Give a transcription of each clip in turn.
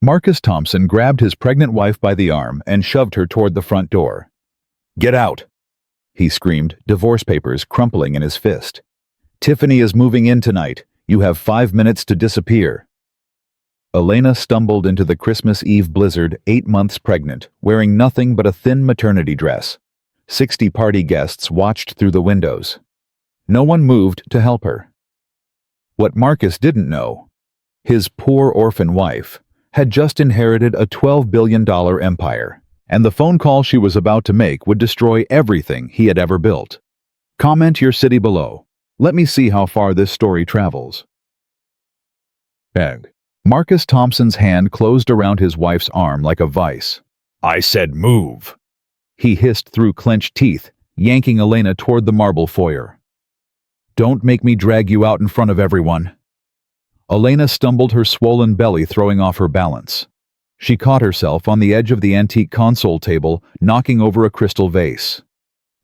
Marcus Thompson grabbed his pregnant wife by the arm and shoved her toward the front door. "Get out!" he screamed, divorce papers crumpling in his fist. "Tiffany is moving in tonight. You have 5 minutes to disappear." Elena stumbled into the Christmas Eve blizzard, 8 months pregnant, wearing nothing but a thin maternity dress. 60 party guests watched through the windows. No one moved to help her. What Marcus didn't know, his poor orphan wife had just inherited a $12 billion empire, and the phone call she was about to make would destroy everything he had ever built. Comment your city below. Let me see how far this story travels. Egg. Marcus Thompson's hand closed around his wife's arm like a vice. "I said move," he hissed through clenched teeth, yanking Elena toward the marble foyer. "Don't make me drag you out in front of everyone." Elena stumbled, her swollen belly throwing off her balance. She caught herself on the edge of the antique console table, knocking over a crystal vase.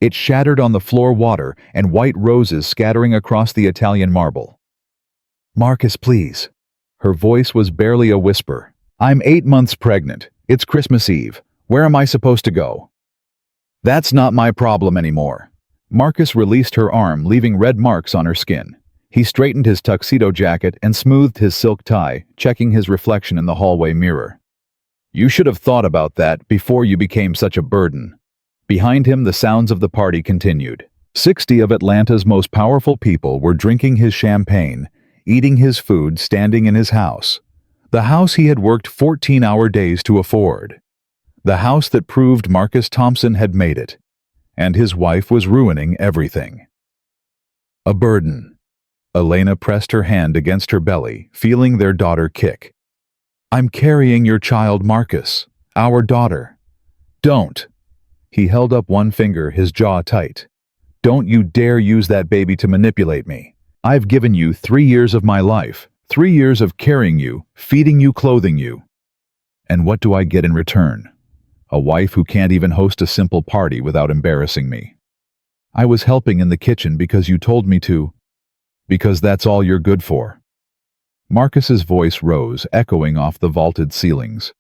It shattered on the floor, water and white roses scattering across the Italian marble. "Marcus, please." Her voice was barely a whisper. "I'm 8 months pregnant. It's Christmas Eve. Where am I supposed to go?" "That's not my problem anymore." Marcus released her arm, leaving red marks on her skin. He straightened his tuxedo jacket and smoothed his silk tie, checking his reflection in the hallway mirror. "You should have thought about that before you became such a burden." Behind him, the sounds of the party continued. 60 of Atlanta's most powerful people were drinking his champagne, eating his food, standing in his house. The house he had worked 14-hour days to afford. The house that proved Marcus Thompson had made it. And his wife was ruining everything. A burden. Elena pressed her hand against her belly, feeling their daughter kick. "I'm carrying your child, Marcus. Our daughter." "Don't." He held up one finger, his jaw tight. "Don't you dare use that baby to manipulate me. I've given you 3 years of my life, 3 years of carrying you, feeding you, clothing you. And what do I get in return? A wife who can't even host a simple party without embarrassing me. I was helping in the kitchen because you told me to. Because that's all you're good for." Marcus's voice rose, echoing off the vaulted ceilings.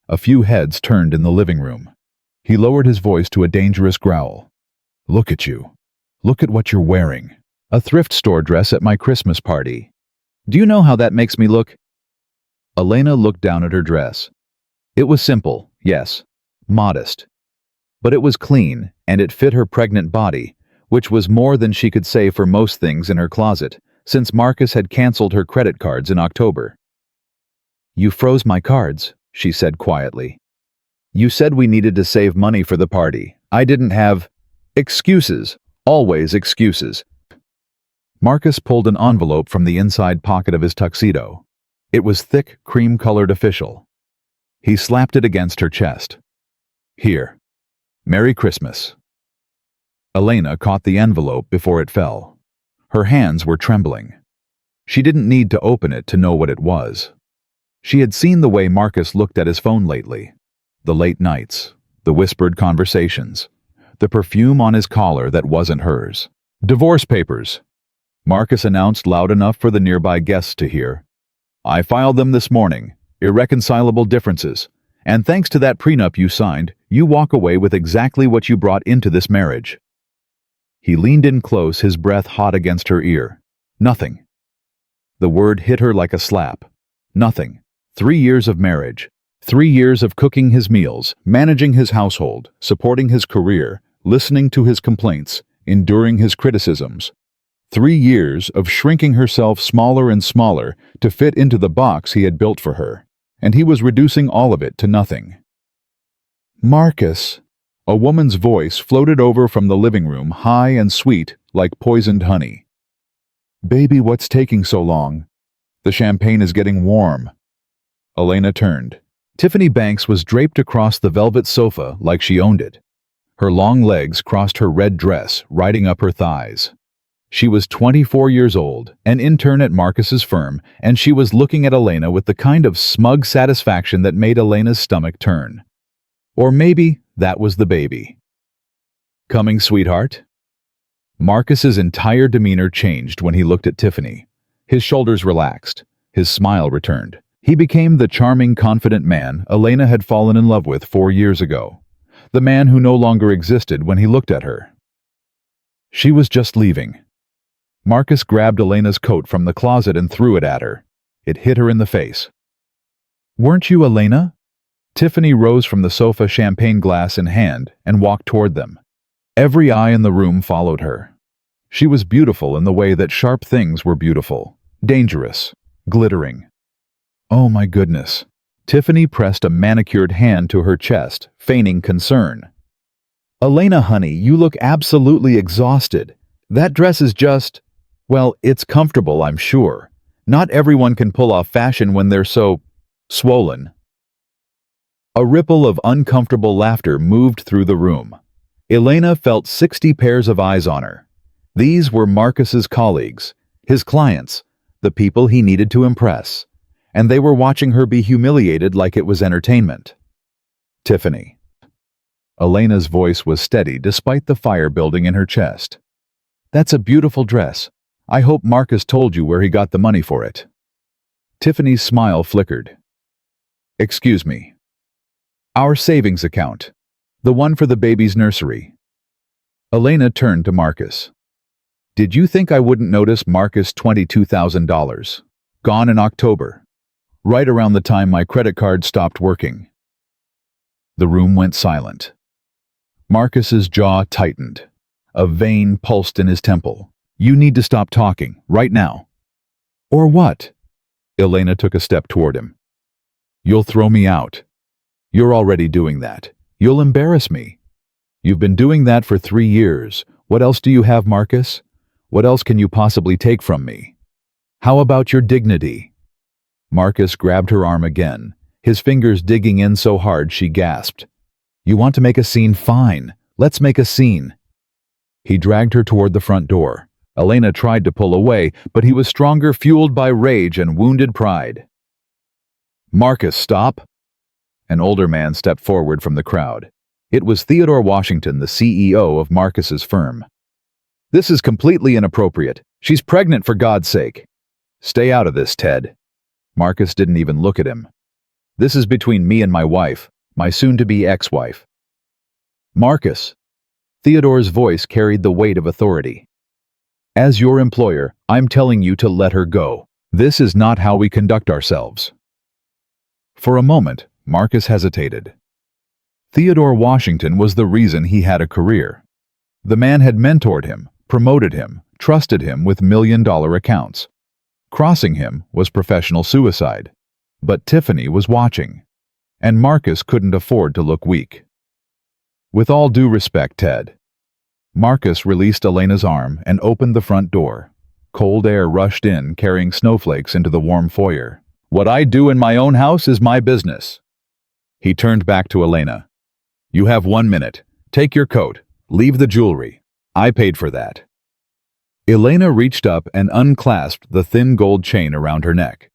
A few heads turned in the living room. He lowered his voice to a dangerous growl. "Look at you. Look at what you're wearing. A thrift store dress at my Christmas party. Do you know how that makes me look?" Elena looked down at her dress. It was simple, yes, modest. But it was clean, and it fit her pregnant body, which was more than she could say for most things in her closet, since Marcus had canceled her credit cards in October. "You froze my cards," she said quietly. "You said we needed to save money for the party. I didn't have..." "Excuses. Always excuses." Marcus pulled an envelope from the inside pocket of his tuxedo. It was thick, cream-colored official. He slapped it against her chest. "Here. Merry Christmas." Elena caught the envelope before it fell. Her hands were trembling. She didn't need to open it to know what it was. She had seen the way Marcus looked at his phone lately. The late nights, the whispered conversations, the perfume on his collar that wasn't hers. "Divorce papers," Marcus announced loud enough for the nearby guests to hear. "I filed them this morning. Irreconcilable differences. And thanks to that prenup you signed, you walk away with exactly what you brought into this marriage." He leaned in close, his breath hot against her ear. "Nothing." The word hit her like a slap. Nothing. 3 years of marriage. 3 years of cooking his meals, managing his household, supporting his career, listening to his complaints, enduring his criticisms. 3 years of shrinking herself smaller and smaller to fit into the box he had built for her, and he was reducing all of it to nothing. "Marcus," a woman's voice floated over from the living room, high and sweet like poisoned honey. "Baby, what's taking so long? The champagne is getting warm." Elena turned. Tiffany Banks was draped across the velvet sofa like she owned it. Her long legs crossed her red dress, riding up her thighs. She was 24 years old, an intern at Marcus's firm, and she was looking at Elena with the kind of smug satisfaction that made Elena's stomach turn. Or maybe that was the baby. "Coming, sweetheart?" Marcus's entire demeanor changed when he looked at Tiffany. His shoulders relaxed. His smile returned. He became the charming, confident man Elena had fallen in love with 4 years ago. The man who no longer existed when he looked at her. She was just leaving. Marcus grabbed Elena's coat from the closet and threw it at her. It hit her in the face. "Weren't you Elena?" Tiffany rose from the sofa, champagne glass in hand, and walked toward them. Every eye in the room followed her. She was beautiful in the way that sharp things were beautiful, dangerous, glittering. "Oh my goodness." Tiffany pressed a manicured hand to her chest, feigning concern. "Elena, honey, you look absolutely exhausted. That dress is just... well, it's comfortable, I'm sure. Not everyone can pull off fashion when they're so... swollen." A ripple of uncomfortable laughter moved through the room. Elena felt 60 pairs of eyes on her. These were Marcus's colleagues, his clients, the people he needed to impress, and they were watching her be humiliated like it was entertainment. "Tiffany." Elena's voice was steady despite the fire building in her chest. "That's a beautiful dress. I hope Marcus told you where he got the money for it." Tiffany's smile flickered. "Excuse me. Our savings account. The one for the baby's nursery." Elena turned to Marcus. "Did you think I wouldn't notice Marcus $22,000? Gone in October. Right around the time my credit card stopped working." The room went silent. Marcus's jaw tightened. A vein pulsed in his temple. "You need to stop talking, right now." "Or what?" Elena took a step toward him. "You'll throw me out. You're already doing that. You'll embarrass me. You've been doing that for 3 years. What else do you have, Marcus? What else can you possibly take from me? How about your dignity?" Marcus grabbed her arm again, his fingers digging in so hard she gasped. "You want to make a scene? Fine. Let's make a scene." He dragged her toward the front door. Elena tried to pull away, but he was stronger, fueled by rage and wounded pride. "Marcus, stop!" An older man stepped forward from the crowd. It was Theodore Washington, the CEO of Marcus's firm. "This is completely inappropriate. She's pregnant, for God's sake." "Stay out of this, Ted." Marcus didn't even look at him. "This is between me and my wife, my soon-to-be ex-wife." "Marcus." Theodore's voice carried the weight of authority. "As your employer, I'm telling you to let her go. This is not how we conduct ourselves." For a moment, Marcus hesitated. Theodore Washington was the reason he had a career. The man had mentored him, promoted him, trusted him with million-dollar accounts. Crossing him was professional suicide. But Tiffany was watching, and Marcus couldn't afford to look weak. "With all due respect, Ted." Marcus released Elena's arm and opened the front door. Cold air rushed in, carrying snowflakes into the warm foyer. "What I do in my own house is my business." He turned back to Elena. "You have 1 minute. Take your coat. Leave the jewelry. I paid for that." Elena reached up and unclasped the thin gold chain around her neck.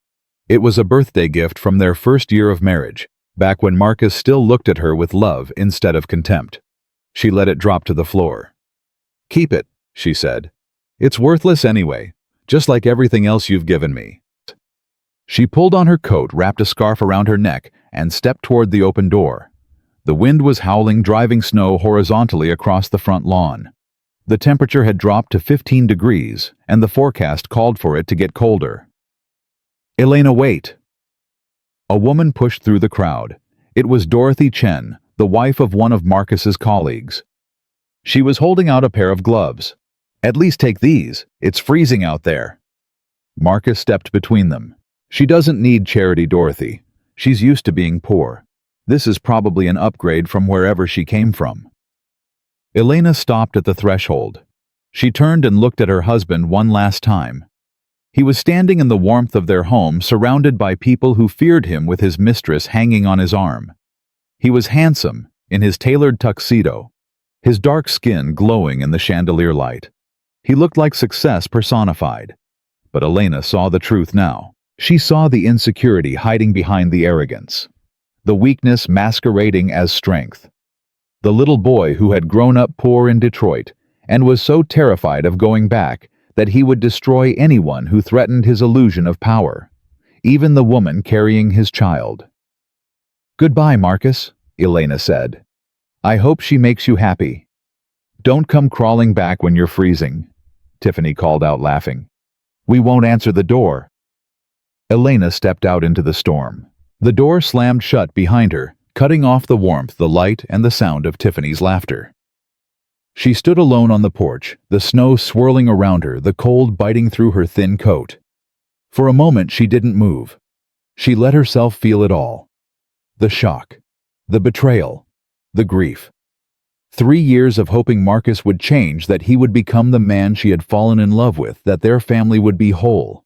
It was a birthday gift from their first year of marriage, back when Marcus still looked at her with love instead of contempt. She let it drop to the floor. "Keep it," she said. "It's worthless anyway, just like everything else you've given me." She pulled on her coat, wrapped a scarf around her neck, and stepped toward the open door. The wind was howling, driving snow horizontally across the front lawn. The temperature had dropped to 15 degrees, and the forecast called for it to get colder. "Elena, wait!" A woman pushed through the crowd. It was Dorothy Chen, the wife of one of Marcus's colleagues. She was holding out a pair of gloves. "At least take these. It's freezing out there." Marcus stepped between them. "She doesn't need charity, Dorothy. She's used to being poor. This is probably an upgrade from wherever she came from." Elena stopped at the threshold. She turned and looked at her husband one last time. He was standing in the warmth of their home, surrounded by people who feared him, with his mistress hanging on his arm. He was handsome, in his tailored tuxedo, his dark skin glowing in the chandelier light. He looked like success personified. But Elena saw the truth now. She saw the insecurity hiding behind the arrogance, the weakness masquerading as strength. The little boy who had grown up poor in Detroit and was so terrified of going back that he would destroy anyone who threatened his illusion of power. even the woman carrying his child. "Goodbye, Marcus," Elena said. "I hope she makes you happy." "Don't come crawling back when you're freezing," Tiffany called out, laughing. "We won't answer the door." Elena stepped out into the storm. The door slammed shut behind her, cutting off the warmth, the light, and the sound of Tiffany's laughter. She stood alone on the porch, the snow swirling around her, the cold biting through her thin coat. For a moment she didn't move. She let herself feel it all. The shock, the betrayal, the grief. 3 years of hoping Marcus would change, that he would become the man she had fallen in love with, that their family would be whole.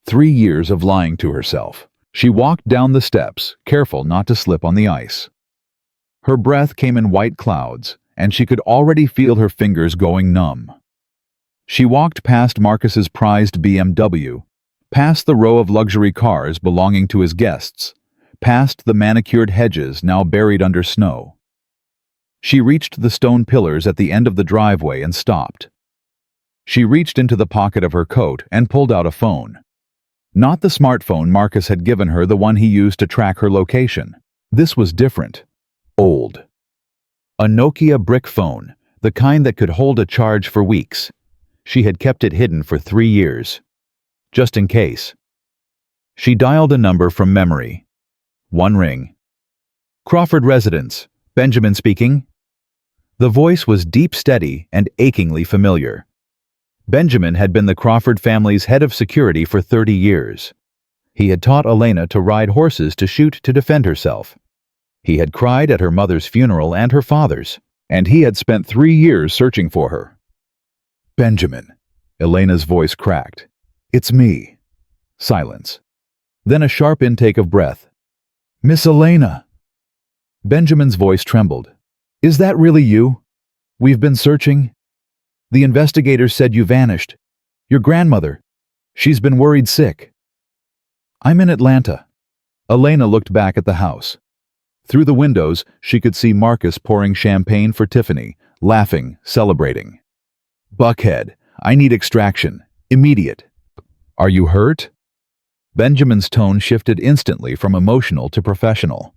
3 years of lying to herself. She walked down the steps, careful not to slip on the ice. Her breath came in white clouds, and she could already feel her fingers going numb. She walked past Marcus's prized BMW, past the row of luxury cars belonging to his guests, past the manicured hedges now buried under snow. She reached the stone pillars at the end of the driveway and stopped. She reached into the pocket of her coat and pulled out a phone. Not the smartphone Marcus had given her, the one he used to track her location. This was different. Old. A Nokia brick phone, the kind that could hold a charge for weeks. She had kept it hidden for 3 years. Just in case. She dialed a number from memory. One ring. "Crawford Residence. Benjamin speaking." The voice was deep, steady, and achingly familiar. Benjamin had been the Crawford family's head of security for 30 years. He had taught Elena to ride horses, to shoot, to defend herself. He had cried at her mother's funeral and her father's, and he had spent 3 years searching for her. "Benjamin." Elena's voice cracked. "It's me." Silence. Then a sharp intake of breath. "Miss Elena." Benjamin's voice trembled. "Is that really you? We've been searching. The investigators said you vanished. Your grandmother. She's been worried sick." "I'm in Atlanta." Elena looked back at the house. Through the windows, she could see Marcus pouring champagne for Tiffany, laughing, celebrating. "Buckhead, I need extraction. Immediate." "Are you hurt?" Benjamin's tone shifted instantly from emotional to professional.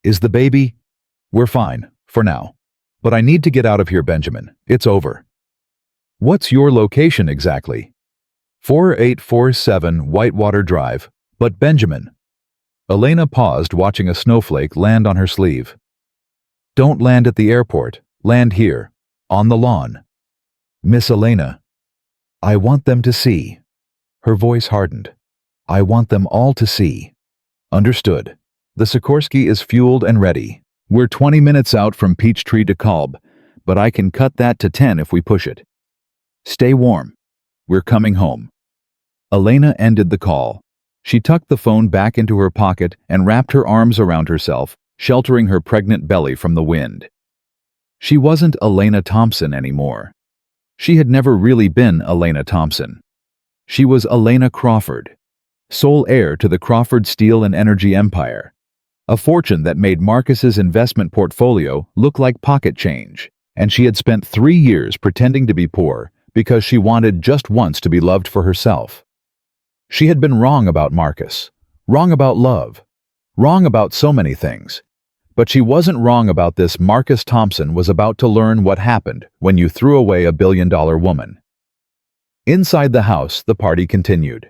"Is the baby?" "We're fine, for now. But I need to get out of here, Benjamin. It's over." "What's your location exactly?" 4847 Whitewater Drive. "But Benjamin." Elena paused, watching a snowflake land on her sleeve. "Don't land at the airport. Land here. On the lawn." "Miss Elena." "I want them to see." Her voice hardened. "I want them all to see." "Understood. The Sikorsky is fueled and ready. We're 20 minutes out from Peachtree to Kalb, but I can cut that to 10 if we push it. Stay warm. We're coming home." Elena ended the call. She tucked the phone back into her pocket and wrapped her arms around herself, sheltering her pregnant belly from the wind. She wasn't Elena Thompson anymore. She had never really been Elena Thompson. She was Elena Crawford, sole heir to the Crawford Steel and Energy empire, a fortune that made Marcus's investment portfolio look like pocket change, and she had spent 3 years pretending to be poor because she wanted just once to be loved for herself. She had been wrong about Marcus, wrong about love, wrong about so many things. But she wasn't wrong about this. Marcus Thompson was about to learn what happened when you threw away a billion-dollar woman. Inside the house, the party continued.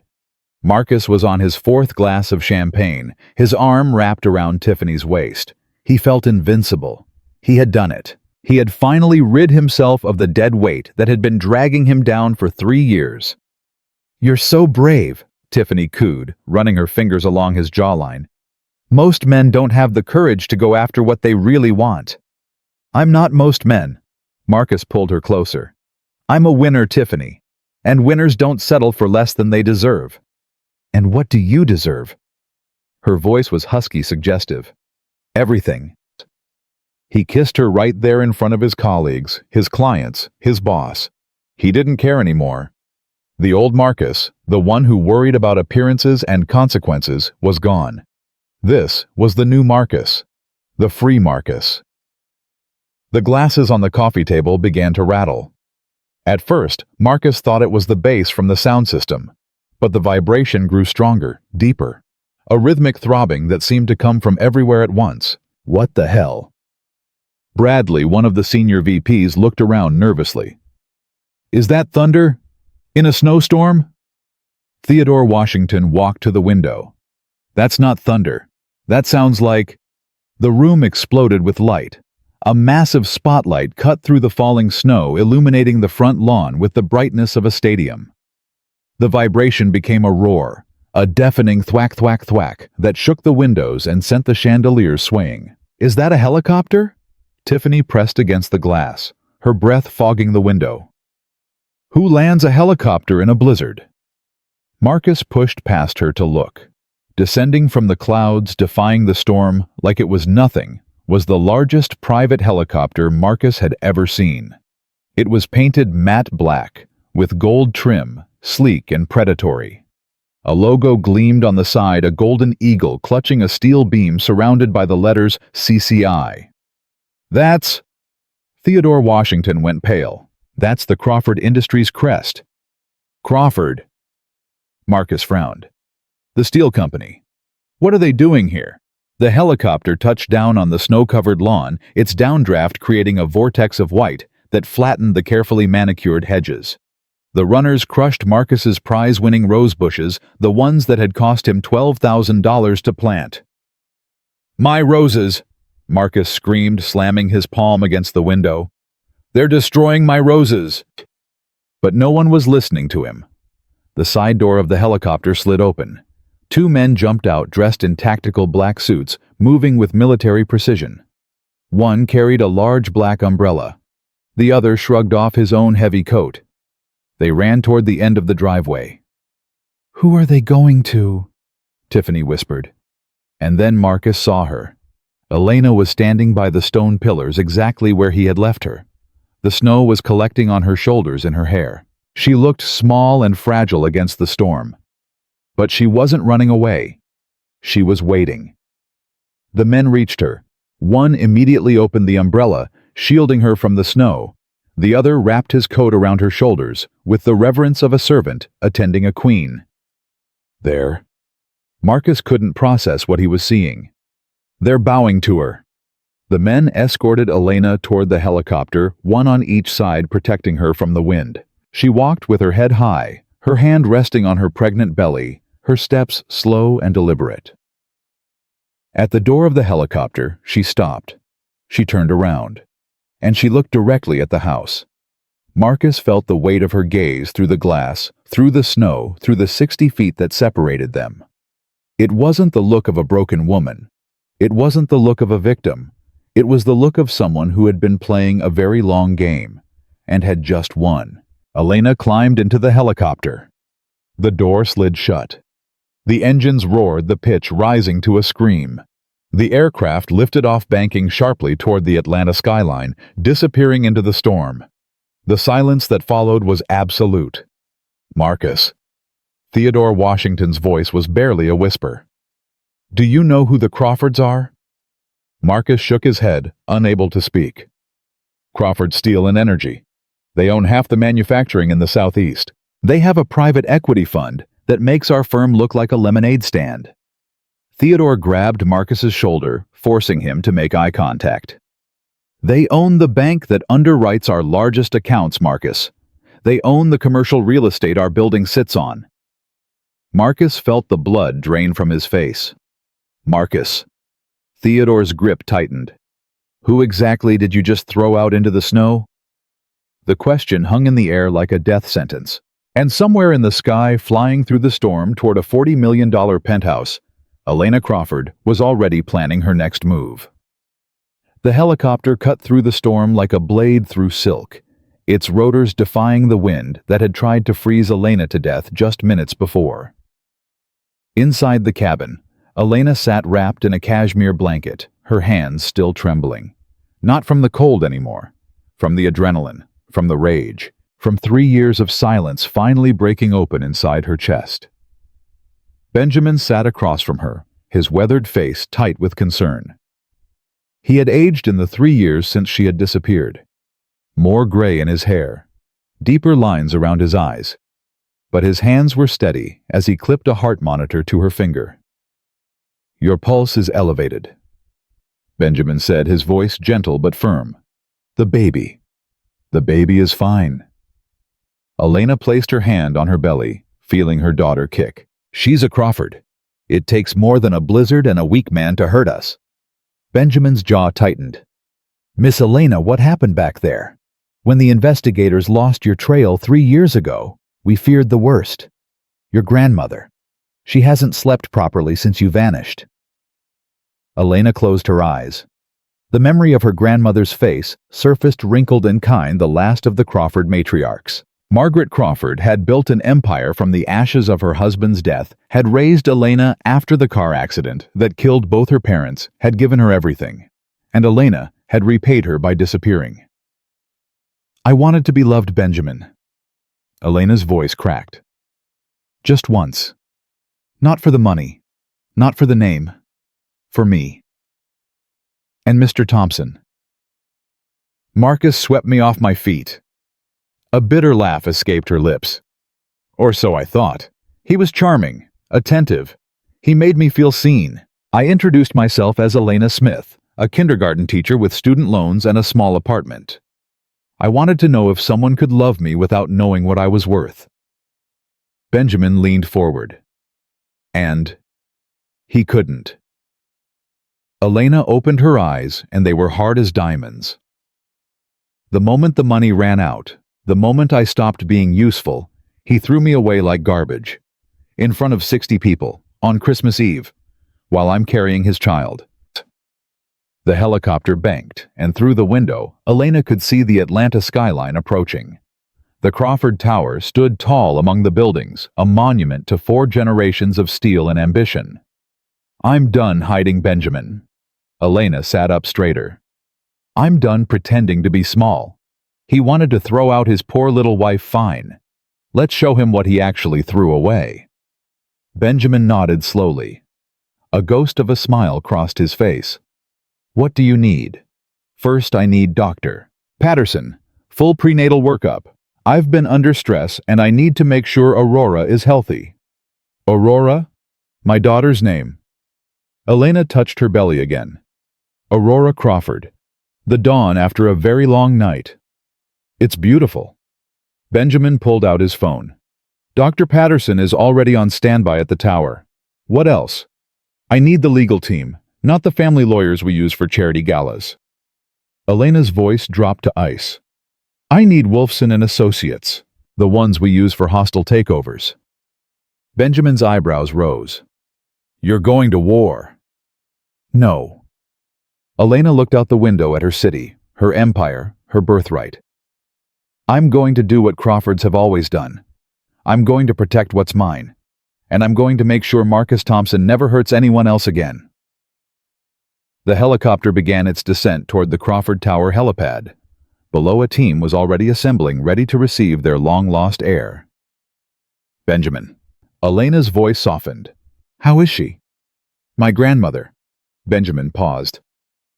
Marcus was on his 4th glass of champagne, his arm wrapped around Tiffany's waist. He felt invincible. He had done it. He had finally rid himself of the dead weight that had been dragging him down for 3 years. "You're so brave," Tiffany cooed, running her fingers along his jawline. "Most men don't have the courage to go after what they really want." "I'm not most men." Marcus pulled her closer. "I'm a winner, Tiffany. And winners don't settle for less than they deserve." "And what do you deserve?" Her voice was husky, suggestive. "Everything." He kissed her right there in front of his colleagues, his clients, his boss. He didn't care anymore. The old Marcus, the one who worried about appearances and consequences, was gone. This was the new Marcus, the free Marcus. The glasses on the coffee table began to rattle. At first, Marcus thought it was the bass from the sound system, But the vibration grew stronger, deeper. A rhythmic throbbing that seemed to come from everywhere at once. What the hell? Bradley, one of the senior VPs, looked around nervously. Is that thunder? In a snowstorm? Theodore Washington walked to the window. That's not thunder. That sounds like... The room exploded with light. A massive spotlight cut through the falling snow, illuminating the front lawn with the brightness of a stadium. The vibration became a roar, a deafening thwack thwack thwack that shook the windows and sent the chandeliers swaying. Is that a helicopter? Tiffany pressed against the glass, her breath fogging the window. Who lands a helicopter in a blizzard? Marcus pushed past her to look. Descending from the clouds, defying the storm like it was nothing, was the largest private helicopter Marcus had ever seen. It was painted matte black, with gold trim, sleek and predatory. A logo gleamed on the side, a golden eagle clutching a steel beam surrounded by the letters CCI. That's... Theodore Washington went pale. That's the Crawford Industries crest. Crawford. Marcus frowned. The steel company. What are they doing here? The helicopter touched down on the snow-covered lawn, its downdraft creating a vortex of white that flattened the carefully manicured hedges. The runners crushed Marcus's prize-winning rose bushes, the ones that had cost him $12,000 to plant. My roses! Marcus screamed, slamming his palm against the window. They're destroying my roses! But no one was listening to him. The side door of the helicopter slid open. Two men jumped out dressed in tactical black suits, moving with military precision. One carried a large black umbrella. The other shrugged off his own heavy coat. They ran toward the end of the driveway. Who are they going to? Tiffany whispered. And then Marcus saw her. Elena was standing by the stone pillars exactly where he had left her. The snow was collecting on her shoulders and her hair. She looked small and fragile against the storm. But she wasn't running away. She was waiting. The men reached her. One immediately opened the umbrella, shielding her from the snow. The other wrapped his coat around her shoulders, with the reverence of a servant attending a queen. There. Marcus couldn't process what he was seeing. They're bowing to her. The men escorted Elena toward the helicopter, one on each side protecting her from the wind. She walked with her head high, her hand resting on her pregnant belly, her steps slow and deliberate. At the door of the helicopter, she stopped. She turned around, and she looked directly at the house. Marcus felt the weight of her gaze through the glass, through the snow, through the 60 feet that separated them. It wasn't the look of a broken woman. It wasn't the look of a victim. It was the look of someone who had been playing a very long game, and had just won. Elena climbed into the helicopter. The door slid shut. The engines roared, the pitch rising to a scream. The aircraft lifted off, banking sharply toward the Atlanta skyline, disappearing into the storm. The silence that followed was absolute. Marcus. Theodore Washington's voice was barely a whisper. Do you know who the Crawfords are? Marcus shook his head, unable to speak. Crawford Steel and Energy. They own half the manufacturing in the Southeast. They have a private equity fund that makes our firm look like a lemonade stand. Theodore grabbed Marcus's shoulder, forcing him to make eye contact. They own the bank that underwrites our largest accounts, Marcus. They own the commercial real estate our building sits on. Marcus felt the blood drain from his face. Marcus. Theodore's grip tightened. Who exactly did you just throw out into the snow? The question hung in the air like a death sentence. And somewhere in the sky, flying through the storm toward a $40 million penthouse, Elena Crawford was already planning her next move. The helicopter cut through the storm like a blade through silk, its rotors defying the wind that had tried to freeze Elena to death just minutes before. Inside the cabin, Elena sat wrapped in a cashmere blanket, her hands still trembling. Not from the cold anymore, from the adrenaline, from the rage. From 3 years of silence finally breaking open inside her chest. Benjamin sat across from her, his weathered face tight with concern. He had aged in the 3 years since she had disappeared. More gray in his hair, deeper lines around his eyes. but his hands were steady as he clipped a heart monitor to her finger. "Your pulse is elevated," Benjamin said, his voice gentle but firm. The baby is fine." Elena placed her hand on her belly, feeling her daughter kick. "She's a Crawford. It takes more than a blizzard and a weak man to hurt us." Benjamin's jaw tightened. "Miss Elena, what happened back there? When the investigators lost your trail 3 years ago, we feared the worst. Your grandmother. She hasn't slept properly since you vanished." Elena closed her eyes. The memory of her grandmother's face surfaced, wrinkled and kind, the last of the Crawford matriarchs. Margaret Crawford had built an empire from the ashes of her husband's death, had raised Elena after the car accident that killed both her parents, had given her everything. And Elena had repaid her by disappearing. "I wanted to be loved, Benjamin." Elena's voice cracked. "Just once. Not for the money. Not for the name. For me. And Mr. Thompson." "Marcus swept me off my feet." A bitter laugh escaped her lips. "Or so I thought. He was charming, attentive. He made me feel seen. I introduced myself as Elena Smith, a kindergarten teacher with student loans and a small apartment. I wanted to know if someone could love me without knowing what I was worth." Benjamin leaned forward. And he couldn't. Elena opened her eyes, and they were hard as diamonds. "The moment the money ran out, the moment I stopped being useful, he threw me away like garbage. In front of 60 people, on Christmas Eve, while I'm carrying his child." The helicopter banked, and through the window, Elena could see the Atlanta skyline approaching. The Crawford Tower stood tall among the buildings, a monument to 4 generations of steel and ambition. "I'm done hiding, Benjamin." Elena sat up straighter. "I'm done pretending to be small. He wanted to throw out his poor little wife, fine. Let's show him what he actually threw away." Benjamin nodded slowly. A ghost of a smile crossed his face. "What do you need?" "First, I need Dr. Patterson. Full prenatal workup. I've been under stress and I need to make sure Aurora is healthy." "Aurora?" "My daughter's name." Elena touched her belly again. "Aurora Crawford. The dawn after a very long night. It's beautiful." Benjamin pulled out his phone. "Dr. Patterson is already on standby at the tower. What else?" "I need the legal team, not the family lawyers we use for charity galas." Elena's voice dropped to ice. "I need Wolfson and Associates, the ones we use for hostile takeovers." Benjamin's eyebrows rose. "You're going to war." "No." Elena looked out the window at her city, her empire, her birthright. "I'm going to do what Crawfords have always done. I'm going to protect what's mine. And I'm going to make sure Marcus Thompson never hurts anyone else again." The helicopter began its descent toward the Crawford Tower helipad. Below, a team was already assembling, ready to receive their long-lost heir. "Benjamin." Elena's voice softened. "How is she?" "My grandmother." Benjamin paused.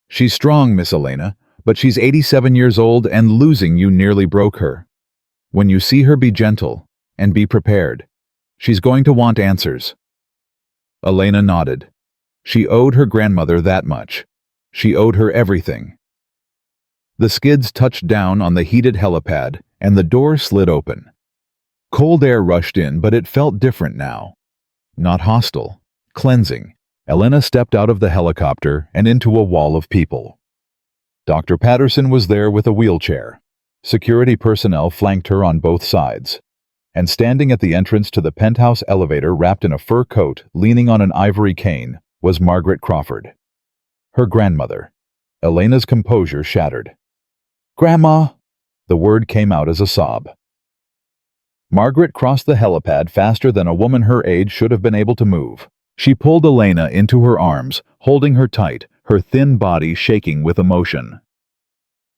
"She's strong, Miss Elena, but she's 87 years old and losing you nearly broke her. When you see her, be gentle and be prepared. She's going to want answers." Elena nodded. She owed her grandmother that much. She owed her everything. The skids touched down on the heated helipad, and the door slid open. Cold air rushed in, but it felt different now. Not hostile, cleansing. Elena stepped out of the helicopter and into a wall of people. Dr. Patterson was there with a wheelchair. Security personnel flanked her on both sides. And standing at the entrance to the penthouse elevator, wrapped in a fur coat, leaning on an ivory cane, was Margaret Crawford. Her grandmother. Elena's composure shattered. "Grandma!" The word came out as a sob. Margaret crossed the helipad faster than a woman her age should have been able to move. She pulled Elena into her arms, holding her tight, her thin body shaking with emotion.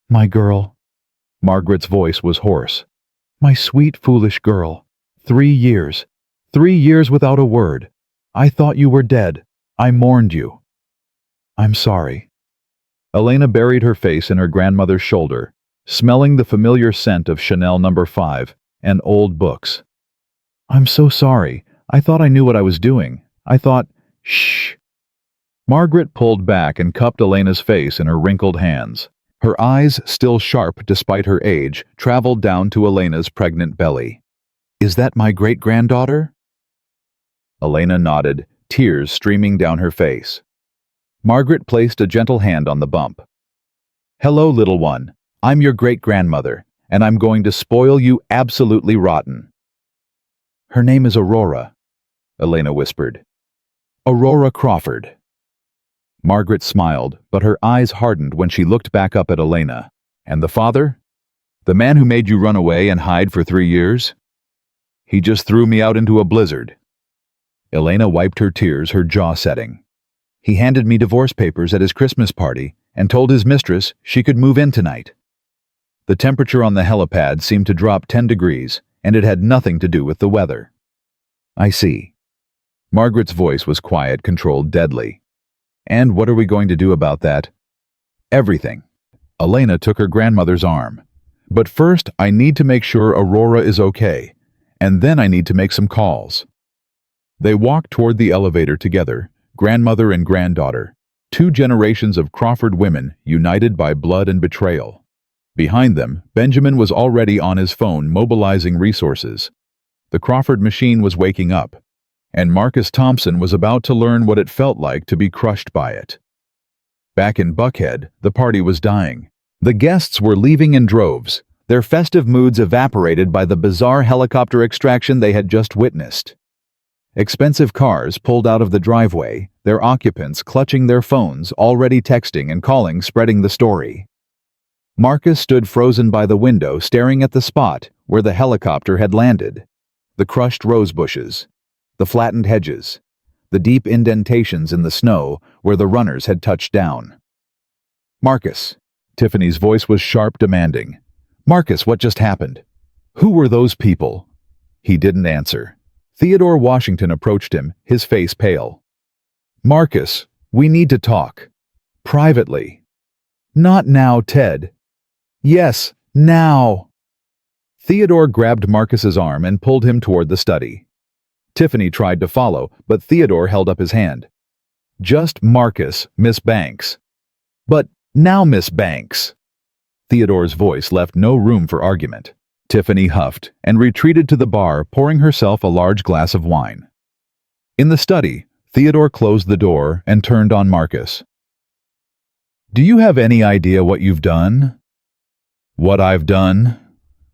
"My girl." Margaret's voice was hoarse. "My sweet, foolish girl. 3 years. 3 years without a word. I thought you were dead. I mourned you. I'm sorry." Elena buried her face in her grandmother's shoulder, smelling the familiar scent of Chanel No. 5 and old books. I'm so sorry. I thought I knew what I was doing. I thought, shh. Margaret pulled back and cupped Elena's face in her wrinkled hands. Her eyes, still sharp despite her age, traveled down to Elena's pregnant belly. Is that my great-granddaughter? Elena nodded, tears streaming down her face. Margaret placed a gentle hand on the bump. Hello, little one. I'm your great-grandmother, and I'm going to spoil you absolutely rotten. Her name is Aurora, Elena whispered. Aurora Crawford. Margaret smiled, but her eyes hardened when she looked back up at Elena. And the father? The man who made you run away and hide for 3 years? He just threw me out into a blizzard. Elena wiped her tears, her jaw setting. He handed me divorce papers at his Christmas party and told his mistress she could move in tonight. The temperature on the helipad seemed to drop 10 degrees, and it had nothing to do with the weather. I see. Margaret's voice was quiet, controlled, deadly. And what are we going to do about that? Everything. Elena took her grandmother's arm. But first, I need to make sure Aurora is okay, and then I need to make some calls. They walked toward the elevator together, grandmother and granddaughter, 2 generations of Crawford women united by blood and betrayal. Behind them, Benjamin was already on his phone mobilizing resources. The Crawford machine was waking up, and Marcus Thompson was about to learn what it felt like to be crushed by it. Back in Buckhead, the party was dying. The guests were leaving in droves, their festive moods evaporated by the bizarre helicopter extraction they had just witnessed. Expensive cars pulled out of the driveway, their occupants clutching their phones, already texting and calling, spreading the story. Marcus stood frozen by the window, staring at the spot where the helicopter had landed. The crushed rose bushes, the flattened hedges, the deep indentations in the snow where the runners had touched down. Marcus. Tiffany's voice was sharp, demanding. Marcus, what just happened? Who were those people? He didn't answer. Theodore Washington approached him, his face pale. Marcus, we need to talk. Privately. Not now, Ted. Yes, now. Theodore grabbed Marcus's arm and pulled him toward the study. Tiffany tried to follow, but Theodore held up his hand. Just Marcus, Miss Banks. But now, Miss Banks. Theodore's voice left no room for argument. Tiffany huffed and retreated to the bar, pouring herself a large glass of wine. In the study, Theodore closed the door and turned on Marcus. Do you have any idea what you've done? What I've done?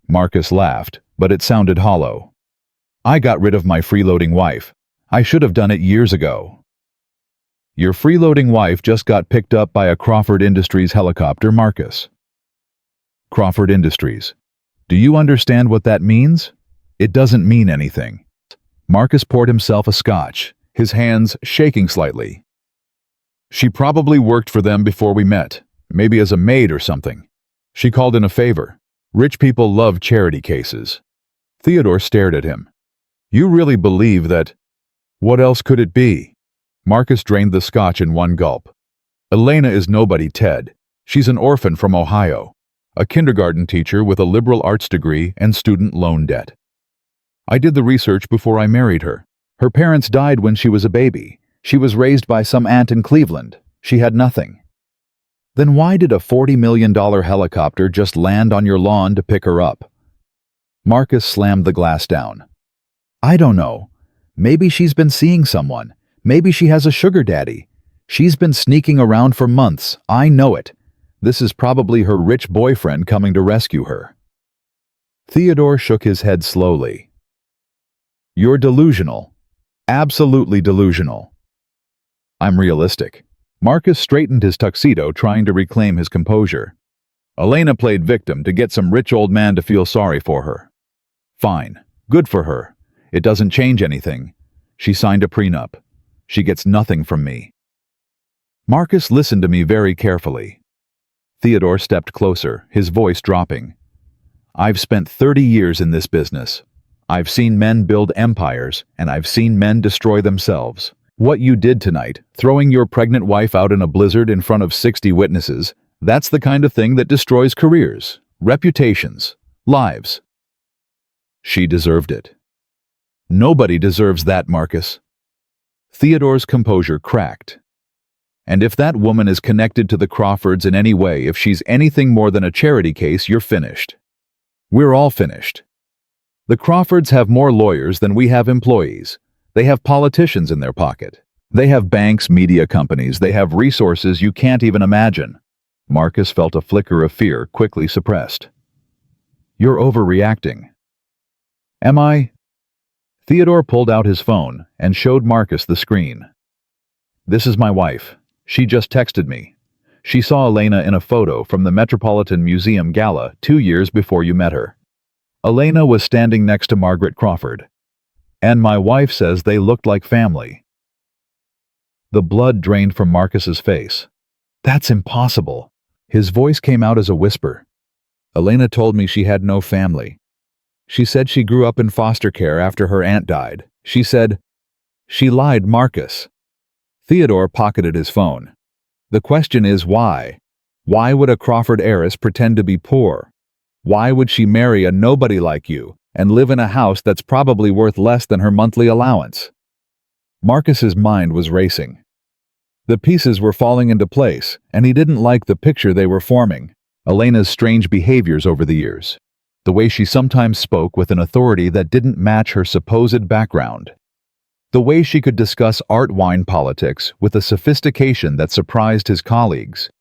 Marcus laughed, but it sounded hollow. I got rid of my freeloading wife. I should have done it years ago. Your freeloading wife just got picked up by a Crawford Industries helicopter, Marcus. Crawford Industries. Do you understand what that means? It doesn't mean anything. Marcus poured himself a scotch, his hands shaking slightly. She probably worked for them before we met, maybe as a maid or something. She called in a favor. Rich people love charity cases. Theodore stared at him. You really believe that? What else could it be? Marcus drained the scotch in one gulp. Elena is nobody, Ted. She's an orphan from Ohio, a kindergarten teacher with a liberal arts degree and student loan debt. I did the research before I married her. Her parents died when she was a baby. She was raised by some aunt in Cleveland. She had nothing. Then why did a $40 million helicopter just land on your lawn to pick her up? Marcus slammed the glass down. I don't know. Maybe she's been seeing someone. Maybe she has a sugar daddy. She's been sneaking around for months. I know it. This is probably her rich boyfriend coming to rescue her. Theodore shook his head slowly. You're delusional. Absolutely delusional. I'm realistic. Marcus straightened his tuxedo, trying to reclaim his composure. Elena played victim to get some rich old man to feel sorry for her. Fine. Good for her. It doesn't change anything. She signed a prenup. She gets nothing from me. Marcus listened to me very carefully. Theodore stepped closer, his voice dropping. I've spent 30 years in this business. I've seen men build empires, and I've seen men destroy themselves. What you did tonight, throwing your pregnant wife out in a blizzard in front of 60 witnesses, that's the kind of thing that destroys careers, reputations, lives. She deserved it. Nobody deserves that, Marcus. Theodore's composure cracked. And if that woman is connected to the Crawfords in any way, if she's anything more than a charity case, you're finished. We're all finished. The Crawfords have more lawyers than we have employees. They have politicians in their pocket. They have banks, media companies. They have resources you can't even imagine. Marcus felt a flicker of fear, quickly suppressed. You're overreacting. Am I? Theodore pulled out his phone and showed Marcus the screen. This is my wife. She just texted me. She saw Elena in a photo from the Metropolitan Museum Gala 2 years before you met her. Elena was standing next to Margaret Crawford. And my wife says they looked like family. The blood drained from Marcus's face. That's impossible. His voice came out as a whisper. Elena told me she had no family. She said she grew up in foster care after her aunt died. She said, she lied, Marcus. Theodore pocketed his phone. The question is why? Why would a Crawford heiress pretend to be poor? Why would she marry a nobody like you and live in a house that's probably worth less than her monthly allowance? Marcus's mind was racing. The pieces were falling into place, and he didn't like the picture they were forming. Elena's strange behaviors over the years. The way she sometimes spoke with an authority that didn't match her supposed background. The way she could discuss art-wine politics with a sophistication that surprised his colleagues.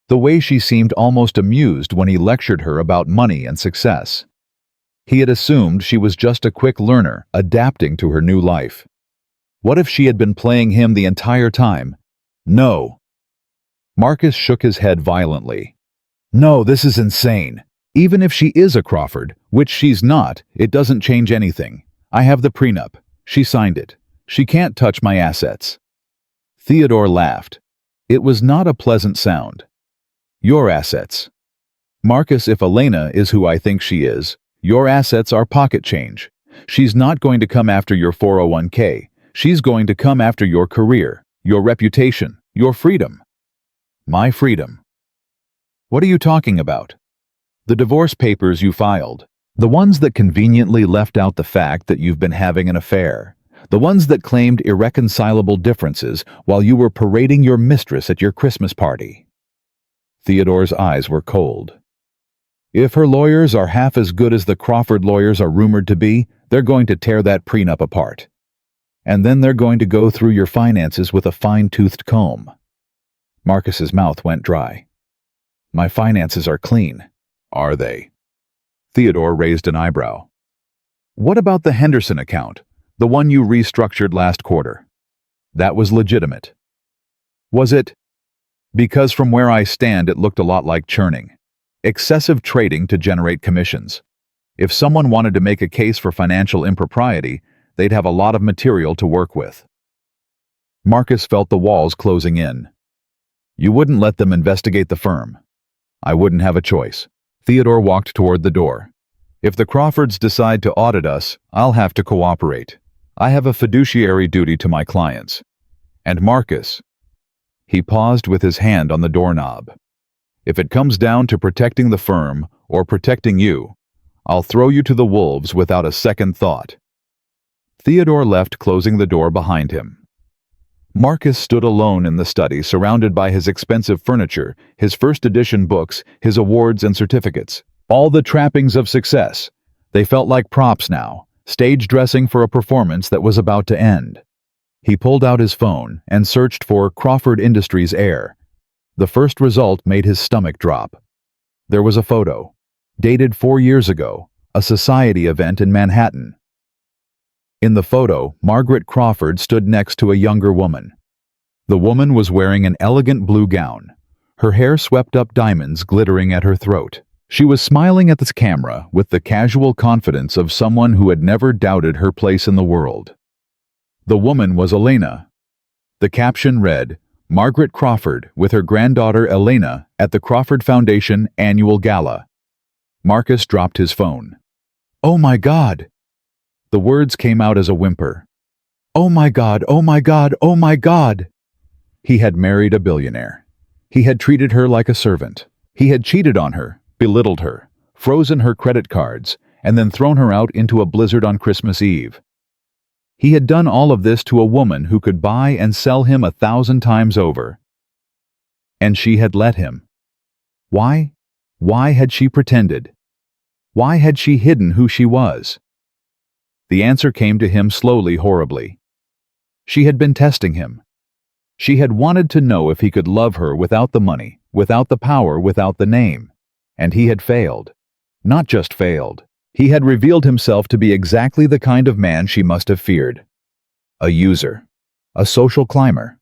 The way she seemed almost amused when he lectured her about money and success. He had assumed she was just a quick learner, adapting to her new life. What if she had been playing him the entire time? No. Marcus shook his head violently. No, this is insane. Even if she is a Crawford, which she's not, it doesn't change anything. I have the prenup. She signed it. She can't touch my assets. Theodore laughed. It was not a pleasant sound. Your assets. Marcus, if Elena is who I think she is, your assets are pocket change. She's not going to come after your 401k. She's going to come after your career, your reputation, your freedom. My freedom. What are you talking about? The divorce papers you filed. The ones that conveniently left out the fact that you've been having an affair. The ones that claimed irreconcilable differences while you were parading your mistress at your Christmas party. Theodore's eyes were cold. If her lawyers are half as good as the Crawford lawyers are rumored to be, they're going to tear that prenup apart. And then they're going to go through your finances with a fine-toothed comb. Marcus's mouth went dry. My finances are clean. Are they? Theodore raised an eyebrow. What about the Henderson account, the one you restructured last quarter? That was legitimate. Was it? Because from where I stand, it looked a lot like churning. Excessive trading to generate commissions. If someone wanted to make a case for financial impropriety, they'd have a lot of material to work with. Marcus felt the walls closing in. You wouldn't let them investigate the firm. I wouldn't have a choice. Theodore walked toward the door. If the Crawfords decide to audit us, I'll have to cooperate. I have a fiduciary duty to my clients. And Marcus. He paused with his hand on the doorknob. If it comes down to protecting the firm or protecting you, I'll throw you to the wolves without a second thought. Theodore left, closing the door behind him. Marcus stood alone in the study, surrounded by his expensive furniture, his first edition books, his awards and certificates. All the trappings of success. They felt like props now, stage dressing for a performance that was about to end. He pulled out his phone and searched for Crawford Industries heir. The first result made his stomach drop. There was a photo, dated 4 years ago, a society event in Manhattan. In the photo, Margaret Crawford stood next to a younger woman. The woman was wearing an elegant blue gown, her hair swept up, diamonds glittering at her throat. She was smiling at the camera with the casual confidence of someone who had never doubted her place in the world. The woman was Elena. The caption read, Margaret Crawford with her granddaughter Elena at the Crawford Foundation Annual Gala. Marcus dropped his phone. Oh my God! The words came out as a whimper. Oh my God, oh my God, oh my God! He had married a billionaire. He had treated her like a servant. He had cheated on her, belittled her, frozen her credit cards, and then thrown her out into a blizzard on Christmas Eve. He had done all of this to a woman who could buy and sell him 1,000 times over. And she had let him. Why? Why had she pretended? Why had she hidden who she was? The answer came to him slowly, horribly. She had been testing him. She had wanted to know if he could love her without the money, without the power, without the name. And he had failed. Not just failed. He had revealed himself to be exactly the kind of man she must have feared. A user. A social climber.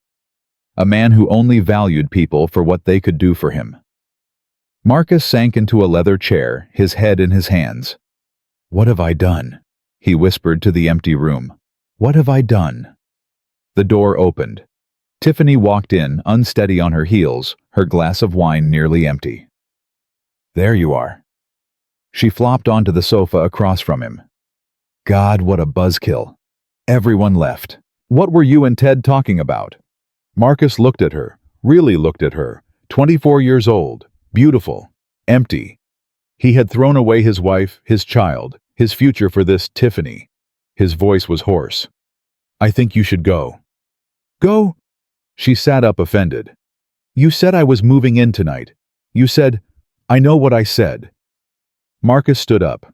A man who only valued people for what they could do for him. Marcus sank into a leather chair, his head in his hands. "What have I done?" he whispered to the empty room. "What have I done?" The door opened. Tiffany walked in, unsteady on her heels, her glass of wine nearly empty. "There you are." She flopped onto the sofa across from him. God, what a buzzkill. Everyone left. What were you and Ted talking about? Marcus looked at her, really looked at her, 24 years old, beautiful, empty. He had thrown away his wife, his child, his future for this Tiffany. His voice was hoarse. "I think you should go." "Go?" She sat up, offended. "You said I was moving in tonight. You said, I know what I said." Marcus stood up.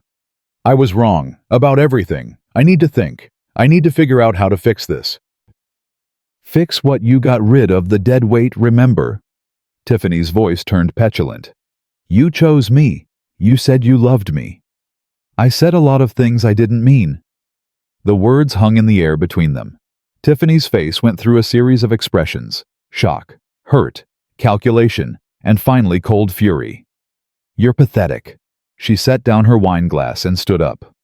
"I was wrong, about everything. I need to think. I need to figure out how to fix this." "Fix what you got rid of the dead weight, remember?" Tiffany's voice turned petulant. "You chose me. You said you loved me." "I said a lot of things I didn't mean." The words hung in the air between them. Tiffany's face went through a series of expressions: shock, hurt, calculation, and finally cold fury. "You're pathetic." She set down her wine glass and stood up.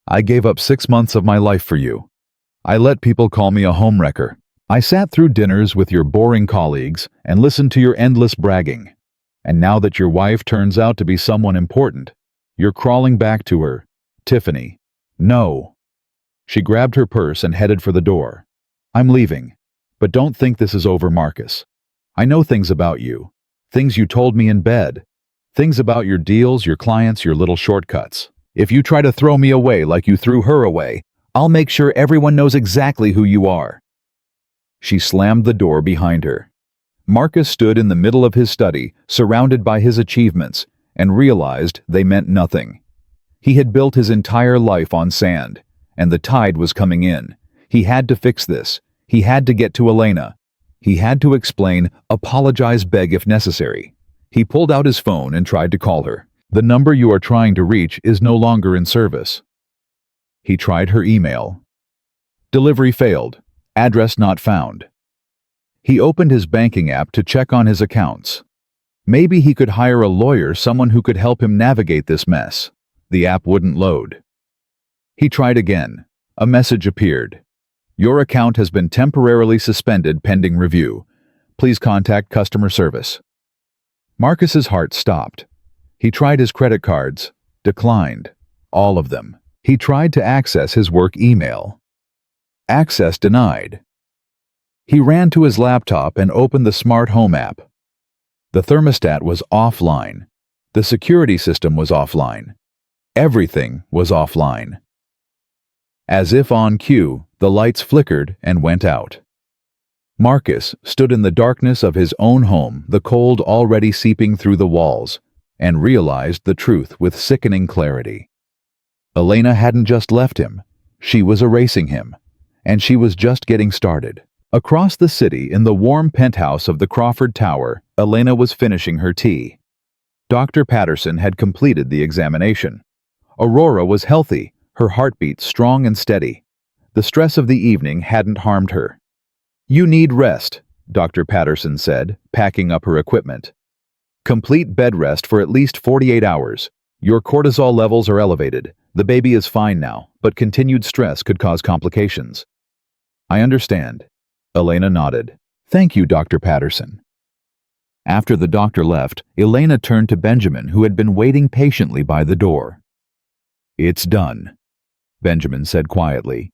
"I gave up 6 months of my life for you. I let people call me a homewrecker. I sat through dinners with your boring colleagues and listened to your endless bragging. And now that your wife turns out to be someone important, you're crawling back to her. Tiffany, no." She grabbed her purse and headed for the door. "I'm leaving. But don't think this is over, Marcus. I know things about you. Things you told me in bed. Things about your deals, your clients, your little shortcuts. If you try to throw me away like you threw her away, I'll make sure everyone knows exactly who you are." She slammed the door behind her. Marcus stood in the middle of his study, surrounded by his achievements, and realized they meant nothing. He had built his entire life on sand, and the tide was coming in. He had to fix this. He had to get to Elena. He had to explain, apologize, beg if necessary. He pulled out his phone and tried to call her. "The number you are trying to reach is no longer in service." He tried her email. "Delivery failed. Address not found." He opened his banking app to check on his accounts. Maybe he could hire a lawyer, someone who could help him navigate this mess. The app wouldn't load. He tried again. A message appeared. "Your account has been temporarily suspended pending review. Please contact customer service." Marcus's heart stopped. He tried his credit cards. Declined. All of them. He tried to access his work email. Access denied. He ran to his laptop and opened the smart home app. The thermostat was offline. The security system was offline. Everything was offline. As if on cue, the lights flickered and went out. Marcus stood in the darkness of his own home, the cold already seeping through the walls, and realized the truth with sickening clarity. Elena hadn't just left him. She was erasing him. And she was just getting started. Across the city, in the warm penthouse of the Crawford Tower, Elena was finishing her tea. Dr. Patterson had completed the examination. Aurora was healthy, her heartbeat strong and steady. The stress of the evening hadn't harmed her. "You need rest," Dr. Patterson said, packing up her equipment. "Complete bed rest for at least 48 hours. Your cortisol levels are elevated. The baby is fine now, but continued stress could cause complications." "I understand." Elena nodded. "Thank you, Dr. Patterson." After the doctor left, Elena turned to Benjamin, who had been waiting patiently by the door. "It's done," Benjamin said quietly.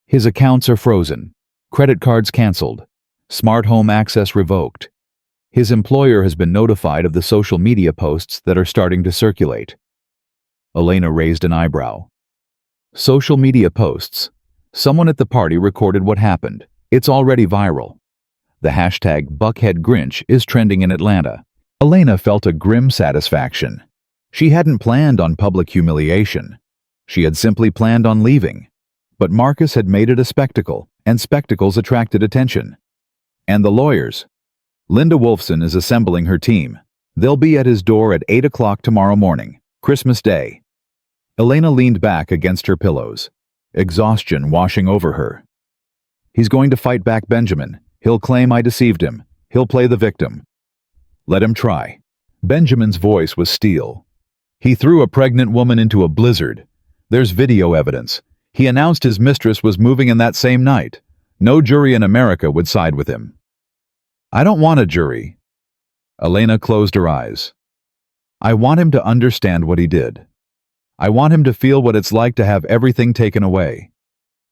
"His accounts are frozen. Credit cards canceled. Smart home access revoked. His employer has been notified of the social media posts that are starting to circulate." Elena raised an eyebrow. "Social media posts? Someone at the party recorded what happened. It's already viral. The hashtag #BuckheadGrinch is trending in Atlanta. Elena felt a grim satisfaction. She hadn't planned on public humiliation. She had simply planned on leaving. But Marcus had made it a spectacle, and spectacles attracted attention. And the lawyers. Linda Wolfson is assembling her team. They'll be at his door at 8 o'clock tomorrow morning, Christmas Day. Elena leaned back against her pillows, exhaustion washing over her. He's going to fight back Benjamin. He'll claim I deceived him. He'll play the victim. Let him try. Benjamin's voice was steel. He threw a pregnant woman into a blizzard. There's video evidence. He announced his mistress was moving in that same night. No jury in America would side with him. I don't want a jury. Elena closed her eyes. I want him to understand what he did. I want him to feel what it's like to have everything taken away.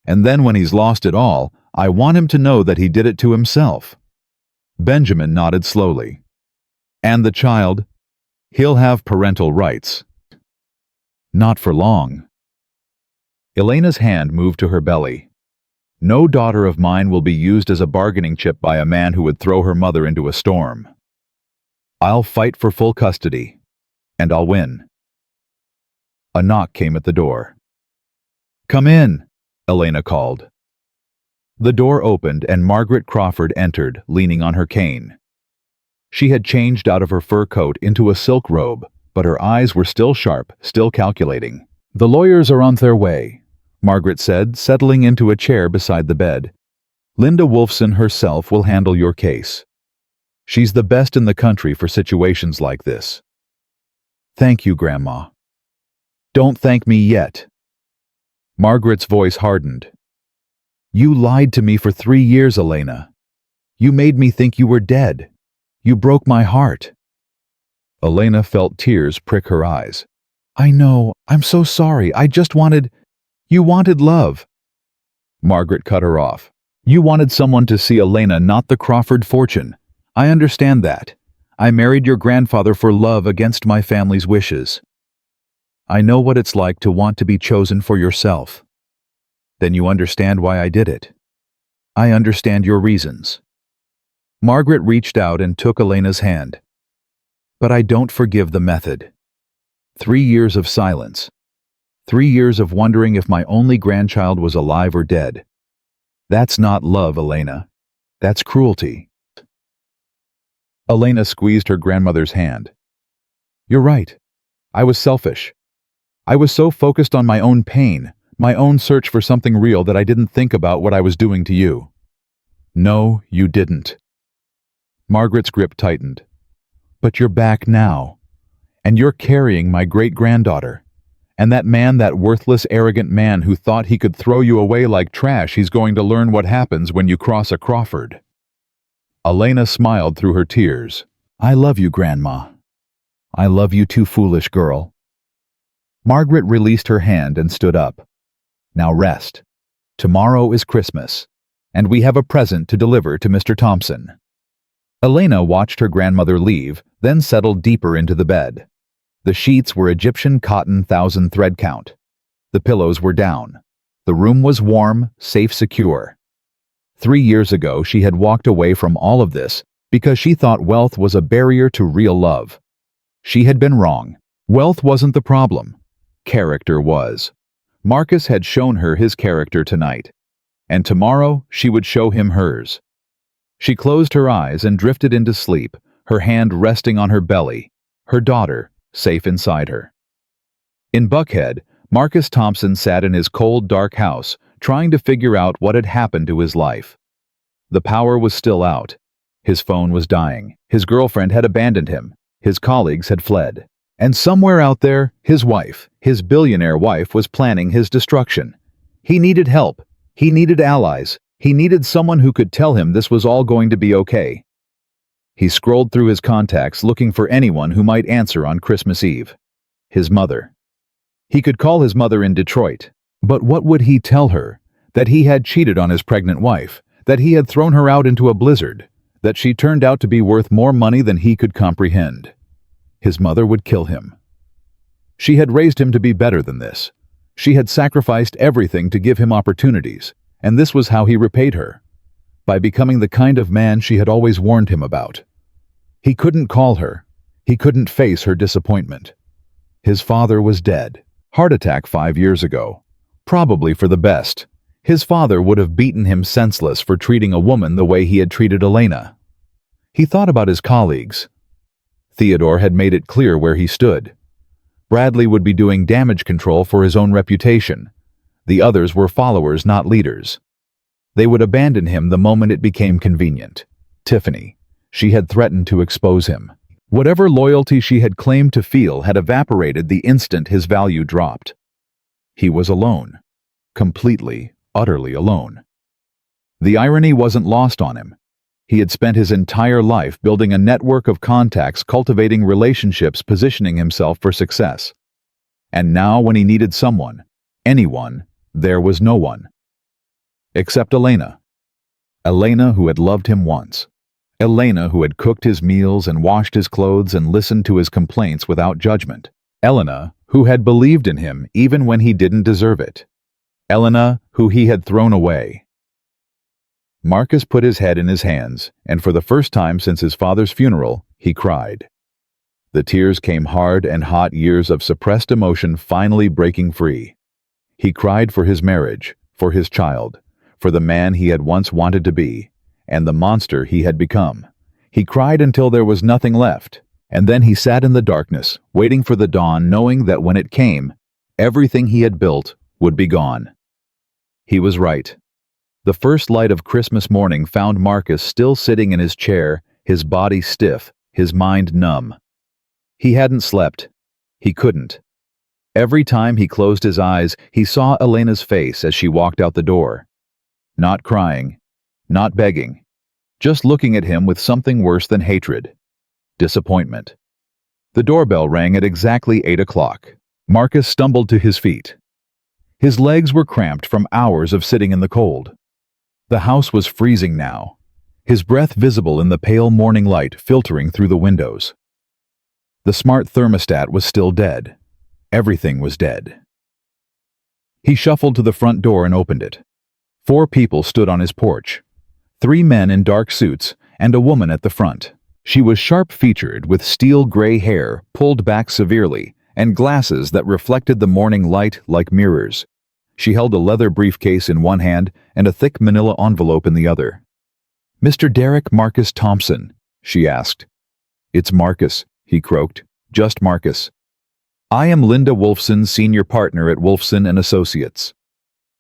And then when he's lost it all, I want him to know that he did it to himself. Benjamin nodded slowly. And the child? He'll have parental rights. Not for long. Elena's hand moved to her belly. No daughter of mine will be used as a bargaining chip by a man who would throw her mother into a storm. I'll fight for full custody, and I'll win. A knock came at the door. Come in, Elena called. The door opened and Margaret Crawford entered, leaning on her cane. She had changed out of her fur coat into a silk robe, but her eyes were still sharp, still calculating. The lawyers are on their way, Margaret said, settling into a chair beside the bed. Linda Wolfson herself will handle your case. She's the best in the country for situations like this. Thank you, Grandma. Don't thank me yet. Margaret's voice hardened. You lied to me for 3 years, Elena. You made me think you were dead. You broke my heart. Elena felt tears prick her eyes. I know, I'm so sorry. You wanted love. Margaret cut her off. You wanted someone to see Elena, not the Crawford fortune. I understand that. I married your grandfather for love against my family's wishes. I know what it's like to want to be chosen for yourself. Then you understand why I did it. I understand your reasons. Margaret reached out and took Elena's hand. But I don't forgive the method. 3 years of silence. 3 years of wondering if my only grandchild was alive or dead. That's not love, Elena. That's cruelty. Elena squeezed her grandmother's hand. You're right. I was selfish. I was so focused on my own pain, my own search for something real, that I didn't think about what I was doing to you. No, you didn't. Margaret's grip tightened. But you're back now. And you're carrying my great-granddaughter. And that man, that worthless, arrogant man who thought he could throw you away like trash, he's going to learn what happens when you cross a Crawford. Elena smiled through her tears. I love you, Grandma. I love you too, foolish girl. Margaret released her hand and stood up. Now rest. Tomorrow is Christmas, and we have a present to deliver to Mr. Thompson. Elena watched her grandmother leave, then settled deeper into the bed. The sheets were Egyptian cotton 1,000 thread count. The pillows were down. The room was warm, safe, secure. 3 years ago, she had walked away from all of this because she thought wealth was a barrier to real love. She had been wrong. Wealth wasn't the problem. Character was. Marcus had shown her his character tonight, and tomorrow she would show him hers. She closed her eyes and drifted into sleep, her hand resting on her belly, her daughter safe inside her. In Buckhead, Marcus Thompson sat in his cold, dark house, trying to figure out what had happened to his life. The power was still out. His phone was dying. His girlfriend had abandoned him. His colleagues had fled. And somewhere out there, his wife, his billionaire wife, was planning his destruction. He needed help. He needed allies. He needed someone who could tell him this was all going to be okay. He scrolled through his contacts looking for anyone who might answer on Christmas Eve. His mother. He could call his mother in Detroit. But what would he tell her? That he had cheated on his pregnant wife, that he had thrown her out into a blizzard, that she turned out to be worth more money than he could comprehend. His mother would kill him. She had raised him to be better than this. She had sacrificed everything to give him opportunities, and this was how he repaid her. By becoming the kind of man she had always warned him about. He couldn't call her. He couldn't face her disappointment. His father was dead. Heart attack 5 years ago. Probably for the best. His father would have beaten him senseless for treating a woman the way he had treated Elena. He thought about his colleagues. Theodore had made it clear where he stood. Bradley would be doing damage control for his own reputation. The others were followers, not leaders. They would abandon him the moment it became convenient. Tiffany. She had threatened to expose him. Whatever loyalty she had claimed to feel had evaporated the instant his value dropped. He was alone. Completely, utterly alone. The irony wasn't lost on him. He had spent his entire life building a network of contacts, cultivating relationships, positioning himself for success. And now, when he needed someone, anyone, there was no one. Except Elena. Elena, who had loved him once. Elena, who had cooked his meals and washed his clothes and listened to his complaints without judgment. Elena, who had believed in him even when he didn't deserve it. Elena, who he had thrown away. Marcus put his head in his hands, and for the first time since his father's funeral, he cried. The tears came hard and hot, years of suppressed emotion finally breaking free. He cried for his marriage, for his child, for the man he had once wanted to be, and the monster he had become. He cried until there was nothing left, and then he sat in the darkness, waiting for the dawn, knowing that when it came, everything he had built would be gone. He was right. The first light of Christmas morning found Marcus still sitting in his chair, his body stiff, his mind numb. He hadn't slept. He couldn't. Every time he closed his eyes, he saw Elena's face as she walked out the door. Not crying, not begging, just looking at him with something worse than hatred. Disappointment. The doorbell rang at exactly 8 o'clock. Marcus stumbled to his feet. His legs were cramped from hours of sitting in the cold. The house was freezing now, his breath visible in the pale morning light filtering through the windows. The smart thermostat was still dead. Everything was dead. He shuffled to the front door and opened it. 4 people stood on his porch. 3 men in dark suits and a woman at the front. She was sharp-featured with steel gray hair pulled back severely and glasses that reflected the morning light like mirrors. She held a leather briefcase in one hand and a thick manila envelope in the other. "Mr. Derek Marcus Thompson?" she asked. "It's Marcus," he croaked. "Just Marcus. I am Linda Wolfson, senior partner at Wolfson & Associates."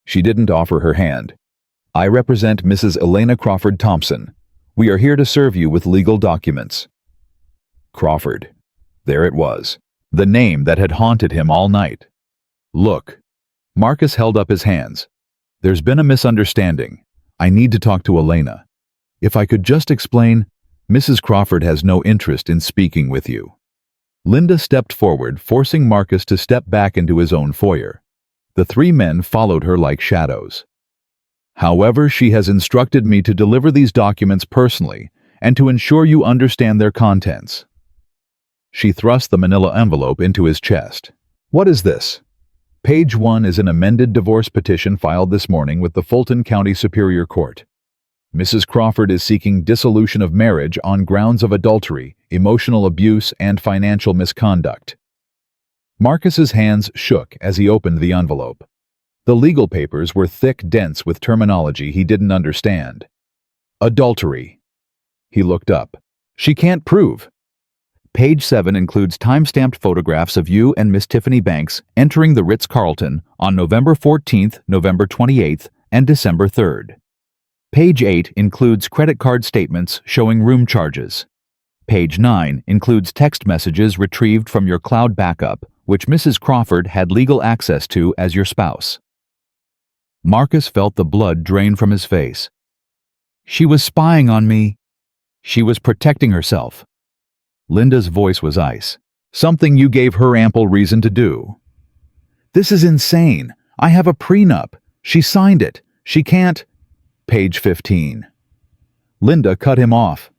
She didn't offer her hand. "I represent Mrs. Elena Crawford Thompson. We are here to serve you with legal documents." Crawford. There it was. The name that had haunted him all night. "Look." Marcus held up his hands. "There's been a misunderstanding. I need to talk to Elena. If I could just explain, Mrs. Crawford has no interest in speaking with you." Linda stepped forward, forcing Marcus to step back into his own foyer. The 3 men followed her like shadows. "However, she has instructed me to deliver these documents personally and to ensure you understand their contents." She thrust the manila envelope into his chest. "What is this?" Page 1 is an amended divorce petition filed this morning with the Fulton County Superior Court. Mrs. Crawford is seeking dissolution of marriage on grounds of adultery, emotional abuse, and financial misconduct. Marcus's hands shook as he opened the envelope. The legal papers were thick, dense with terminology he didn't understand. Adultery. He looked up. "She can't prove." Page 7 includes time-stamped photographs of you and Miss Tiffany Banks entering the Ritz-Carlton on November 14th, November 28th, and December 3rd. Page 8 includes credit card statements showing room charges. Page 9 includes text messages retrieved from your cloud backup, which Mrs. Crawford had legal access to as your spouse. Marcus felt the blood drain from his face. "She was spying on me. She was protecting herself." Linda's voice was ice. "Something you gave her ample reason to do." "This is insane. I have a prenup. She signed it. She can't—" Page 15. Linda cut him off.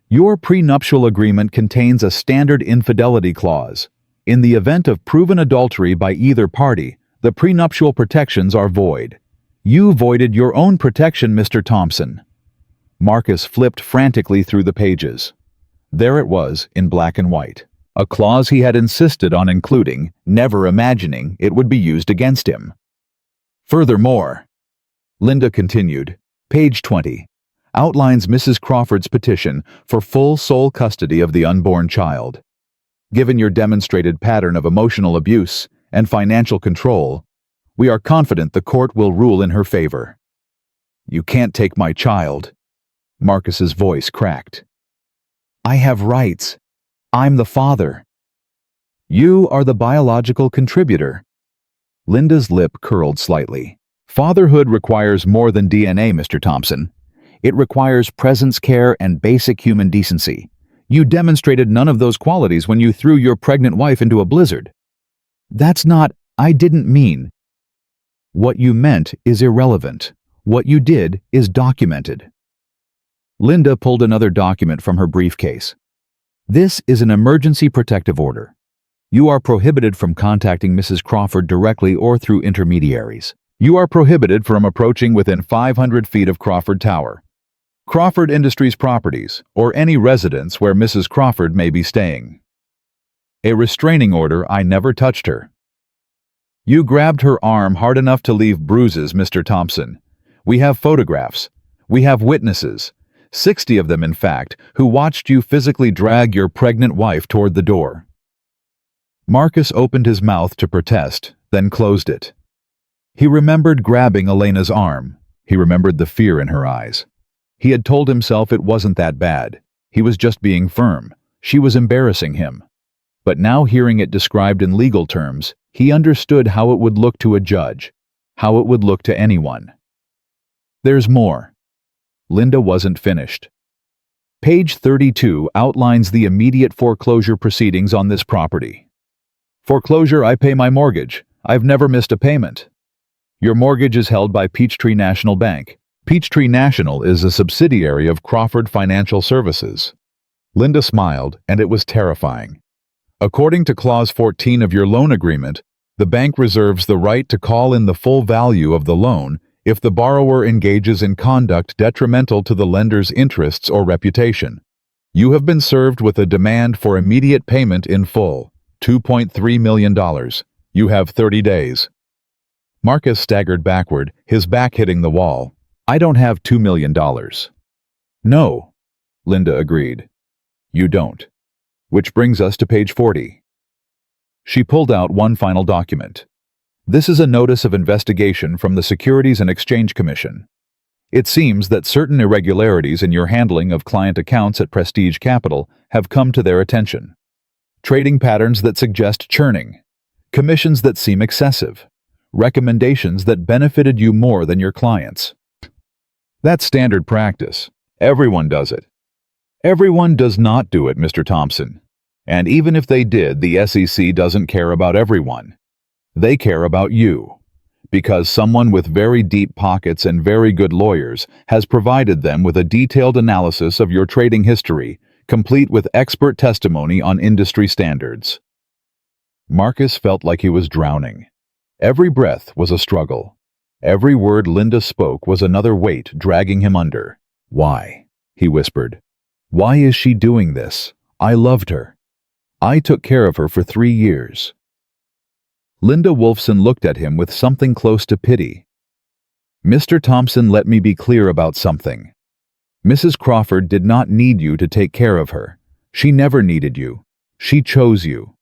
"Your prenuptial agreement contains a standard infidelity clause. In the event of proven adultery by either party, The prenuptial protections are void. You voided your own protection, Mr. Thompson. Marcus flipped frantically through the pages. There it was, in black and white. A clause he had insisted on including, never imagining it would be used against him. Furthermore, Linda continued, page 20, outlines Mrs. Crawford's petition for full sole custody of the unborn child. Given your demonstrated pattern of emotional abuse and financial control, we are confident the court will rule in her favor. You can't take my child. Marcus's voice cracked. I have rights. I'm the father. You are the biological contributor. Linda's lip curled slightly. Fatherhood requires more than DNA, Mr. Thompson. It requires presence, care, and basic human decency. You demonstrated none of those qualities when you threw your pregnant wife into a blizzard. That's not, I didn't mean. What you meant is irrelevant. What you did is documented. Linda pulled another document from her briefcase. This is an emergency protective order. You are prohibited from contacting Mrs. Crawford directly or through intermediaries. You are prohibited from approaching within 500 feet of Crawford Tower, Crawford Industries properties, or any residence where Mrs. Crawford may be staying. A restraining order. I never touched her. You grabbed her arm hard enough to leave bruises, Mr. Thompson. We have photographs. We have witnesses, 60 of them in fact, who watched you physically drag your pregnant wife toward the door. Marcus opened his mouth to protest, then closed it. He remembered grabbing Elena's arm. He remembered the fear in her eyes. He had told himself it wasn't that bad. He was just being firm. She was embarrassing him. But now hearing it described in legal terms, he understood how it would look to a judge, how it would look to anyone. There's more. Linda wasn't finished. Page 32 outlines the immediate foreclosure proceedings on this property. Foreclosure. I pay my mortgage. I've never missed a payment. Your mortgage is held by Peachtree National Bank. Peachtree National is a subsidiary of Crawford Financial Services. Linda smiled, and it was terrifying. According to Clause 14 of your loan agreement, the bank reserves the right to call in the full value of the loan if the borrower engages in conduct detrimental to the lender's interests or reputation. You have been served with a demand for immediate payment in full, $2.3 million. You have 30 days. Marcus staggered backward, his back hitting the wall. I don't have $2 million. No, Linda agreed. You don't. Which brings us to page 40. She pulled out one final document. This is a notice of investigation from the Securities and Exchange Commission. It seems that certain irregularities in your handling of client accounts at Prestige Capital have come to their attention. Trading patterns that suggest churning, commissions that seem excessive, recommendations that benefited you more than your clients. That's standard practice. Everyone does it. Everyone does not do it, Mr. Thompson. And even if they did, the SEC doesn't care about everyone. They care about you, because someone with very deep pockets and very good lawyers has provided them with a detailed analysis of your trading history, complete with expert testimony on industry standards. Marcus felt like he was drowning. Every breath was a struggle. Every word Linda spoke was another weight dragging him under. Why? He whispered. Why is she doing this? I loved her. I took care of her for 3 years. Linda Wolfson looked at him with something close to pity. Mr. Thompson, let me be clear about something. Mrs. Crawford did not need you to take care of her. She never needed you. She chose you.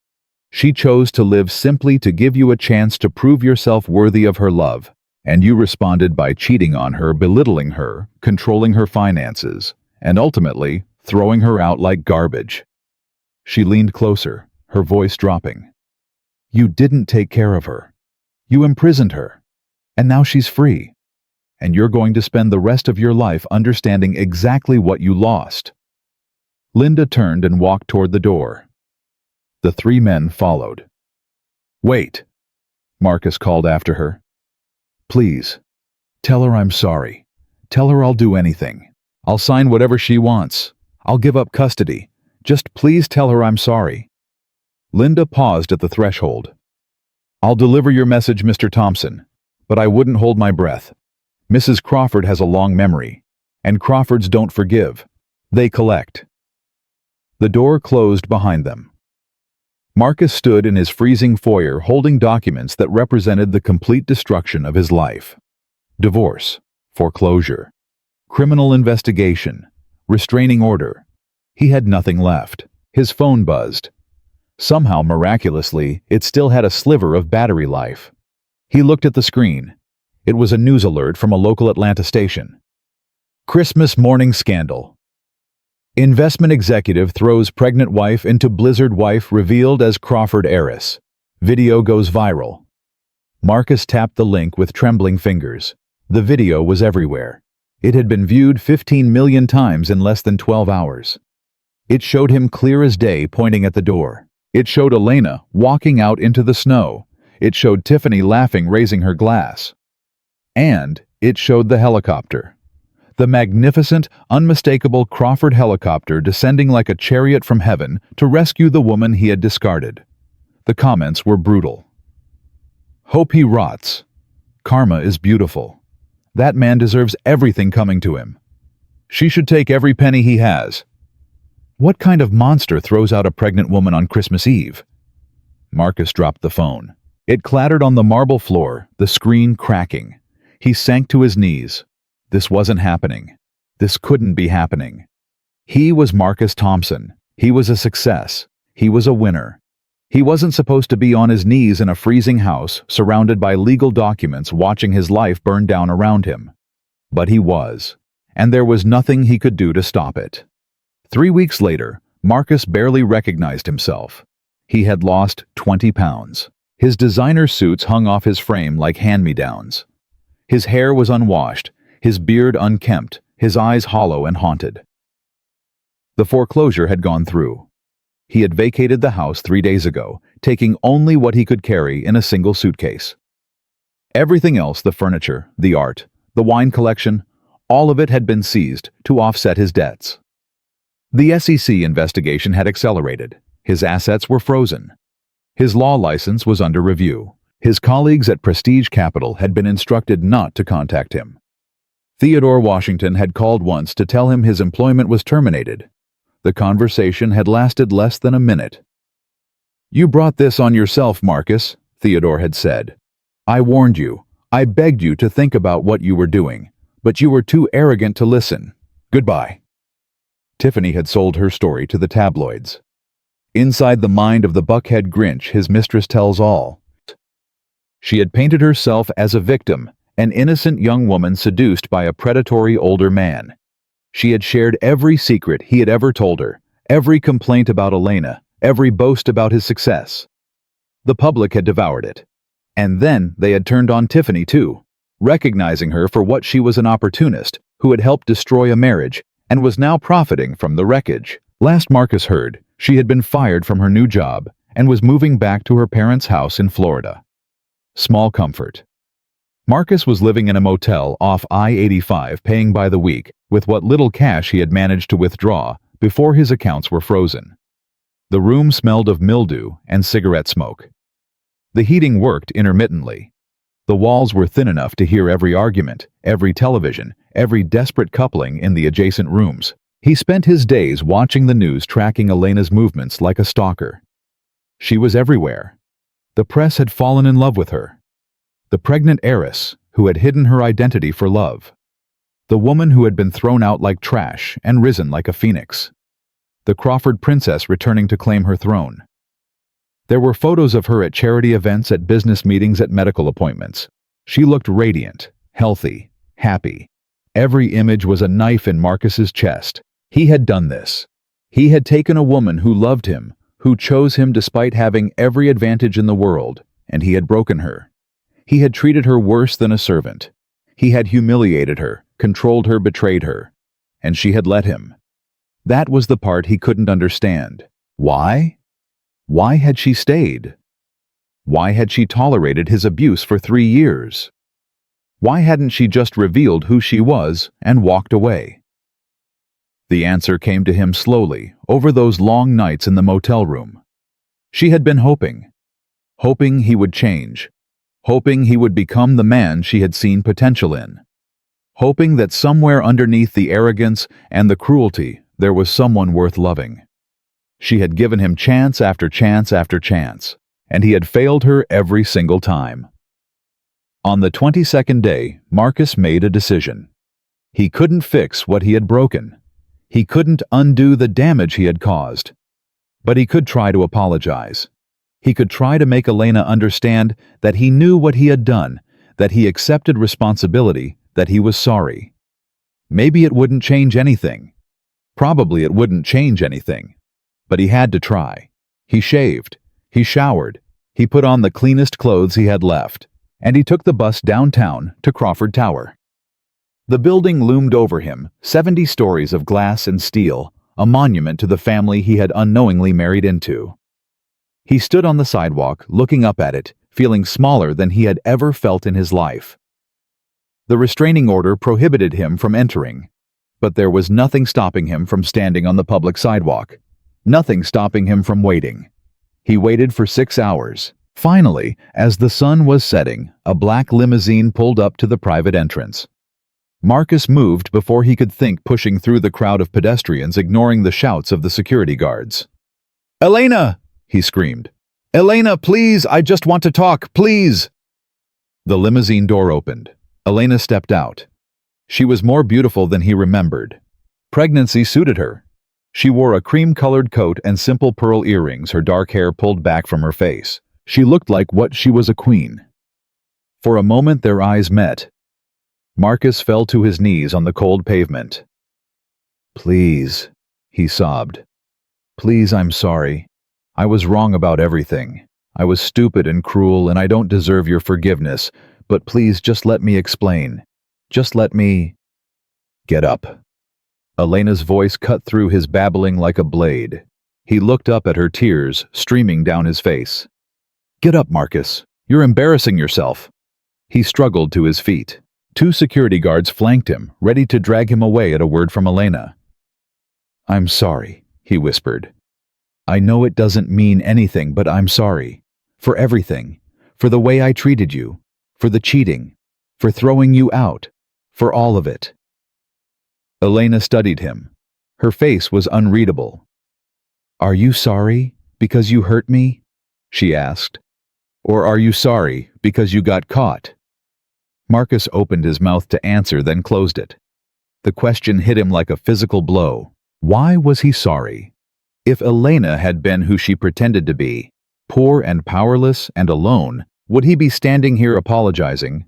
She chose to live simply to give you a chance to prove yourself worthy of her love, and you responded by cheating on her, belittling her, controlling her finances, and ultimately throwing her out like garbage. She leaned closer, her voice dropping. You didn't take care of her. You imprisoned her. And now she's free. And you're going to spend the rest of your life understanding exactly what you lost. Linda turned and walked toward the door. The 3 men followed. Wait, Marcus called after her. Please, tell her I'm sorry. Tell her I'll do anything. I'll sign whatever she wants. I'll give up custody. Just please tell her I'm sorry. Linda paused at the threshold. I'll deliver your message, Mr. Thompson, but I wouldn't hold my breath. Mrs. Crawford has a long memory, and Crawfords don't forgive. They collect. The door closed behind them. Marcus stood in his freezing foyer holding documents that represented the complete destruction of his life. Divorce, foreclosure, criminal investigation, restraining order. He had nothing left. His phone buzzed. Somehow, miraculously, it still had a sliver of battery life. He looked at the screen. It was a news alert from a local Atlanta station. Christmas morning scandal. Investment executive throws pregnant wife into blizzard, wife revealed as Crawford heiress. Video goes viral. Marcus tapped the link with trembling fingers. The video was everywhere. It had been viewed 15 million times in less than 12 hours. It showed him clear as day pointing at the door. It showed Elena walking out into the snow. It showed Tiffany laughing, raising her glass. And it showed the helicopter. The magnificent, unmistakable Crawford helicopter descending like a chariot from heaven to rescue the woman he had discarded. The comments were brutal. Hope he rots. Karma is beautiful. That man deserves everything coming to him. She should take every penny he has. What kind of monster throws out a pregnant woman on Christmas Eve? Marcus dropped the phone. It clattered on the marble floor, the screen cracking. He sank to his knees. This wasn't happening. This couldn't be happening. He was Marcus Thompson. He was a success. He was a winner. He wasn't supposed to be on his knees in a freezing house, surrounded by legal documents, watching his life burn down around him. But he was, and there was nothing he could do to stop it. 3 weeks later, Marcus barely recognized himself. He had lost 20 pounds. His designer suits hung off his frame like hand-me-downs. His hair was unwashed, his beard unkempt, his eyes hollow and haunted. The foreclosure had gone through. He had vacated the house 3 days ago, taking only what he could carry in a single suitcase. Everything else, the furniture, the art, the wine collection, all of it had been seized to offset his debts. The SEC investigation had accelerated. His assets were frozen. His law license was under review. His colleagues at Prestige Capital had been instructed not to contact him. Theodore Washington had called once to tell him his employment was terminated. The conversation had lasted less than a minute. "You brought this on yourself, Marcus," Theodore had said. "I warned you. I begged you to think about what you were doing, but you were too arrogant to listen. Goodbye." Tiffany had sold her story to the tabloids. Inside the mind of the buckhead Grinch, his mistress tells all. She had painted herself as a victim, an innocent young woman seduced by a predatory older man. She had shared every secret he had ever told her, every complaint about Elena, every boast about his success. The public had devoured it. And then they had turned on Tiffany too, recognizing her for what she was, an opportunist who had helped destroy a marriage and was now profiting from the wreckage. Last Marcus heard, she had been fired from her new job and was moving back to her parents' house in Florida. Small comfort. Marcus was living in a motel off I-85, paying by the week with what little cash he had managed to withdraw before his accounts were frozen. The room smelled of mildew and cigarette smoke. The heating worked intermittently. The walls were thin enough to hear every argument, every television, every desperate coupling in the adjacent rooms. He spent his days watching the news, tracking Elena's movements like a stalker. She was everywhere. The press had fallen in love with her. The pregnant heiress who had hidden her identity for love. The woman who had been thrown out like trash and risen like a phoenix. The Crawford princess returning to claim her throne. There were photos of her at charity events, at business meetings, at medical appointments. She looked radiant, healthy, happy. Every image was a knife in Marcus's chest. He had done this. He had taken a woman who loved him, who chose him despite having every advantage in the world, and he had broken her. He had treated her worse than a servant. He had humiliated her, controlled her, betrayed her. And she had let him. That was the part he couldn't understand. Why? Why had she stayed? Why had she tolerated his abuse for 3 years? Why hadn't she just revealed who she was and walked away? The answer came to him slowly over those long nights in the motel room. She had been hoping hoping he would change, hoping he would become the man she had seen potential in, hoping that somewhere underneath the arrogance and the cruelty there was someone worth loving. She had given him chance after chance after chance, and he had failed her every single time. On the 22nd day, Marcus made a decision. He couldn't fix what he had broken. He couldn't undo the damage he had caused. But he could try to apologize. He could try to make Elena understand that he knew what he had done, that he accepted responsibility, that he was sorry. Maybe it wouldn't change anything. Probably it wouldn't change anything. But he had to try. He shaved. He showered. He put on the cleanest clothes he had left. And he took the bus downtown to Crawford Tower. The building loomed over him, 70 stories of glass and steel, a monument to the family he had unknowingly married into. He stood on the sidewalk, looking up at it, feeling smaller than he had ever felt in his life. The restraining order prohibited him from entering, but there was nothing stopping him from standing on the public sidewalk, nothing stopping him from waiting. He waited for 6 hours. Finally, as the sun was setting, a black limousine pulled up to the private entrance. Marcus moved before he could think, pushing through the crowd of pedestrians, ignoring the shouts of the security guards. "Elena!" he screamed. "Elena, please, I just want to talk, please!" The limousine door opened. Elena stepped out. She was more beautiful than he remembered. Pregnancy suited her. She wore a cream-colored coat and simple pearl earrings, her dark hair pulled back from her face. She looked like what she was, a queen. For a moment their eyes met. Marcus fell to his knees on the cold pavement. "Please," he sobbed. "Please, I'm sorry. I was wrong about everything. I was stupid and cruel, and I don't deserve your forgiveness, but please just let me explain. Just let me—" "Get up." Elena's voice cut through his babbling like a blade. He looked up at her, tears streaming down his face. "Get up, Marcus. You're embarrassing yourself." He struggled to his feet. 2 security guards flanked him, ready to drag him away at a word from Elena. "I'm sorry," he whispered. "I know it doesn't mean anything, but I'm sorry. For everything. For the way I treated you. For the cheating. For throwing you out. For all of it." Elena studied him. Her face was unreadable. "Are you sorry because you hurt me?" she asked. "Or are you sorry because you got caught?" Marcus opened his mouth to answer, then closed it. The question hit him like a physical blow. Why was he sorry? If Elena had been who she pretended to be, poor and powerless and alone, would he be standing here apologizing?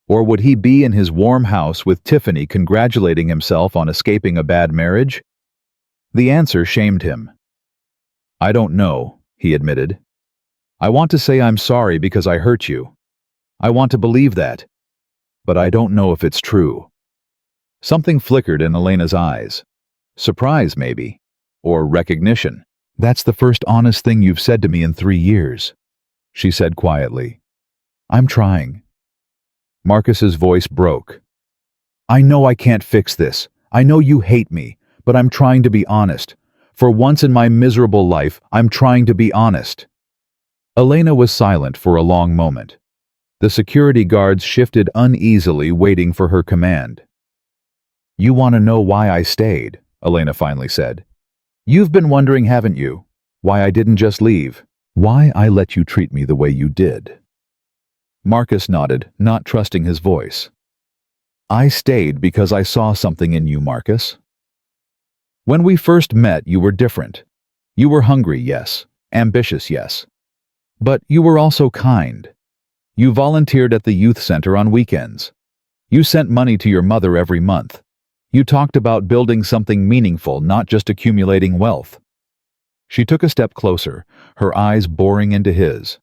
Or would he be in his warm house with Tiffany congratulating himself on escaping a bad marriage? The answer shamed him. "I don't know," he admitted. "I want to say I'm sorry because I hurt you. I want to believe that. But I don't know if it's true." Something flickered in Elena's eyes. Surprise, maybe. Or recognition. "That's the first honest thing you've said to me in 3 years," she said quietly. "I'm trying." Marcus's voice broke. "I know I can't fix this. I know you hate me, but I'm trying to be honest. For once in my miserable life, I'm trying to be honest." Elena was silent for a long moment. The security guards shifted uneasily, waiting for her command. "You want to know why I stayed," Elena finally said. "You've been wondering, haven't you? Why I didn't just leave? Why I let you treat me the way you did?" Marcus nodded, not trusting his voice. "I stayed because I saw something in you, Marcus. When we first met, you were different. You were hungry, yes. Ambitious, yes. But you were also kind. You volunteered at the youth center on weekends. You sent money to your mother every month. You talked about building something meaningful, not just accumulating wealth." She took a step closer, her eyes boring into his.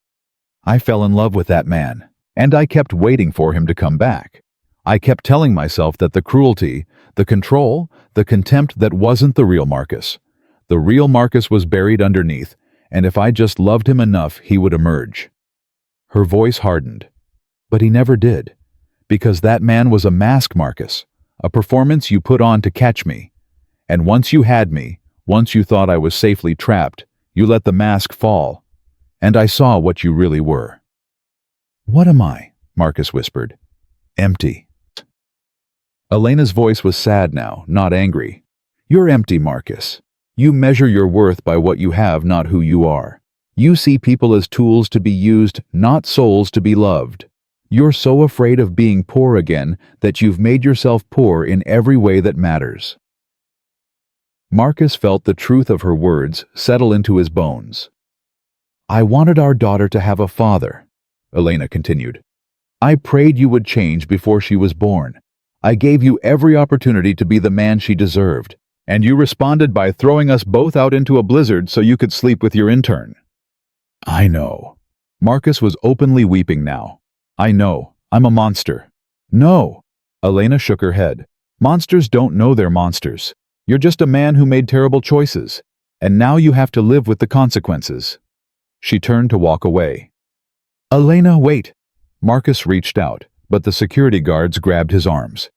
"I fell in love with that man, and I kept waiting for him to come back. I kept telling myself that the cruelty, the control, the contempt that wasn't the real Marcus. The real Marcus was buried underneath, and if I just loved him enough, he would emerge." Her voice hardened. "But he never did. Because that man was a mask, Marcus. A performance you put on to catch me. And once you had me, once you thought I was safely trapped, you let the mask fall. And I saw what you really were." "What am I?" Marcus whispered. "Empty." Elena's voice was sad now, not angry. "You're empty, Marcus. You measure your worth by what you have, not who you are. You see people as tools to be used, not souls to be loved. You're so afraid of being poor again that you've made yourself poor in every way that matters." Marcus felt the truth of her words settle into his bones. "I wanted our daughter to have a father," Elena continued. "I prayed you would change before she was born. I gave you every opportunity to be the man she deserved, and you responded by throwing us both out into a blizzard so you could sleep with your intern." "I know." Marcus was openly weeping now. "I know. I'm a monster." "No." Elena shook her head. "Monsters don't know they're monsters. You're just a man who made terrible choices, and now you have to live with the consequences." She turned to walk away. "Elena, wait." Marcus reached out, but the security guards grabbed his arms.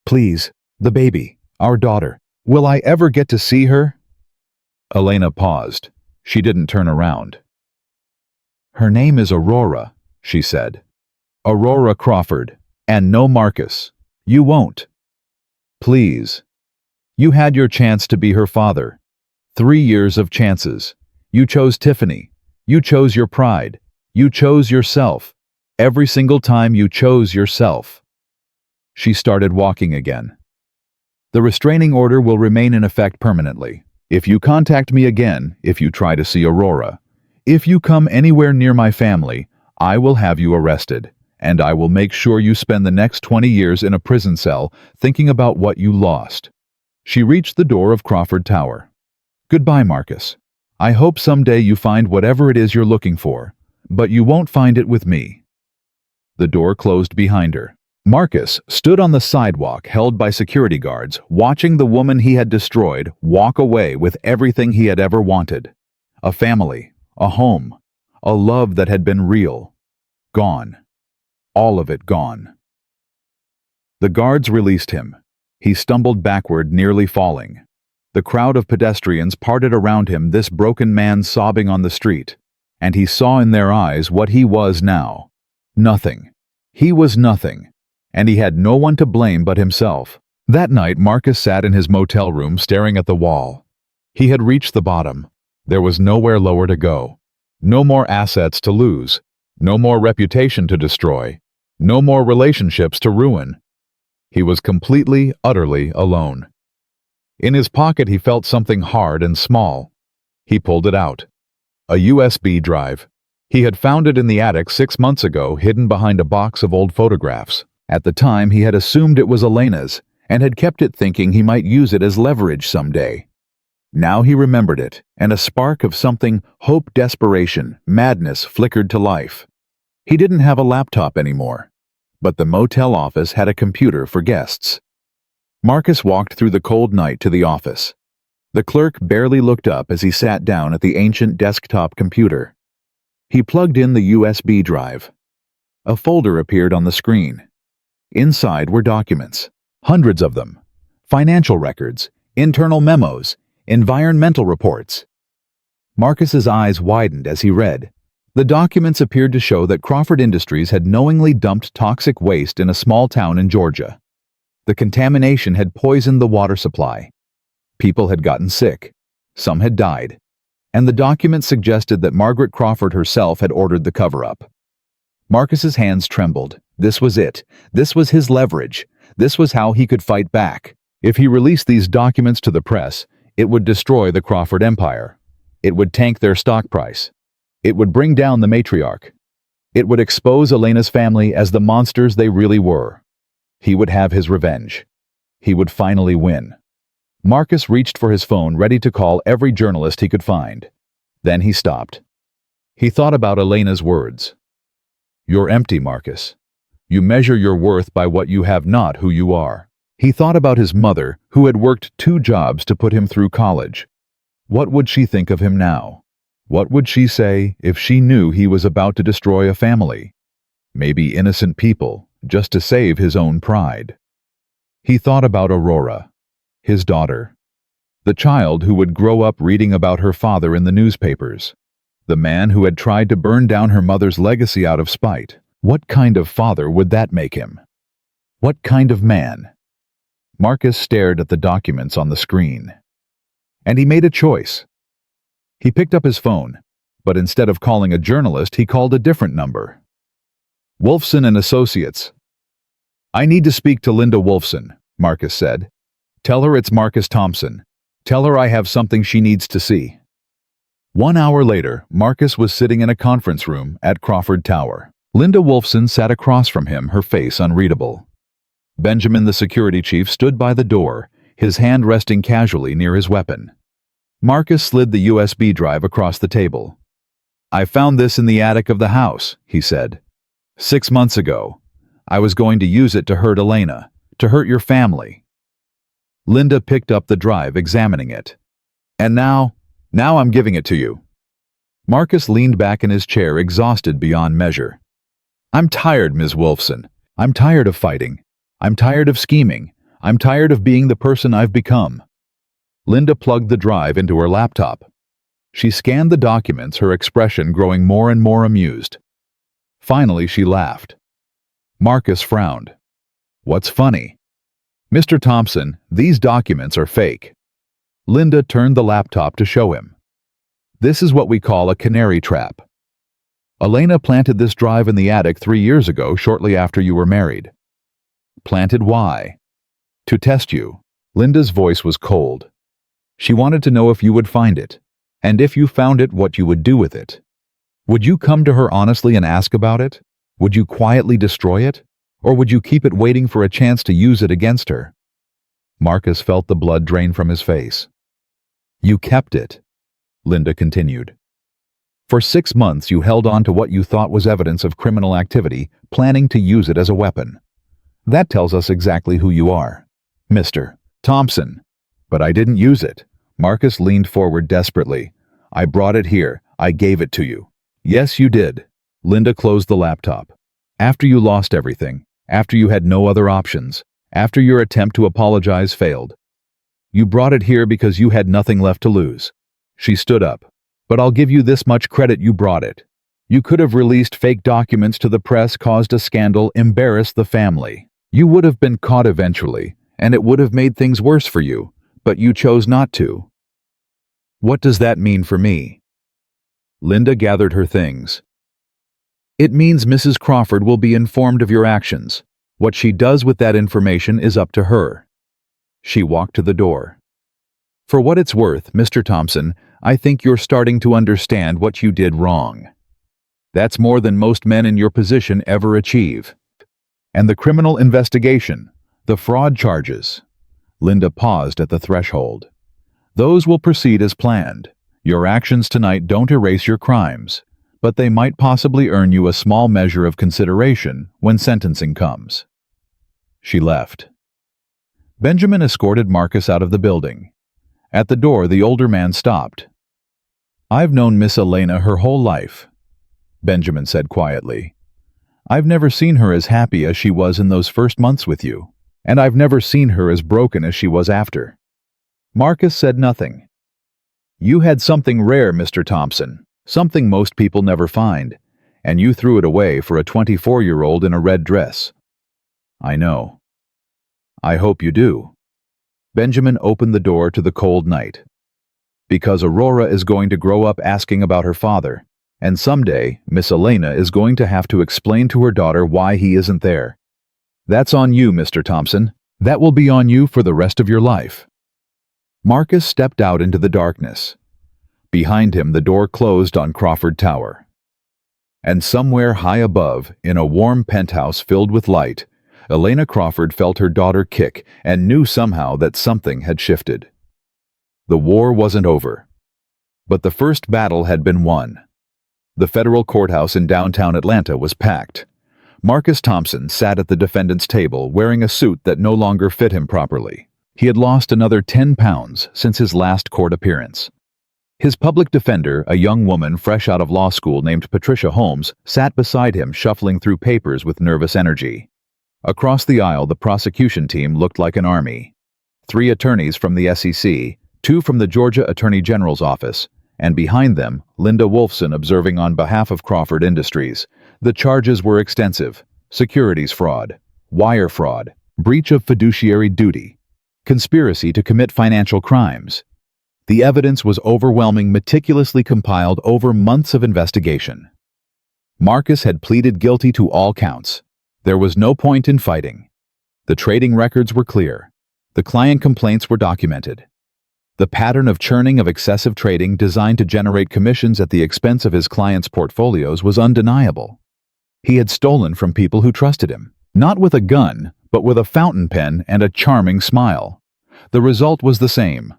"Please, the baby, our daughter. Will I ever get to see her?" Elena paused. She didn't turn around. "Her name is Aurora," she said. "Aurora Crawford, and no Marcus. You won't. Please. You had your chance to be her father. 3 years of chances. You chose Tiffany. You chose your pride. You chose yourself. Every single time you chose yourself." She started walking again. "The restraining order will remain in effect permanently. If you contact me again, if you try to see Aurora, if you come anywhere near my family, I will have you arrested, and I will make sure you spend the next 20 years in a prison cell thinking about what you lost." She reached the door of Crawford Tower. "Goodbye, Marcus. I hope someday you find whatever it is you're looking for, but you won't find it with me." The door closed behind her. Marcus stood on the sidewalk held by security guards, watching the woman he had destroyed walk away with everything he had ever wanted. A family, a home, a love that had been real. Gone. All of it gone. The guards released him. He stumbled backward, nearly falling. The crowd of pedestrians parted around him, this broken man sobbing on the street, and he saw in their eyes what he was now. Nothing. He was nothing, and he had no one to blame but himself. That night, Marcus sat in his motel room staring at the wall. He had reached the bottom. There was nowhere lower to go. No more assets to lose. No more reputation to destroy. No more relationships to ruin. He was completely, utterly alone. In his pocket he felt something hard and small. He pulled it out. A USB drive. He had found it in the attic 6 months ago, hidden behind a box of old photographs. At the time he had assumed it was Elena's, and had kept it thinking he might use it as leverage someday. Now he remembered it, and a spark of something, hope, desperation, madness flickered to life. He didn't have a laptop anymore, but the motel office had a computer for guests. Marcus walked through the cold night to the office. The clerk barely looked up as he sat down at the ancient desktop computer. He plugged in the USB drive. A folder appeared on the screen. Inside were documents, hundreds of them. Financial records, internal memos, environmental reports. Marcus's eyes widened as he read. The documents appeared to show that Crawford Industries had knowingly dumped toxic waste in a small town in Georgia. The contamination had poisoned the water supply. People had gotten sick. Some had died. And the documents suggested that Margaret Crawford herself had ordered the cover-up. Marcus's hands trembled. This was it. This was his leverage. This was how he could fight back. If he released these documents to the press, it would destroy the Crawford empire. It would tank their stock price. It would bring down the matriarch. It would expose Elena's family as the monsters they really were. He would have his revenge. He would finally win. Marcus reached for his phone, ready to call every journalist he could find. Then he stopped. He thought about Elena's words. "You're empty, Marcus. You measure your worth by what you have, not who you are." He thought about his mother, who had worked 2 jobs to put him through college. What would she think of him now? What would she say if she knew he was about to destroy a family? Maybe innocent people, just to save his own pride. He thought about Aurora, his daughter, the child who would grow up reading about her father in the newspapers, The man who had tried to burn down her mother's legacy out of spite. What kind of father would that make him? What kind of man? Marcus stared at the documents on the screen. And he made a choice. He picked up his phone, but instead of calling a journalist, he called a different number. Wolfson and Associates. I need to speak to Linda Wolfson, Marcus said. Tell her it's Marcus Thompson. Tell her I have something she needs to see. 1 hour later, Marcus was sitting in a conference room at Crawford Tower. Linda Wolfson sat across from him, her face unreadable. Benjamin, the security chief, stood by the door, his hand resting casually near his weapon. Marcus slid the USB drive across the table. I found this in the attic of the house, he said. 6 months ago. I was going to use it to hurt Elena, to hurt your family. Linda picked up the drive, examining it. And now I'm giving it to you. Marcus leaned back in his chair, exhausted beyond measure. I'm tired, Ms. Wolfson. I'm tired of fighting. I'm tired of scheming. I'm tired of being the person I've become. Linda plugged the drive into her laptop. She scanned the documents, her expression growing more and more amused. Finally, she laughed. Marcus frowned. What's funny? Mr. Thompson, these documents are fake. Linda turned the laptop to show him. This is what we call a canary trap. Elena planted this drive in the attic 3 years ago, shortly after you were married. Planted why? To test you. Linda's voice was cold. She wanted to know if you would find it, and if you found it, what you would do with it. Would you come to her honestly and ask about it? Would you quietly destroy it? Or would you keep it waiting for a chance to use it against her? Marcus felt the blood drain from his face. You kept it, Linda continued. For 6 months you held on to what you thought was evidence of criminal activity, planning to use it as a weapon. That tells us exactly who you are. Mr. Thompson. But I didn't use it. Marcus leaned forward desperately. I brought it here. I gave it to you. Yes, you did. Linda closed the laptop. After you lost everything, after you had no other options, after your attempt to apologize failed. You brought it here because you had nothing left to lose. She stood up. But I'll give you this much credit, you brought it. You could have released fake documents to the press, caused a scandal, embarrassed the family. You would have been caught eventually, and it would have made things worse for you, but you chose not to. What does that mean for me? Linda gathered her things. It means Mrs. Crawford will be informed of your actions. What she does with that information is up to her. She walked to the door. For what it's worth, Mr. Thompson, I think you're starting to understand what you did wrong. That's more than most men in your position ever achieve. And the criminal investigation, the fraud charges. Linda paused at the threshold. Those will proceed as planned. Your actions tonight don't erase your crimes, but they might possibly earn you a small measure of consideration when sentencing comes. She left. Benjamin escorted Marcus out of the building. At the door, the older man stopped. I've known Miss Elena her whole life, Benjamin said quietly. I've never seen her as happy as she was in those first months with you, and I've never seen her as broken as she was after. Marcus said nothing. You had something rare, Mr. Thompson, something most people never find, and you threw it away for a 24-year-old in a red dress. I know. I hope you do. Benjamin opened the door to the cold night. Because Aurora is going to grow up asking about her father, and someday Miss Elena is going to have to explain to her daughter why he isn't there. That's on you, Mr. Thompson. That will be on you for the rest of your life. Marcus stepped out into the darkness. Behind him, the door closed on Crawford Tower. And somewhere high above, in a warm penthouse filled with light, Elena Crawford felt her daughter kick and knew somehow that something had shifted. The war wasn't over. But the first battle had been won. The federal courthouse in downtown Atlanta was packed. Marcus Thompson sat at the defendant's table wearing a suit that no longer fit him properly. He had lost another 10 pounds since his last court appearance. His public defender, a young woman fresh out of law school named Patricia Holmes, sat beside him shuffling through papers with nervous energy. Across the aisle, the prosecution team looked like an army. 3 attorneys from the SEC, 2 from the Georgia Attorney General's office, and behind them, Linda Wolfson observing on behalf of Crawford Industries. The charges were extensive: securities fraud, wire fraud, breach of fiduciary duty, conspiracy to commit financial crimes. The evidence was overwhelming, meticulously compiled over months of investigation. Marcus had pleaded guilty to all counts. There was no point in fighting. The trading records were clear. The client complaints were documented. The pattern of churning of excessive trading designed to generate commissions at the expense of his clients' portfolios was undeniable. He had stolen from people who trusted him, not with a gun, but with a fountain pen and a charming smile. The result was the same: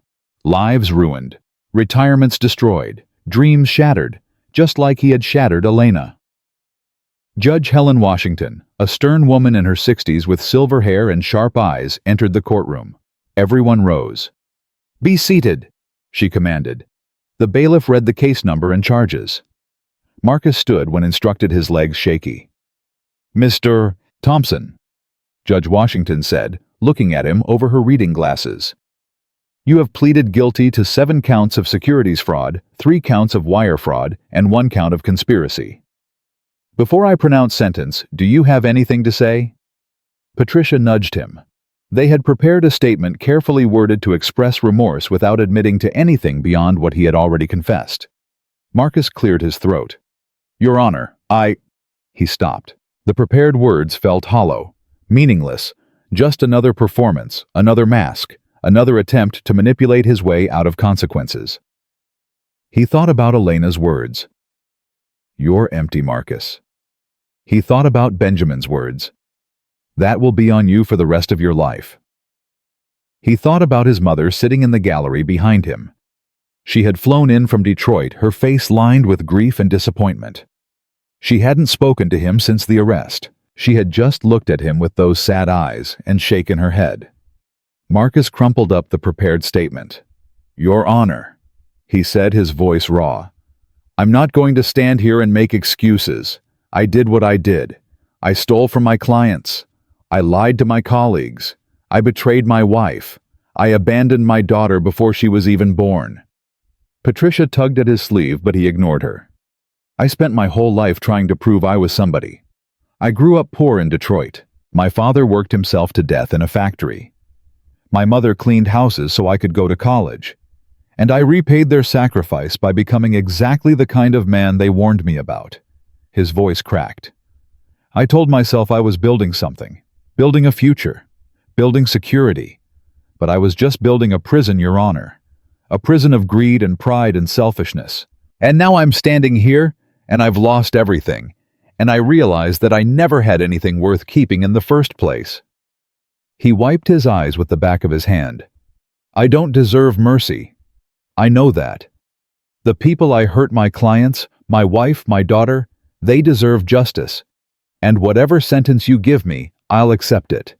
lives ruined, retirements destroyed, dreams shattered, just like he had shattered Elena. Judge Helen Washington, a stern woman in her 60s with silver hair and sharp eyes, entered the courtroom. Everyone rose. "Be seated," she commanded. The bailiff read the case number and charges. Marcus stood when instructed, his legs shaky. "Mr. Thompson," Judge Washington said, looking at him over her reading glasses. "You have pleaded guilty to 7 counts of securities fraud, 3 counts of wire fraud, and 1 count of conspiracy. Before I pronounce sentence, do you have anything to say?" Patricia nudged him. They had prepared a statement carefully worded to express remorse without admitting to anything beyond what he had already confessed. Marcus cleared his throat. "Your Honor, He stopped. The prepared words felt hollow, meaningless, just another performance, another mask, another attempt to manipulate his way out of consequences. He thought about Elena's words. "You're empty, Marcus." He thought about Benjamin's words. "That will be on you for the rest of your life." He thought about his mother sitting in the gallery behind him. She had flown in from Detroit, her face lined with grief and disappointment. She hadn't spoken to him since the arrest. She had just looked at him with those sad eyes and shaken her head. Marcus crumpled up the prepared statement. "Your Honor," he said, his voice raw. "I'm not going to stand here and make excuses. I did what I did. I stole from my clients. I lied to my colleagues. I betrayed my wife. I abandoned my daughter before she was even born." Patricia tugged at his sleeve, but he ignored her. "I spent my whole life trying to prove I was somebody. I grew up poor in Detroit. My father worked himself to death in a factory. My mother cleaned houses so I could go to college. And I repaid their sacrifice by becoming exactly the kind of man they warned me about." His voice cracked. "I told myself I was building something, building a future, building security. But I was just building a prison, Your Honor. A prison of greed and pride and selfishness. And now I'm standing here, and I've lost everything. And I realize that I never had anything worth keeping in the first place." He wiped his eyes with the back of his hand. "I don't deserve mercy. I know that. The people I hurt, my clients, my wife, my daughter, they deserve justice. And whatever sentence you give me, I'll accept it.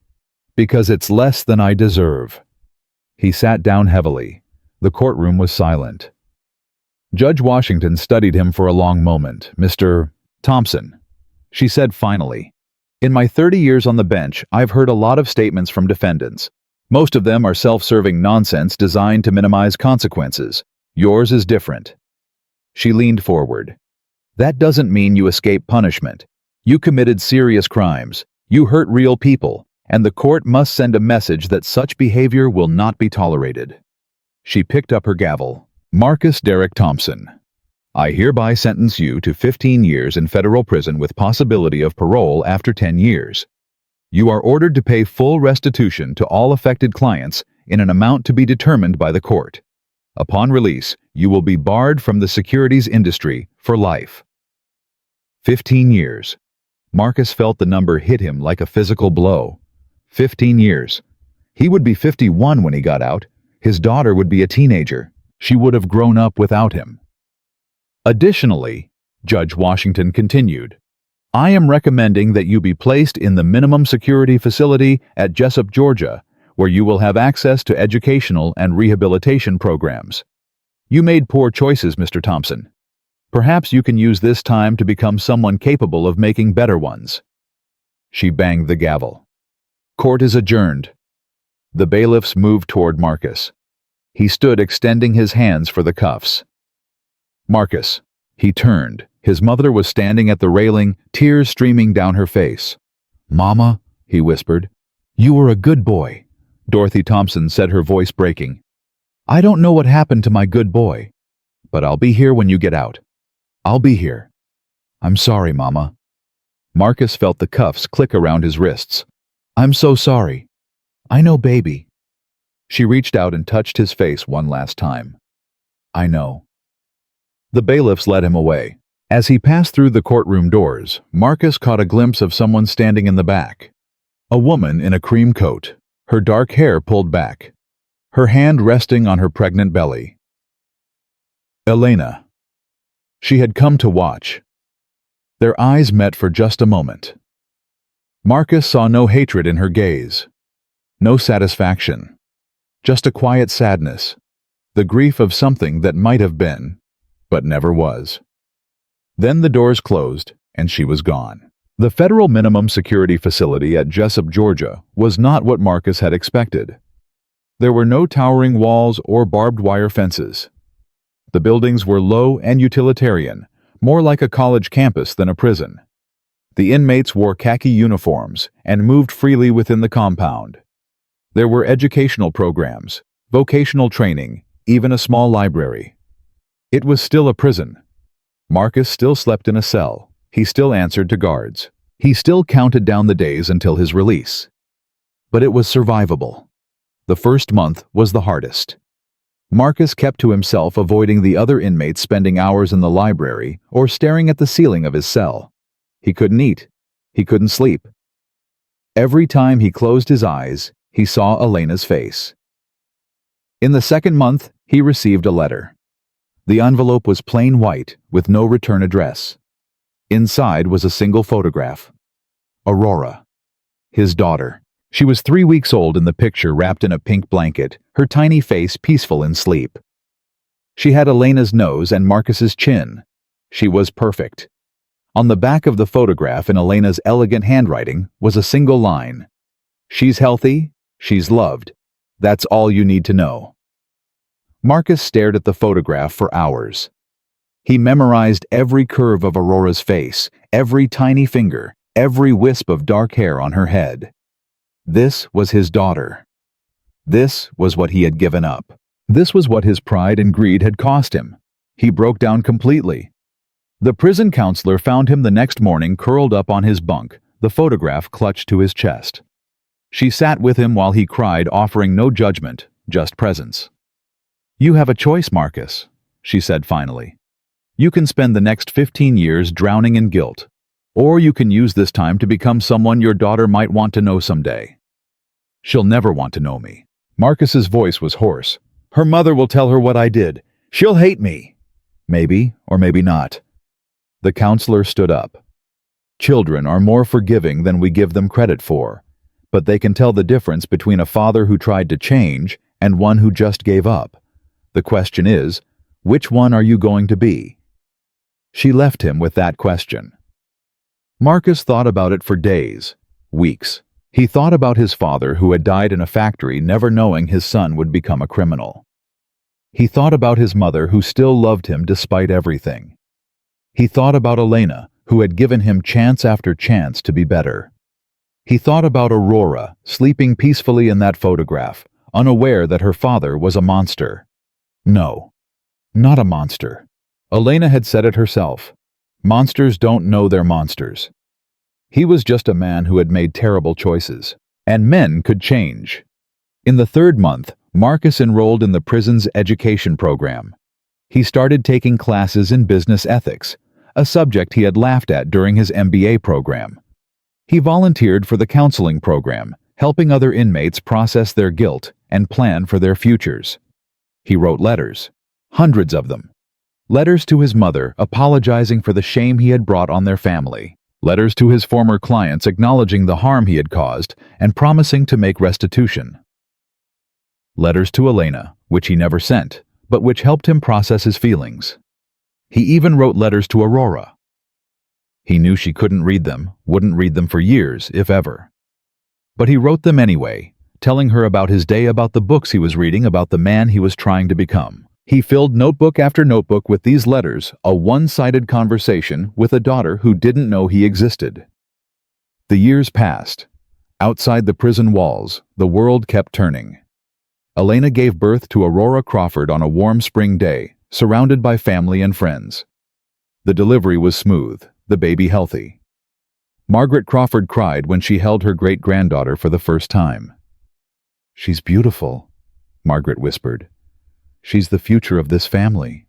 Because it's less than I deserve." He sat down heavily. The courtroom was silent. Judge Washington studied him for a long moment. "Mr. Thompson," she said finally, "in my 30 years on the bench, I've heard a lot of statements from defendants. Most of them are self-serving nonsense designed to minimize consequences. Yours is different." She leaned forward. "That doesn't mean you escape punishment. You committed serious crimes. You hurt real people, and the court must send a message that such behavior will not be tolerated." She picked up her gavel. "Marcus Derek Thompson, I hereby sentence you to 15 years in federal prison with possibility of parole after 10 years. You are ordered to pay full restitution to all affected clients in an amount to be determined by the court. Upon release, you will be barred from the securities industry for life." 15 years. Marcus felt the number hit him like a physical blow. 15 years. He would be 51 when he got out. His daughter would be a teenager. She would have grown up without him. "Additionally," Judge Washington continued, "I am recommending that you be placed in the minimum security facility at Jessup, Georgia, where you will have access to educational and rehabilitation programs. You made poor choices, Mr. Thompson. Perhaps you can use this time to become someone capable of making better ones." She banged the gavel. "Court is adjourned." The bailiffs moved toward Marcus. He stood extending his hands for the cuffs. Marcus. He turned. His mother was standing at the railing, tears streaming down her face. Mama, he whispered. You were a good boy. Dorothy Thompson said, her voice breaking. I don't know what happened to my good boy, but I'll be here when you get out. I'll be here. I'm sorry, Mama. Marcus felt the cuffs click around his wrists. I'm so sorry. I know, baby. She reached out and touched his face one last time. I know. The bailiffs led him away. As he passed through the courtroom doors, Marcus caught a glimpse of someone standing in the back. A woman in a cream coat, her dark hair pulled back, her hand resting on her pregnant belly. Elena. She had come to watch. Their eyes met for just a moment. Marcus saw no hatred in her gaze, no satisfaction, just a quiet sadness, the grief of something that might have been, but never was. Then the doors closed, and she was gone. The federal minimum security facility at Jessup, Georgia, was not what Marcus had expected. There were no towering walls or barbed wire fences. The buildings were low and utilitarian, more like a college campus than a prison. The inmates wore khaki uniforms and moved freely within the compound. There were educational programs, vocational training, even a small library. It was still a prison. Marcus still slept in a cell. He still answered to guards. He still counted down the days until his release. But it was survivable. The first month was the hardest. Marcus kept to himself, avoiding the other inmates spending hours in the library or staring at the ceiling of his cell. He couldn't eat. He couldn't sleep. Every time he closed his eyes, he saw Elena's face. In the second month, he received a letter. The envelope was plain white, with no return address. Inside was a single photograph. Aurora. His daughter. She was 3 weeks old in the picture, wrapped in a pink blanket, her tiny face peaceful in sleep. She had Elena's nose and Marcus's chin. She was perfect. On the back of the photograph, in Elena's elegant handwriting, was a single line. She's healthy, she's loved. That's all you need to know. Marcus stared at the photograph for hours. He memorized every curve of Aurora's face, every tiny finger, every wisp of dark hair on her head. This was his daughter. This was what he had given up. This was what his pride and greed had cost him. He broke down completely. The prison counselor found him the next morning, curled up on his bunk, the photograph clutched to his chest. She sat with him while he cried, offering no judgment, just presence. You have a choice, Marcus, she said finally. You can spend the next 15 years drowning in guilt, or you can use this time to become someone your daughter might want to know someday. She'll never want to know me. Marcus's voice was hoarse. Her mother will tell her what I did. She'll hate me. Maybe, or maybe not. The counselor stood up. Children are more forgiving than we give them credit for, but they can tell the difference between a father who tried to change and one who just gave up. The question is, which one are you going to be? She left him with that question. Marcus thought about it for days, weeks. He thought about his father, who had died in a factory, never knowing his son would become a criminal. He thought about his mother, who still loved him despite everything. He thought about Elena, who had given him chance after chance to be better. He thought about Aurora, sleeping peacefully in that photograph, unaware that her father was a monster. No, not a monster. Elena had said it herself. Monsters don't know they're monsters. He was just a man who had made terrible choices, and men could change. In the third month, Marcus enrolled in the prison's education program. He started taking classes in business ethics, a subject he had laughed at during his MBA program. He volunteered for the counseling program, helping other inmates process their guilt and plan for their futures. He wrote letters, hundreds of them. Letters to his mother apologizing for the shame he had brought on their family. Letters to his former clients acknowledging the harm he had caused and promising to make restitution. Letters to Elena, which he never sent, but which helped him process his feelings. He even wrote letters to Aurora. He knew she couldn't read them, wouldn't read them for years, if ever. But he wrote them anyway, telling her about his day, about the books he was reading, about the man he was trying to become. He filled notebook after notebook with these letters, a one-sided conversation with a daughter who didn't know he existed. The years passed. Outside the prison walls, the world kept turning. Elena gave birth to Aurora Crawford on a warm spring day, surrounded by family and friends. The delivery was smooth, the baby healthy. Margaret Crawford cried when she held her great-granddaughter for the first time. "She's beautiful," Margaret whispered. "She's the future of this family."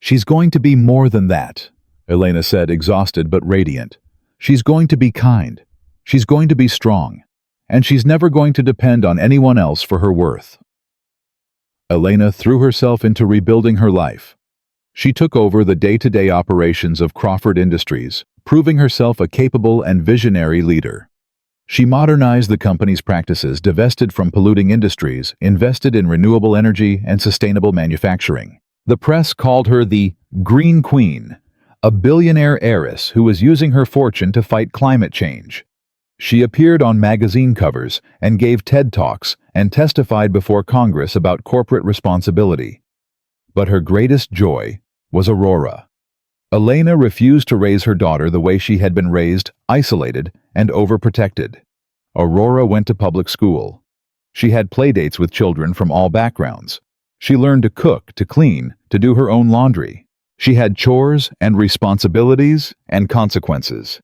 "She's going to be more than that," Elena said, exhausted but radiant. "She's going to be kind. She's going to be strong. And she's never going to depend on anyone else for her worth." Elena threw herself into rebuilding her life. She took over the day-to-day operations of Crawford Industries, proving herself a capable and visionary leader. She modernized the company's practices, divested from polluting industries, invested in renewable energy and sustainable manufacturing. The press called her the Green Queen, a billionaire heiress who was using her fortune to fight climate change. She appeared on magazine covers and gave TED Talks and testified before Congress about corporate responsibility. But her greatest joy was Aurora. Elena refused to raise her daughter the way she had been raised, isolated and overprotected. Aurora went to public school. She had playdates with children from all backgrounds. She learned to cook, to clean, to do her own laundry. She had chores and responsibilities and consequences.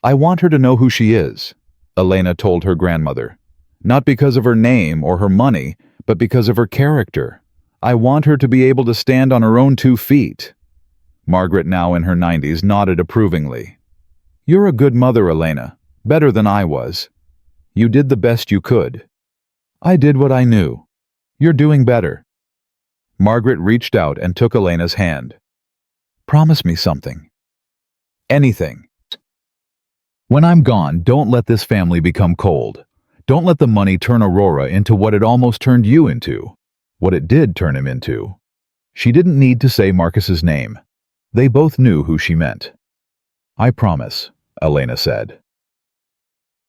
"I want her to know who she is," Elena told her grandmother. "Not because of her name or her money, but because of her character. I want her to be able to stand on her own 2 feet." Margaret, now in her 90s, nodded approvingly. "You're a good mother, Elena. Better than I was. You did the best you could." "I did what I knew. You're doing better." Margaret reached out and took Elena's hand. "Promise me something." "Anything." "When I'm gone, don't let this family become cold. Don't let the money turn Aurora into what it almost turned you into. What it did turn him into." She didn't need to say Marcus's name. They both knew who she meant. "I promise," Elena said.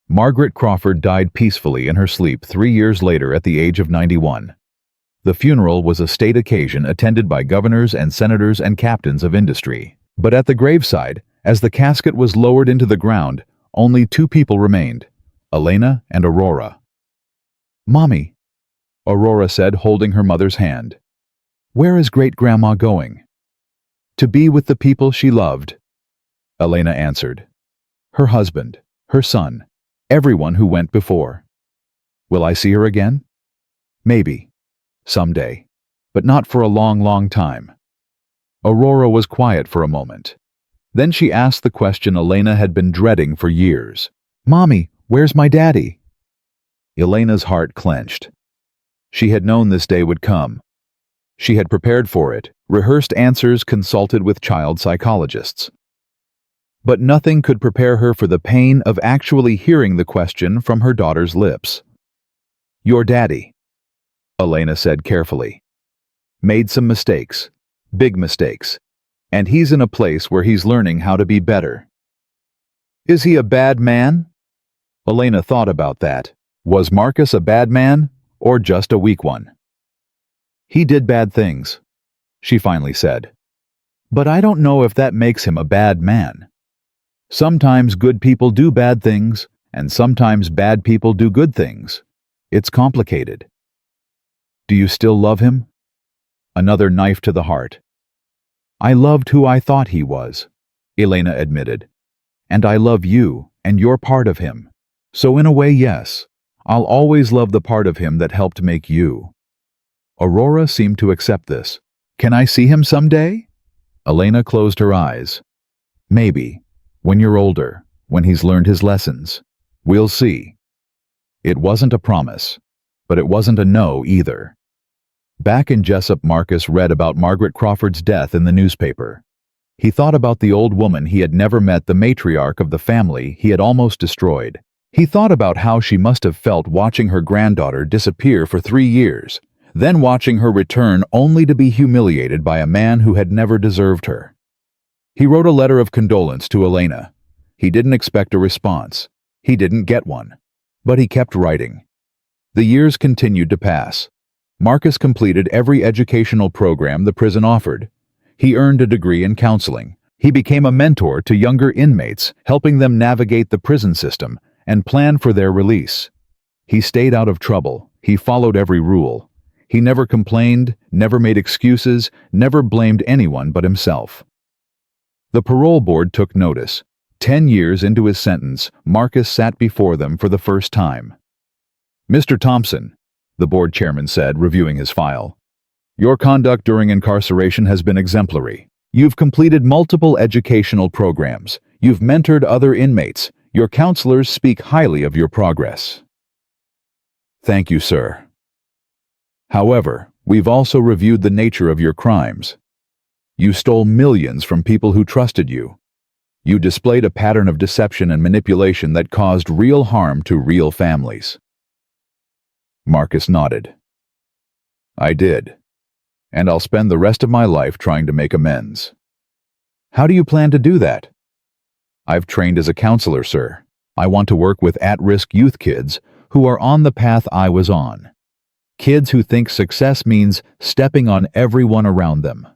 Margaret Crawford died peacefully in her sleep 3 years later at the age of 91. The funeral was a state occasion attended by governors and senators and captains of industry. But at the graveside, as the casket was lowered into the ground, only 2 people remained, Elena and Aurora. "Mommy," Aurora said, holding her mother's hand. "Where is great-grandma going?" "To be with the people she loved," Elena answered. "Her husband, her son, everyone who went before." "Will I see her again?" "Maybe. Someday. But not for a long, long time." Aurora was quiet for a moment. Then she asked the question Elena had been dreading for years. "Mommy, where's my daddy?" Elena's heart clenched. She had known this day would come. She had prepared for it, rehearsed answers, consulted with child psychologists. But nothing could prepare her for the pain of actually hearing the question from her daughter's lips. "Your daddy," Elena said carefully, "made some mistakes, big mistakes, and he's in a place where he's learning how to be better." "Is he a bad man?" Elena thought about that. Was Marcus a bad man, or just a weak one? "He did bad things," she finally said. "But I don't know if that makes him a bad man. Sometimes good people do bad things, and sometimes bad people do good things. It's complicated." "Do you still love him?" Another knife to the heart. "I loved who I thought he was," Elena admitted. "And I love you, and you're part of him. So in a way, yes, I'll always love the part of him that helped make you." Aurora seemed to accept this. "Can I see him someday?" Elena closed her eyes. "Maybe. When you're older, when he's learned his lessons. We'll see." It wasn't a promise, but it wasn't a no either. Back in Jessup, Marcus read about Margaret Crawford's death in the newspaper. He thought about the old woman he had never met, the matriarch of the family he had almost destroyed. He thought about how she must have felt watching her granddaughter disappear for 3 years, then watching her return only to be humiliated by a man who had never deserved her. He wrote a letter of condolence to Elena. He didn't expect a response. He didn't get one. But he kept writing. The years continued to pass. Marcus completed every educational program the prison offered. He earned a degree in counseling. He became a mentor to younger inmates, helping them navigate the prison system and plan for their release. He stayed out of trouble. He followed every rule. He never complained, never made excuses, never blamed anyone but himself. The parole board took notice. 10 years into his sentence, Marcus sat before them for the first time. "Mr. Thompson," the board chairman said, reviewing his file, "your conduct during incarceration has been exemplary. You've completed multiple educational programs. You've mentored other inmates. Your counselors speak highly of your progress." "Thank you, sir. However, we've also reviewed the nature of your crimes. You stole millions from people who trusted you. You displayed a pattern of deception and manipulation that caused real harm to real families." Marcus nodded. "I did, and I'll spend the rest of my life trying to make amends." "How do you plan to do that?" "I've trained as a counselor, sir. I want to work with at-risk youth kids who are on the path I was on. Kids who think success means stepping on everyone around them.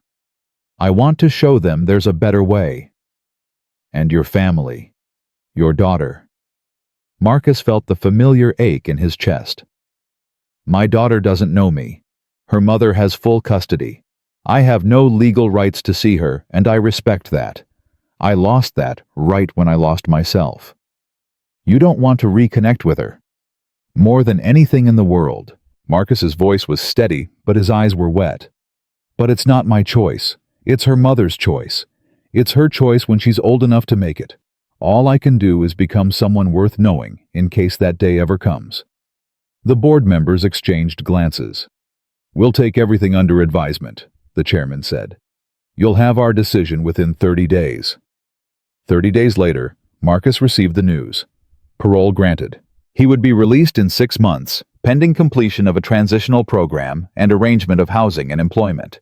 I want to show them there's a better way. And your family, your daughter." Marcus felt the familiar ache in his chest. "My daughter doesn't know me. Her mother has full custody. I have no legal rights to see her, and I respect that. I lost that right when I lost myself." "You don't want to reconnect with her?" "More than anything in the world." Marcus's voice was steady, but his eyes were wet. "But it's not my choice. It's her mother's choice. It's her choice when she's old enough to make it. All I can do is become someone worth knowing in case that day ever comes." The board members exchanged glances. "We'll take everything under advisement," the chairman said. "You'll have our decision within 30 days. 30 days later, Marcus received the news. Parole granted. He would be released in 6 months, pending completion of a transitional program and arrangement of housing and employment.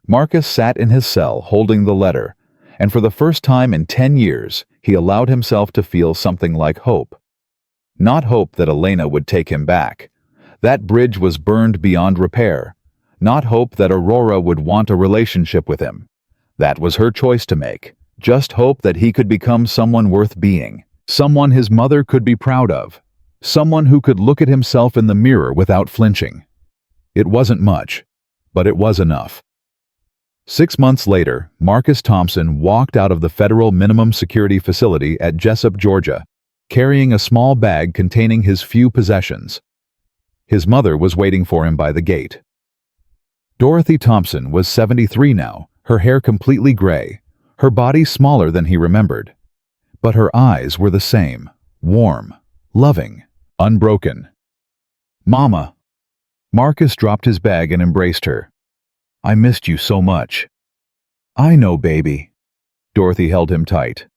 Marcus sat in his cell holding the letter, and for the first time in 10 years, he allowed himself to feel something like hope. Not hope that Elena would take him back. That bridge was burned beyond repair. Not hope that Aurora would want a relationship with him. That was her choice to make. Just hope that he could become someone worth being, someone his mother could be proud of, someone who could look at himself in the mirror without flinching. It wasn't much, but it was enough. 6 months later, Marcus Thompson walked out of the federal minimum security facility at Jessup, Georgia, carrying a small bag containing his few possessions. His mother was waiting for him by the gate. Dorothy Thompson was 73 now, her hair completely gray, her body smaller than he remembered. But her eyes were the same, warm, loving, unbroken. "Mama." Marcus dropped his bag and embraced her. "I missed you so much." "I know, baby." Dorothy held him tight.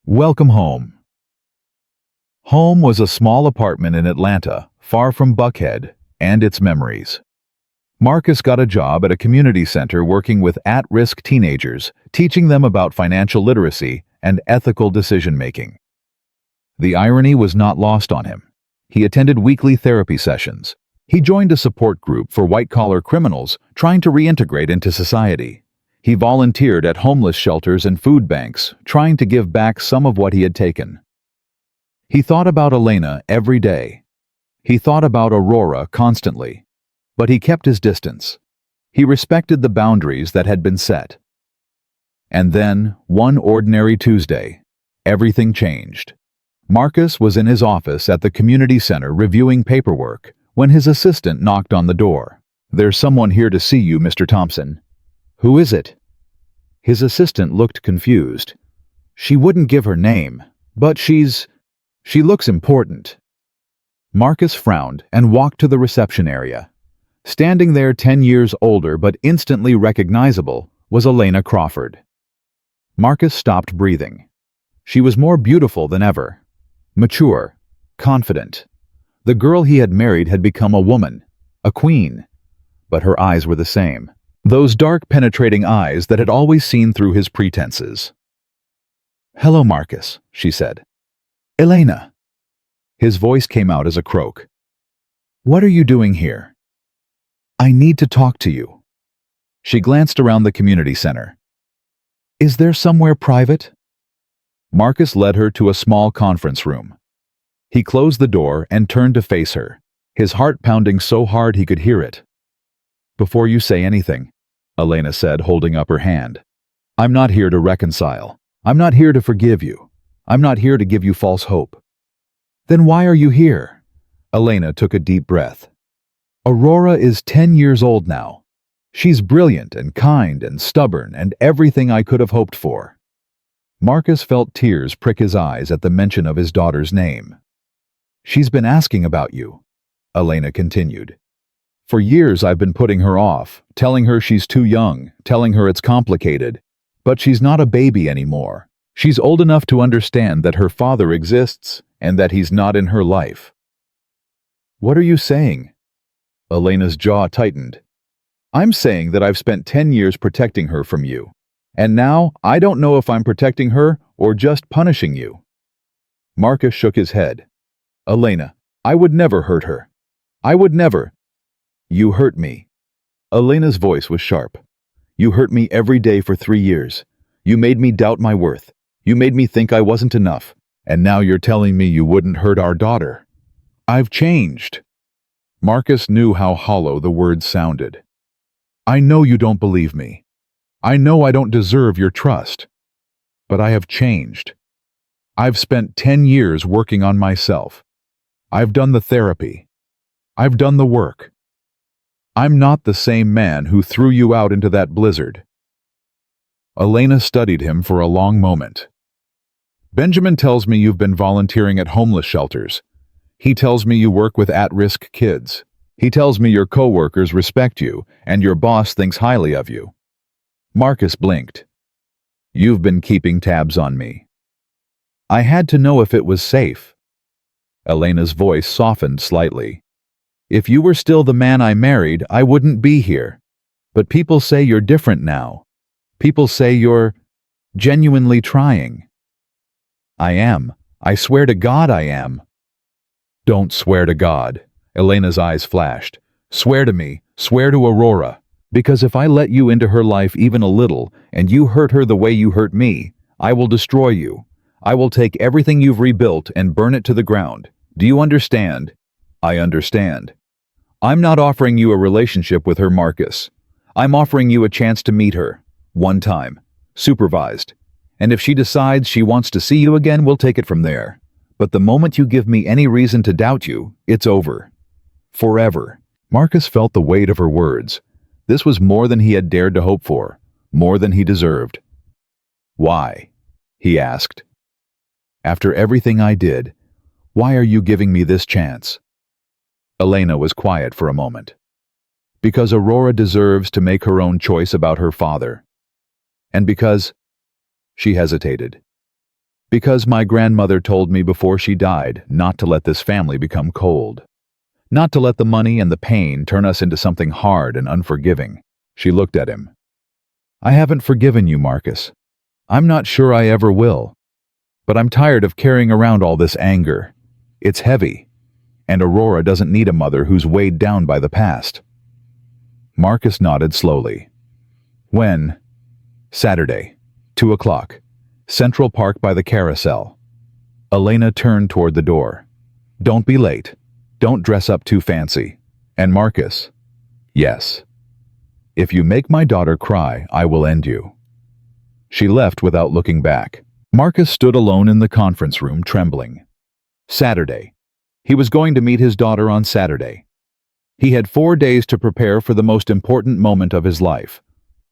"Welcome home." Home was a small apartment in Atlanta, far from Buckhead and its memories. Marcus got a job at a community center working with at-risk teenagers, teaching them about financial literacy and ethical decision-making. The irony was not lost on him. He attended weekly therapy sessions. He joined a support group for white-collar criminals trying to reintegrate into society. He volunteered at homeless shelters and food banks, trying to give back some of what he had taken. He thought about Elena every day. He thought about Aurora constantly. But he kept his distance. He respected the boundaries that had been set. And then, one ordinary Tuesday, everything changed. Marcus was in his office at the community center reviewing paperwork when his assistant knocked on the door. "There's someone here to see you, Mr. Thompson." "Who is it?" His assistant looked confused. "She wouldn't give her name, but she looks important." Marcus frowned and walked to the reception area. Standing there 10 years older but instantly recognizable was Elena Crawford. Marcus stopped breathing. She was more beautiful than ever. Mature, confident. The girl he had married had become a woman, a queen. But her eyes were the same. Those dark, penetrating eyes that had always seen through his pretenses. "Hello, Marcus," she said. "Elena." His voice came out as a croak. "What are you doing here?" I need to talk to you. She glanced around the community center. Is there somewhere private? Marcus led her to a small conference room. He closed the door and turned to face her, his heart pounding so hard he could hear it. Before you say anything, Elena said, holding up her hand, I'm not here to reconcile. I'm not here to forgive you. I'm not here to give you false hope. Then why are you here? Elena took a deep breath. Aurora is 10 years old now. She's brilliant and kind and stubborn and everything I could have hoped for. Marcus felt tears prick his eyes at the mention of his daughter's name. She's been asking about you, Elena continued. For years I've been putting her off, telling her she's too young, telling her it's complicated. But she's not a baby anymore. She's old enough to understand that her father exists and that he's not in her life. What are you saying? Elena's jaw tightened. I'm saying that I've spent 10 years protecting her from you. And now I don't know if I'm protecting her or just punishing you. Marcus shook his head. Elena, I would never hurt her. I would never. You hurt me. Elena's voice was sharp. You hurt me every day for 3 years. You made me doubt my worth. You made me think I wasn't enough. And now you're telling me you wouldn't hurt our daughter. I've changed. Marcus knew how hollow the words sounded. I know you don't believe me. I know I don't deserve your trust. But I have changed. I've spent 10 years working on myself. I've done the therapy. I've done the work. I'm not the same man who threw you out into that blizzard. Elena studied him for a long moment. Benjamin tells me you've been volunteering at homeless shelters. He tells me you work with at-risk kids. He tells me your co-workers respect you and your boss thinks highly of you. Marcus blinked. You've been keeping tabs on me. I had to know if it was safe. Elena's voice softened slightly. If you were still the man I married, I wouldn't be here. But people say you're different now. People say you're genuinely trying. I am. I swear to God I am. Don't swear to God. Elena's eyes flashed. Swear to me. Swear to Aurora. Because if I let you into her life even a little, and you hurt her the way you hurt me, I will destroy you. I will take everything you've rebuilt and burn it to the ground. Do you understand? I understand. I'm not offering you a relationship with her, Marcus. I'm offering you a chance to meet her. One time. Supervised. And if she decides she wants to see you again, we'll take it from there. But the moment you give me any reason to doubt you, it's over. Forever. Marcus felt the weight of her words. This was more than he had dared to hope for. More than he deserved. Why? He asked. After everything I did, why are you giving me this chance? Elena was quiet for a moment. Because Aurora deserves to make her own choice about her father. And because... She hesitated. Because my grandmother told me before she died not to let this family become cold. Not to let the money and the pain turn us into something hard and unforgiving. She looked at him. I haven't forgiven you, Marcus. I'm not sure I ever will. But I'm tired of carrying around all this anger. It's heavy. And Aurora doesn't need a mother who's weighed down by the past. Marcus nodded slowly. When? Saturday, 2 o'clock. Central Park by the carousel. Elena turned toward the door. Don't be late. Don't dress up too fancy. And Marcus? Yes. If you make my daughter cry, I will end you. She left without looking back. Marcus stood alone in the conference room, trembling. Saturday. He was going to meet his daughter on Saturday. He had 4 days to prepare for the most important moment of his life.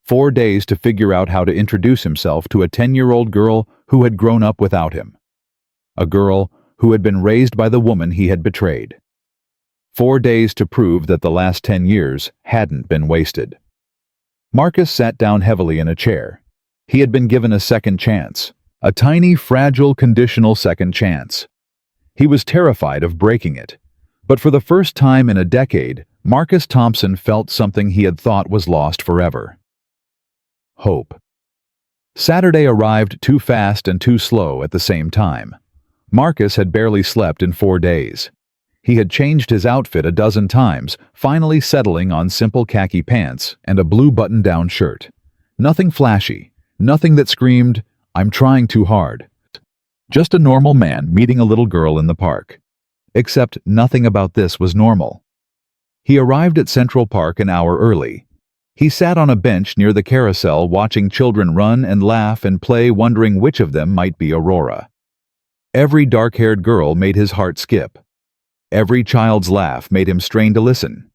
4 days to figure out how to introduce himself to a 10-year-old girl who had grown up without him. A girl who had been raised by the woman he had betrayed. 4 days to prove that the last 10 years hadn't been wasted. Marcus sat down heavily in a chair. He had been given a second chance. A tiny, fragile, conditional second chance. He was terrified of breaking it. But for the first time in a decade, Marcus Thompson felt something he had thought was lost forever. Hope. Saturday arrived too fast and too slow at the same time. Marcus had barely slept in 4 days. He had changed his outfit a dozen times, finally settling on simple khaki pants and a blue button-down shirt. Nothing flashy, nothing that screamed, "I'm trying too hard." Just a normal man meeting a little girl in the park. Except nothing about this was normal. He arrived at Central Park an hour early. He sat on a bench near the carousel watching children run and laugh and play, wondering which of them might be Aurora. Every dark-haired girl made his heart skip. Every child's laugh made him strain to listen.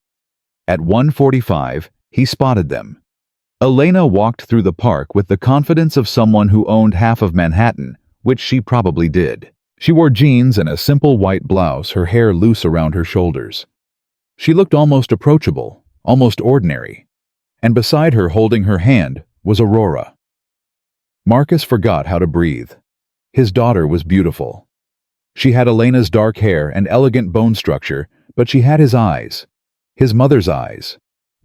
At 1:45, he spotted them. Elena walked through the park with the confidence of someone who owned half of Manhattan, which she probably did. She wore jeans and a simple white blouse, her hair loose around her shoulders. She looked almost approachable, almost ordinary. And beside her, holding her hand, was Aurora. Marcus forgot how to breathe. His daughter was beautiful. She had Elena's dark hair and elegant bone structure, but she had his eyes. His mother's eyes.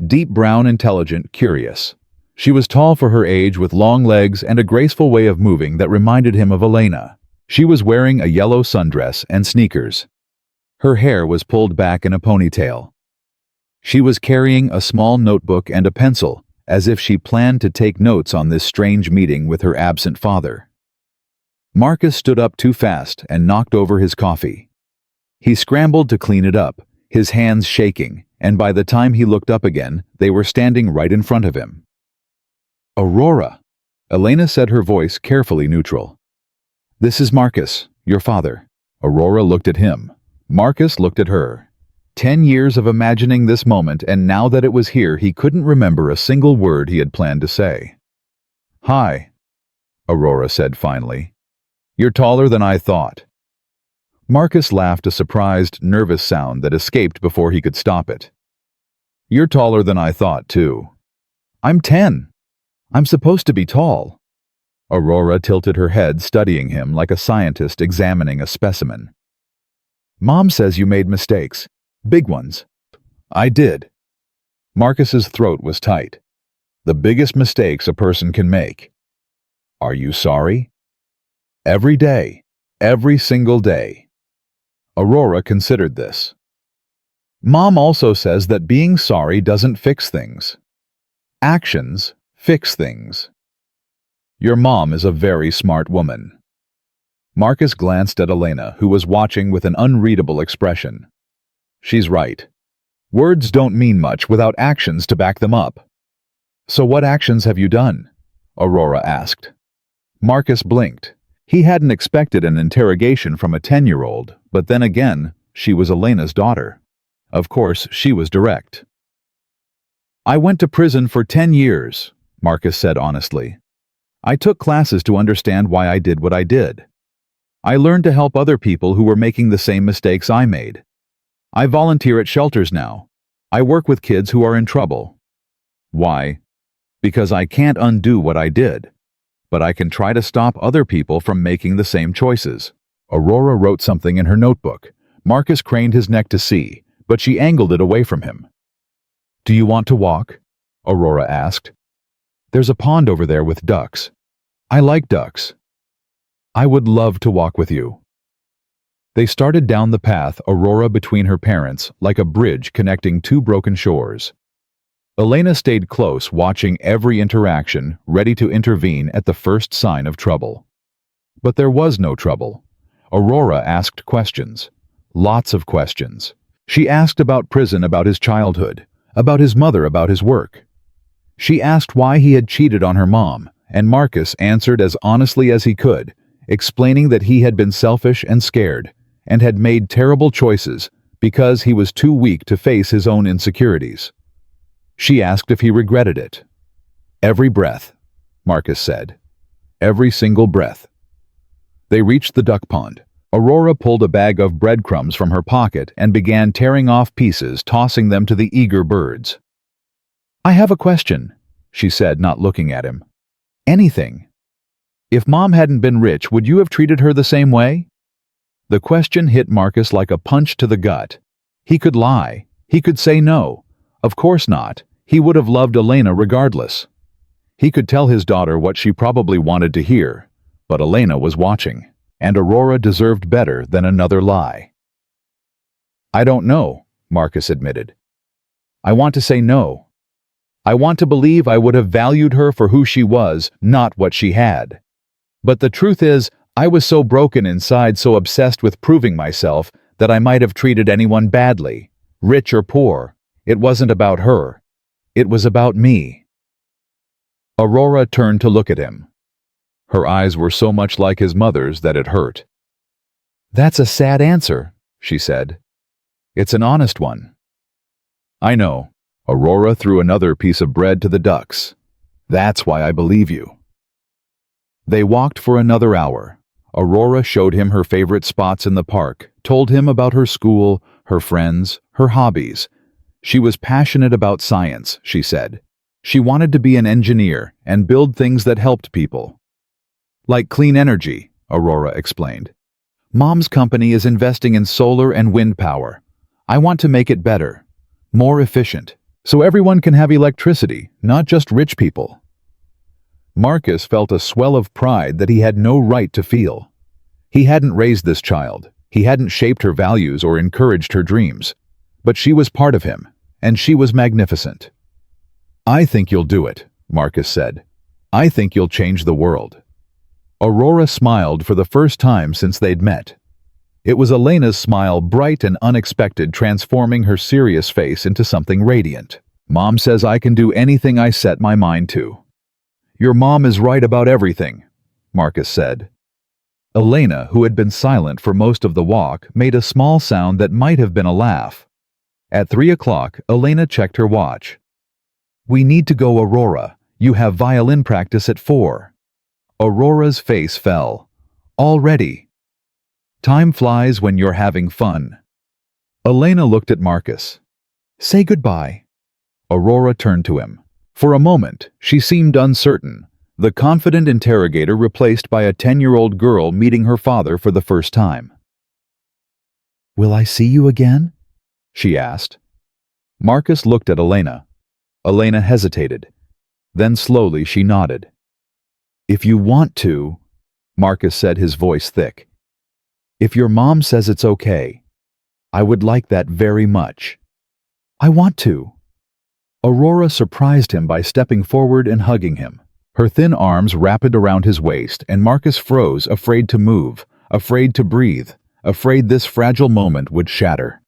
Deep brown, intelligent, curious. She was tall for her age, with long legs and a graceful way of moving that reminded him of Elena. She was wearing a yellow sundress and sneakers. Her hair was pulled back in a ponytail. She was carrying a small notebook and a pencil, as if she planned to take notes on this strange meeting with her absent father. Marcus stood up too fast and knocked over his coffee. He scrambled to clean it up, his hands shaking, and by the time he looked up again, they were standing right in front of him. "Aurora," Elena said, her voice carefully neutral. "This is Marcus, your father." Aurora looked at him. Marcus looked at her. 10 years of imagining this moment, and now that it was here, he couldn't remember a single word he had planned to say. "Hi," Aurora said finally. "You're taller than I thought." Marcus laughed, a surprised, nervous sound that escaped before he could stop it. "You're taller than I thought, too." "I'm 10. I'm supposed to be tall." Aurora tilted her head, studying him like a scientist examining a specimen. "Mom says you made mistakes. Big ones." "I did." Marcus's throat was tight. "The biggest mistakes a person can make." "Are you sorry?" "Every day. Every single day." Aurora considered this. "Mom also says that being sorry doesn't fix things. Actions fix things." "Your mom is a very smart woman." Marcus glanced at Elena, who was watching with an unreadable expression. "She's right. Words don't mean much without actions to back them up." "So what actions have you done?" Aurora asked. Marcus blinked. He hadn't expected an interrogation from a 10-year-old, but then again, she was Elena's daughter. Of course, she was direct. "I went to prison for 10 years, Marcus said honestly. "I took classes to understand why I did what I did. I learned to help other people who were making the same mistakes I made. I volunteer at shelters now. I work with kids who are in trouble. Why? Because I can't undo what I did. But I can try to stop other people from making the same choices." Aurora wrote something in her notebook. Marcus craned his neck to see, but she angled it away from him. "Do you want to walk?" Aurora asked. "There's a pond over there with ducks. I like ducks. I would love to walk with you." They started down the path, Aurora between her parents, like a bridge connecting two broken shores. Elena stayed close, watching every interaction, ready to intervene at the first sign of trouble. But there was no trouble. Aurora asked questions. Lots of questions. She asked about prison, about his childhood, about his mother, about his work. She asked why he had cheated on her mom, and Marcus answered as honestly as he could, explaining that he had been selfish and scared, and had made terrible choices because he was too weak to face his own insecurities. She asked if he regretted it. "Every breath," Marcus said. "Every single breath." They reached the duck pond. Aurora pulled a bag of breadcrumbs from her pocket and began tearing off pieces, tossing them to the eager birds. "I have a question," she said, not looking at him. "Anything. If Mom hadn't been rich, would you have treated her the same way?" The question hit Marcus like a punch to the gut. He could lie. He could say no. Of course not. He would have loved Elena regardless. He could tell his daughter what she probably wanted to hear, but Elena was watching, and Aurora deserved better than another lie. I don't know, Marcus admitted. I want to say no. I want to believe I would have valued her for who she was, not what she had. But the truth is, I was so broken inside, so obsessed with proving myself, that I might have treated anyone badly, rich or poor. It wasn't about her. It was about me. Aurora turned to look at him. Her eyes were so much like his mother's that it hurt. That's a sad answer, she said. It's an honest one. I know. Aurora threw another piece of bread to the ducks. That's why I believe you. They walked for another hour. Aurora showed him her favorite spots in the park, told him about her school, her friends, her hobbies. She was passionate about science, she said. She wanted to be an engineer and build things that helped people. Like clean energy, Aurora explained. Mom's company is investing in solar and wind power. I want to make it better, more efficient, so everyone can have electricity, not just rich people. Marcus felt a swell of pride that he had no right to feel. He hadn't raised this child. He hadn't shaped her values or encouraged her dreams. But she was part of him, and she was magnificent. I think you'll do it, Marcus said. I think you'll change the world. Aurora smiled for the first time since they'd met. It was Elena's smile, bright and unexpected, transforming her serious face into something radiant. Mom says I can do anything I set my mind to. Your mom is right about everything, Marcus said. Elena, who had been silent for most of the walk, made a small sound that might have been a laugh. At 3 o'clock, Elena checked her watch. We need to go, Aurora. You have violin practice at 4. Aurora's face fell. Already? Time flies when you're having fun. Elena looked at Marcus. Say goodbye. Aurora turned to him. For a moment, she seemed uncertain, the confident interrogator replaced by a 10-year-old girl meeting her father for the first time. Will I see you again? She asked. Marcus looked at Elena. Elena hesitated. Then slowly she nodded. If you want to, Marcus said, his voice thick. If your mom says it's okay, I would like that very much. I want to. Aurora surprised him by stepping forward and hugging him. Her thin arms wrapped around his waist, and Marcus froze, afraid to move, afraid to breathe, afraid this fragile moment would shatter.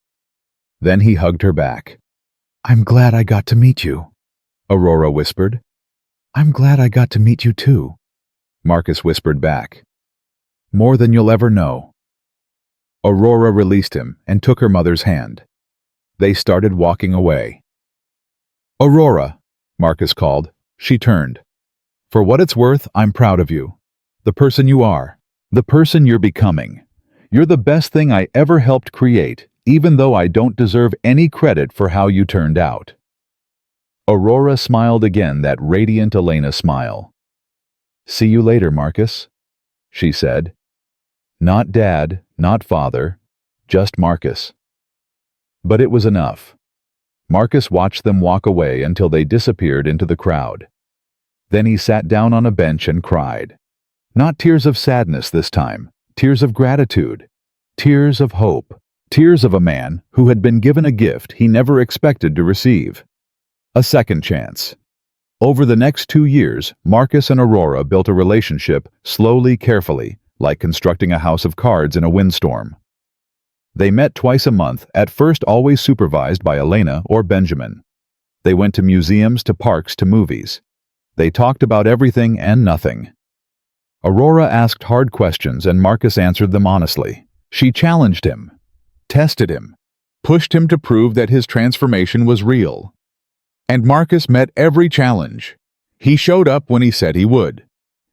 Then he hugged her back. I'm glad I got to meet you, Aurora whispered. I'm glad I got to meet you too, Marcus whispered back. More than you'll ever know. Aurora released him and took her mother's hand. They started walking away. Aurora, Marcus called. She turned. For what it's worth, I'm proud of you. The person you are. The person you're becoming. You're the best thing I ever helped create, even though I don't deserve any credit for how you turned out. Aurora smiled again, that radiant Elena smile. See you later, Marcus, she said. Not Dad, not Father, just Marcus. But it was enough. Marcus watched them walk away until they disappeared into the crowd. Then he sat down on a bench and cried. Not tears of sadness this time, tears of gratitude, tears of hope, tears of a man who had been given a gift he never expected to receive. A second chance. Over the next 2 years, Marcus and Aurora built a relationship, slowly, carefully, like constructing a house of cards in a windstorm. They met twice a month, at first always supervised by Elena or Benjamin. They went to museums, to parks, to movies. They talked about everything and nothing. Aurora asked hard questions and Marcus answered them honestly. She challenged him, tested him, pushed him to prove that his transformation was real. And Marcus met every challenge. He showed up when he said he would.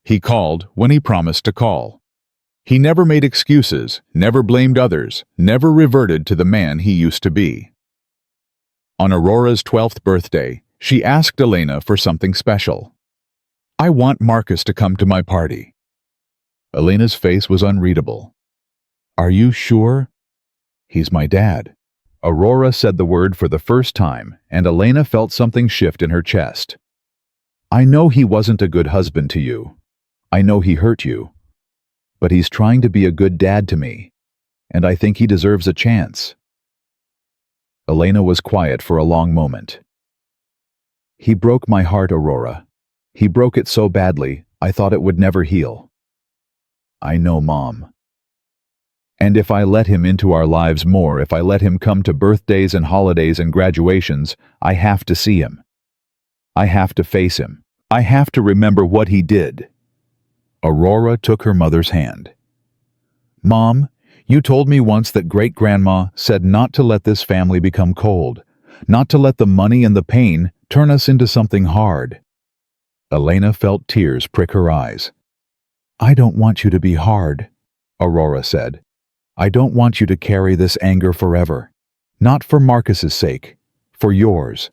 He called when he promised to call. He never made excuses, never blamed others, never reverted to the man he used to be. On Aurora's 12th birthday, she asked Elena for something special. I want Marcus to come to my party. Elena's face was unreadable. Are you sure? He's my dad. Aurora said the word for the first time, and Elena felt something shift in her chest. I know he wasn't a good husband to you. I know he hurt you. But he's trying to be a good dad to me, and I think he deserves a chance. Elena was quiet for a long moment. He broke my heart, Aurora. He broke it so badly, I thought it would never heal. I know, Mom. And if I let him into our lives more, if I let him come to birthdays and holidays and graduations, I have to see him. I have to face him. I have to remember what he did. Aurora took her mother's hand. Mom, you told me once that Great-Grandma said not to let this family become cold, not to let the money and the pain turn us into something hard. Elena felt tears prick her eyes. I don't want you to be hard, Aurora said. I don't want you to carry this anger forever. Not for Marcus's sake, for yours.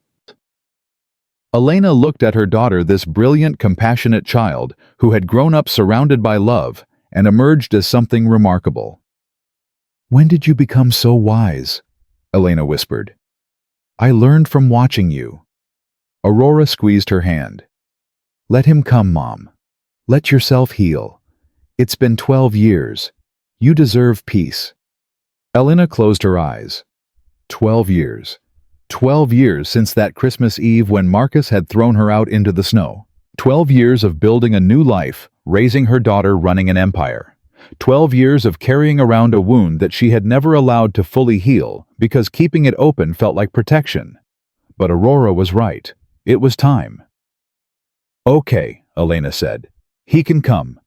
Elena looked at her daughter, this brilliant, compassionate child who had grown up surrounded by love and emerged as something remarkable. When did you become so wise? Elena whispered. I learned from watching you. Aurora squeezed her hand. Let him come, Mom. Let yourself heal. It's been 12 years. You deserve peace. Elena closed her eyes. 12 years. 12 years since that Christmas Eve when Marcus had thrown her out into the snow. 12 years of building a new life, raising her daughter, running an empire. 12 years of carrying around a wound that she had never allowed to fully heal because keeping it open felt like protection. But Aurora was right. It was time. Okay, Elena said. He can come.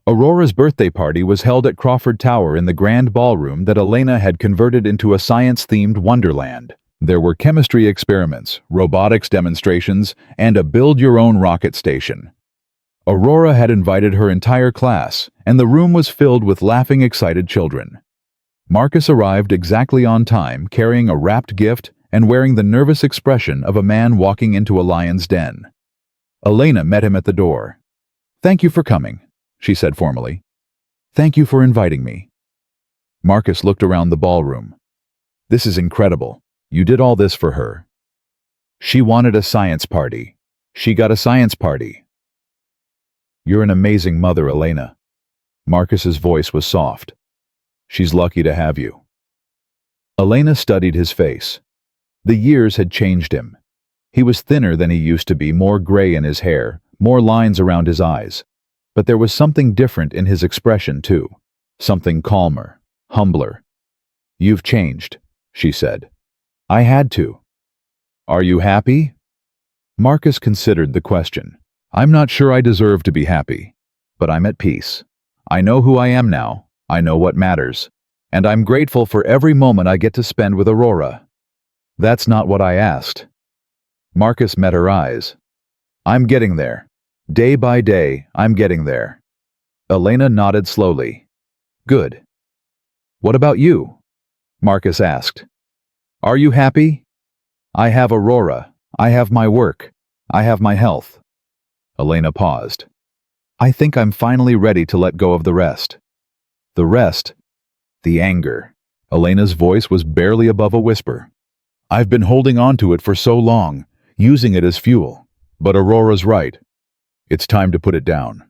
Aurora's birthday party was held at Crawford Tower in the grand ballroom that Elena had converted into a science-themed wonderland. There were chemistry experiments, robotics demonstrations, and a build-your-own rocket station. Aurora had invited her entire class, and the room was filled with laughing, excited children. Marcus arrived exactly on time, carrying a wrapped gift and wearing the nervous expression of a man walking into a lion's den. Elena met him at the door. Thank you for coming, she said formally. Thank you for inviting me. Marcus looked around the ballroom. This is incredible. You did all this for her. She wanted a science party. She got a science party. You're an amazing mother, Elena. Marcus's voice was soft. She's lucky to have you. Elena studied his face. The years had changed him. He was thinner than he used to be, more gray in his hair, more lines around his eyes. But there was something different in his expression, too. Something calmer, humbler. You've changed, she said. I had to. Are you happy? Marcus considered the question. I'm not sure I deserve to be happy, but I'm at peace. I know who I am now. I know what matters. And I'm grateful for every moment I get to spend with Aurora. That's not what I asked. Marcus met her eyes. I'm getting there. Day by day, I'm getting there. Elena nodded slowly. Good. What about you? Marcus asked. Are you happy? I have Aurora. I have my work. I have my health. Elena paused. I think I'm finally ready to let go of the rest. The rest? The anger. Elena's voice was barely above a whisper. I've been holding on to it for so long, using it as fuel. But Aurora's right. It's time to put it down.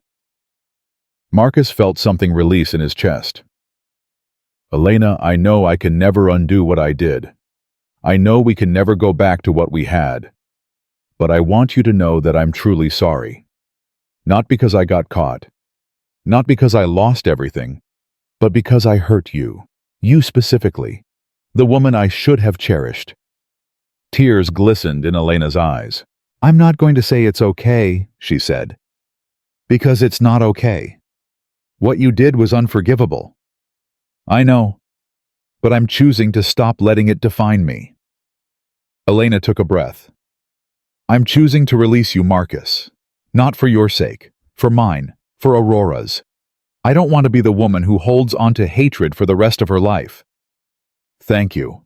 Marcus felt something release in his chest. Elena, I know I can never undo what I did. I know we can never go back to what we had. But I want you to know that I'm truly sorry. Not because I got caught. Not because I lost everything. But because I hurt you. You specifically. The woman I should have cherished. Tears glistened in Elena's eyes. I'm not going to say it's okay, she said. Because it's not okay. What you did was unforgivable. I know. But I'm choosing to stop letting it define me. Elena took a breath. I'm choosing to release you, Marcus. Not for your sake, for mine, for Aurora's. I don't want to be the woman who holds on to hatred for the rest of her life. Thank you.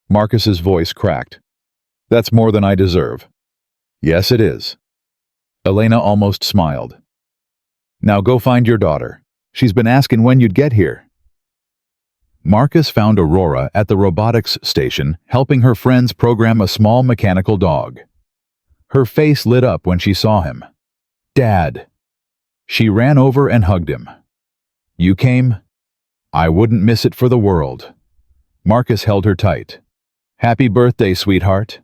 Marcus's voice cracked. That's more than I deserve. Yes, it is. Elena almost smiled. Now go find your daughter. She's been asking when you'd get here. Marcus found Aurora at the robotics station, helping her friends program a small mechanical dog. Her face lit up when she saw him. Dad. She ran over and hugged him. You came? I wouldn't miss it for the world. Marcus held her tight. Happy birthday, sweetheart.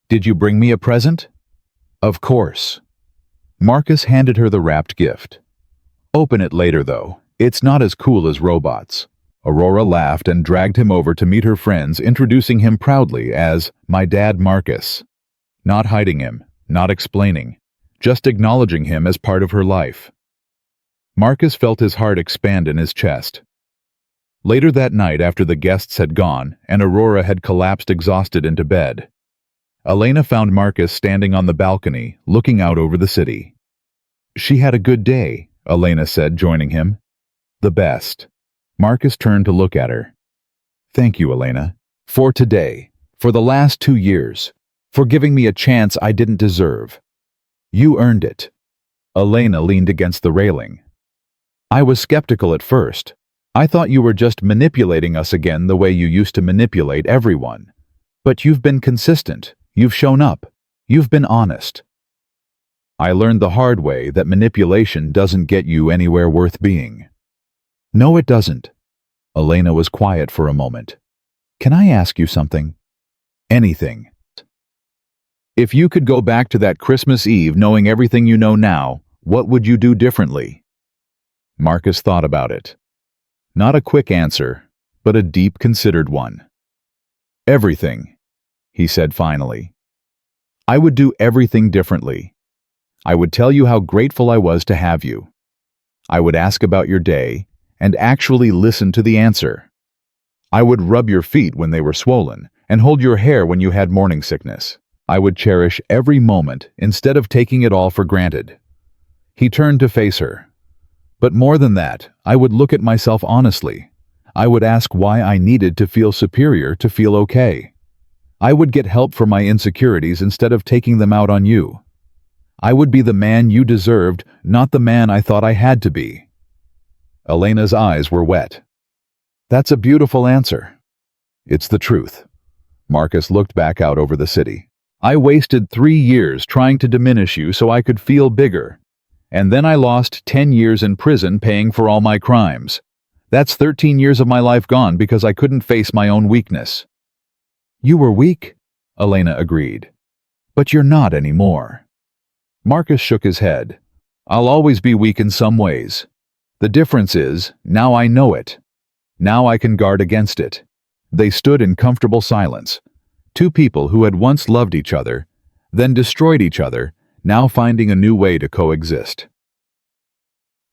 Did you bring me a present? Of course. Marcus handed her the wrapped gift. Open it later, though. It's not as cool as robots. Aurora laughed and dragged him over to meet her friends, introducing him proudly as my dad Marcus. Not hiding him, not explaining, just acknowledging him as part of her life. Marcus felt his heart expand in his chest. Later that night, after the guests had gone and Aurora had collapsed exhausted into bed, Elena found Marcus standing on the balcony, looking out over the city. She had a good day, Elena said, joining him. The best. Marcus turned to look at her. Thank you, Elena. For today, for the last 2 years, for giving me a chance I didn't deserve. You earned it. Elena leaned against the railing. I was skeptical at first. I thought you were just manipulating us again the way you used to manipulate everyone. But you've been consistent. You've shown up. You've been honest. I learned the hard way that manipulation doesn't get you anywhere worth being. No, it doesn't. Elena was quiet for a moment. Can I ask you something? Anything. If you could go back to that Christmas Eve knowing everything you know now, what would you do differently? Marcus thought about it. Not a quick answer, but a deep, considered one. Everything, he said finally. I would do everything differently. I would tell you how grateful I was to have you. I would ask about your day and actually listen to the answer. I would rub your feet when they were swollen and hold your hair when you had morning sickness. I would cherish every moment instead of taking it all for granted. He turned to face her. But more than that, I would look at myself honestly. I would ask why I needed to feel superior to feel okay. I would get help for my insecurities instead of taking them out on you. I would be the man you deserved, not the man I thought I had to be. Elena's eyes were wet. That's a beautiful answer. It's the truth. Marcus looked back out over the city. I wasted 3 years trying to diminish you so I could feel bigger. And then I lost 10 years in prison paying for all my crimes. That's 13 years of my life gone because I couldn't face my own weakness. You were weak, Elena agreed. But you're not anymore. Marcus shook his head. I'll always be weak in some ways. The difference is, now I know it. Now I can guard against it. They stood in comfortable silence. 2 people who had once loved each other, then destroyed each other, now finding a new way to coexist.